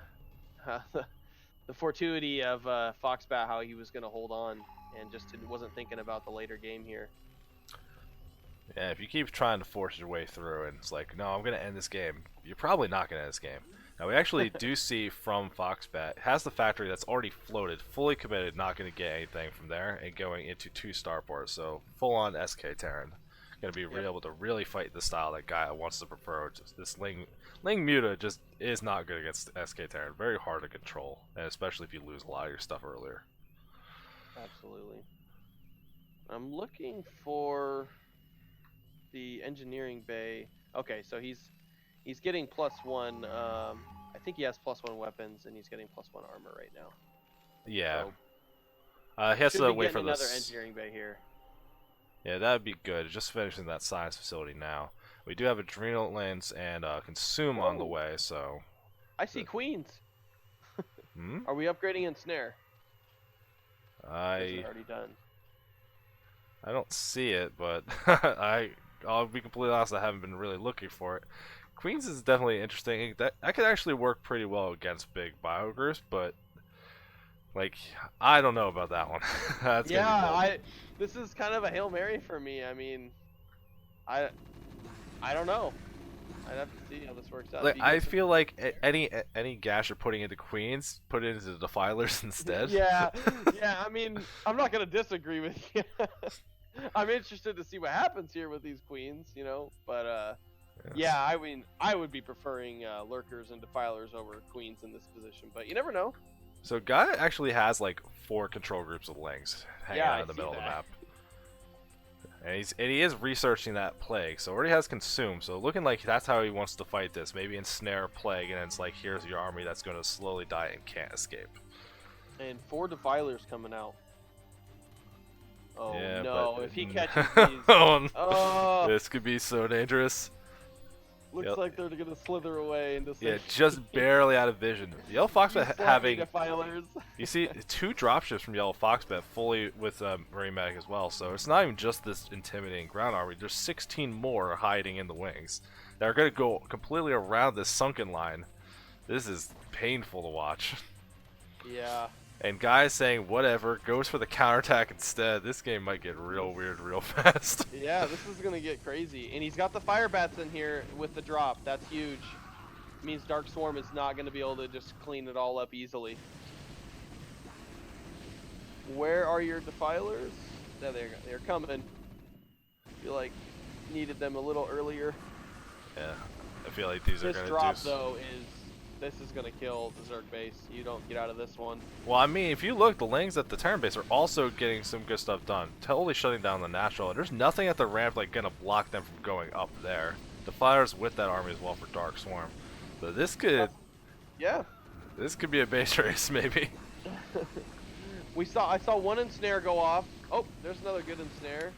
fortuity of Foxbat, how he was going to hold on, and just wasn't thinking about the later game here. Yeah, if you keep trying to force your way through, and it's like, no, I'm going to end this game, you're probably not going to end this game. Now, we actually do see from Foxbat, has the factory that's already floated, fully committed, not going to get anything from there, and going into 2 starports, so full-on SK Terran. Going to be able to really fight the style that Gaia wants to prefer. Just this Ling Muta just is not good against SK Terran. Very hard to control, and especially if you lose a lot of your stuff earlier. Absolutely. I'm looking for the engineering bay. Okay, so he's getting +1. I think he has +1 weapons, and he's getting +1 armor right now. Yeah. So he has to wait for another this. engineering bay here. Yeah, that would be good. Just finishing that science facility now. We do have Adrenal Lens and Consume on the way, so... I see Queens. Hmm? Are we upgrading in Snare? I already done. I don't see it, but I'll be completely honest, I haven't been really looking for it. Queens is definitely interesting. That could actually work pretty well against big bio groups, but Like, I don't know about that one. That's gonna Yeah, be bold. this is kind of a Hail Mary for me. I mean, I I don't know. I'd have to see how this works out. Like, Do you I guys feel like any gas you're putting into queens, put it into the defilers instead. Yeah, yeah. I mean, I'm not gonna disagree with you. I'm interested to see what happens here with these queens, But Yes. yeah, I mean, I would be preferring lurkers and defilers over queens in this position. But you never know. So Guy actually has like 4 control groups of lings hanging Yeah, out I in the see middle of the that. map. And he is researching that plague, so already has consume. So looking like that's how he wants to fight this. Maybe ensnare plague, and it's like here's your army that's going to slowly die and can't escape. And 4 defilers coming out. Oh Yeah, but no! If he catches these, oh, oh, this could be so dangerous. looks Yep. like they're gonna slither away into Yeah, safety. just barely out of vision. Yellow You Foxbet sloppy having defilers. you see 2 dropships from Yellow Foxbet fully with Marine Medic as well. So it's not even just this intimidating ground army. There's 16 more hiding in the wings that are going to go completely around this sunken line. This is painful to watch. Yeah. And Guy's saying whatever, goes for the counterattack instead. This game might get real weird real fast. Yeah, this is gonna get crazy. And he's got the fire bats in here with the drop. That's huge. Means Dark Swarm is not gonna be able to just clean it all up easily. Where are your defilers? There they go. They're coming. Feel like needed them a little earlier. Yeah, I feel like these are This going to drop do... though this is gonna kill the Zerg base. You don't get out of this one. Well, I mean, if you look, the Lings at the Terran base are also getting some good stuff done. Totally shutting down the natural. There's nothing at the ramp like gonna block them from going up there. The Flyers with that army as well for Dark Swarm. So this could Yeah. be a base race maybe. I saw one ensnare go off. Oh, there's another good ensnare.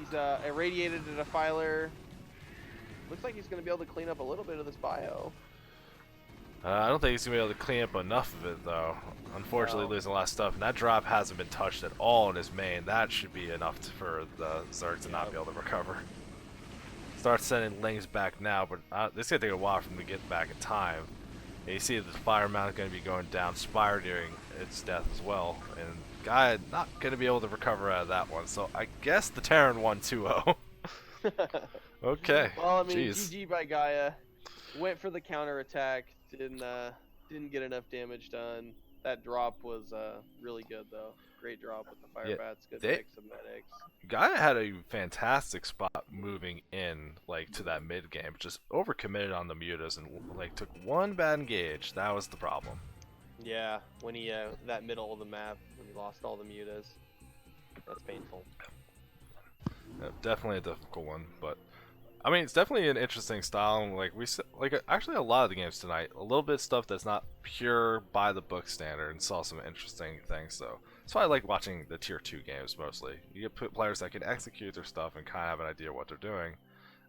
He's irradiated a defiler. Looks like he's gonna be able to clean up a little bit of this bio. I don't think he's gonna be able to clean up enough of it though. Unfortunately, No. losing a lot of stuff, and that drop hasn't been touched at all in his main. That should be enough for the Zerg to not be able to recover. Start sending Lings back now, but this is gonna take a while for them to get back in time. And you see the fire mount is gonna be going down, Spire nearing its death as well, and Guy not gonna be able to recover out of that one. So I guess the Terran won 2-0. Okay. Well, I mean, Jeez. GG by Gaia. Went for the counter attack. Didn't get enough damage done. That drop was really good though. Great drop with the fire Yeah, bats. Good they- mix of medics. Gaia had a fantastic spot moving in, like, to that mid game. Just overcommitted on the mutas and like took one bad engage. That was the problem. Yeah, when he that middle of the map when he lost all the mutas. That's painful. Definitely a difficult one, but I mean, it's definitely an interesting style. And actually a lot of the games tonight, a little bit of stuff that's not pure by the book standard, and saw some interesting things. So that's why I like watching the tier 2 games mostly. You get players that can execute their stuff and kind of have an idea what they're doing,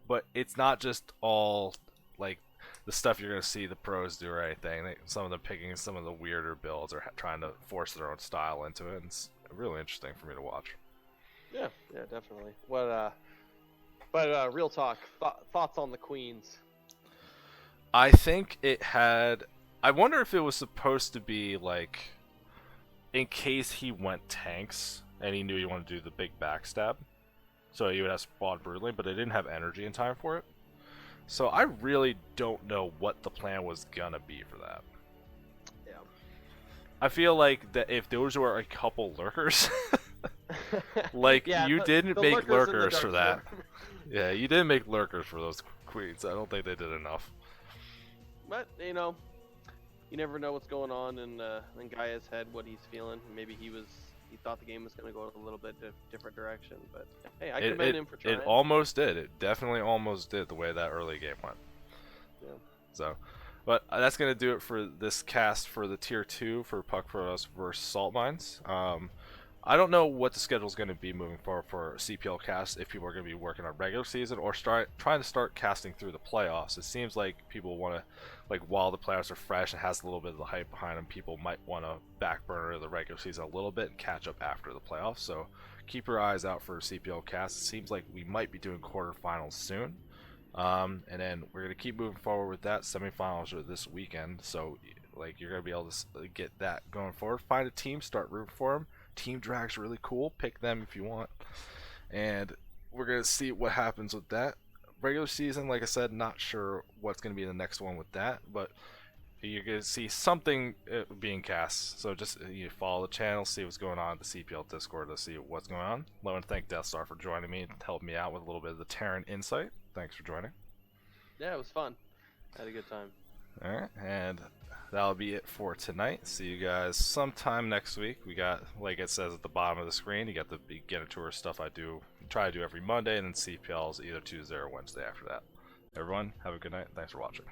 but it's not just all like the stuff you're gonna see the pros do or anything. Some of them picking some of the weirder builds or trying to force their own style into it. And it's really interesting for me to watch. Yeah, definitely. But real talk, thoughts on the queens? I think it had. I wonder if it was supposed to be like, in case he went tanks and he knew he wanted to do the big backstab, so he would have spawned brutally, but it didn't have energy in time for it. So I really don't know what the plan was gonna be for that. Yeah. I feel like that if those were a couple lurkers, like Yeah, you didn't the make lurkers in the lurkers Dark for that. Swarm. Yeah, you didn't make lurkers for those queens. I don't think they did enough. But you never know what's going on in Gaia's head, what he's feeling. Maybe he thought the game was going to go a little bit different direction. But hey, I commend him for trying. It almost did. It definitely almost did the way that early game went. Yeah. So, but that's going to do it for this cast for the tier 2 for Puck Frotoss versus Salt Mines. I don't know what the schedule is going to be moving forward for CPL cast, if people are going to be working on regular season or trying to start casting through the playoffs. It seems like people want to, like, while the playoffs are fresh and has a little bit of the hype behind them, people might want to back burner the regular season a little bit and catch up after the playoffs. So keep your eyes out for CPL cast. It seems like we might be doing quarterfinals soon. And then we're going to keep moving forward with that. Semifinals are this weekend, so Like, you're gonna be able to get that going forward. Find a team, start rooting for them. Team Drag's really cool. Pick them if you want, and we're gonna see what happens with that. Regular season, like I said, not sure what's gonna be the next one with that, but you're gonna see something being cast. So just you follow the channel, see what's going on at the CPL Discord to see what's going on. I want to thank Death Star for joining me and helping me out with a little bit of the Terran insight. Thanks for joining. Yeah, it was fun. I had a good time. All right, and that'll be it for tonight. See you guys sometime next week. We got, like it says at the bottom of the screen, you got the beginner tour stuff I try to do every Monday, and then CPLs either Tuesday or Wednesday after that. Everyone, have a good night. Thanks for watching.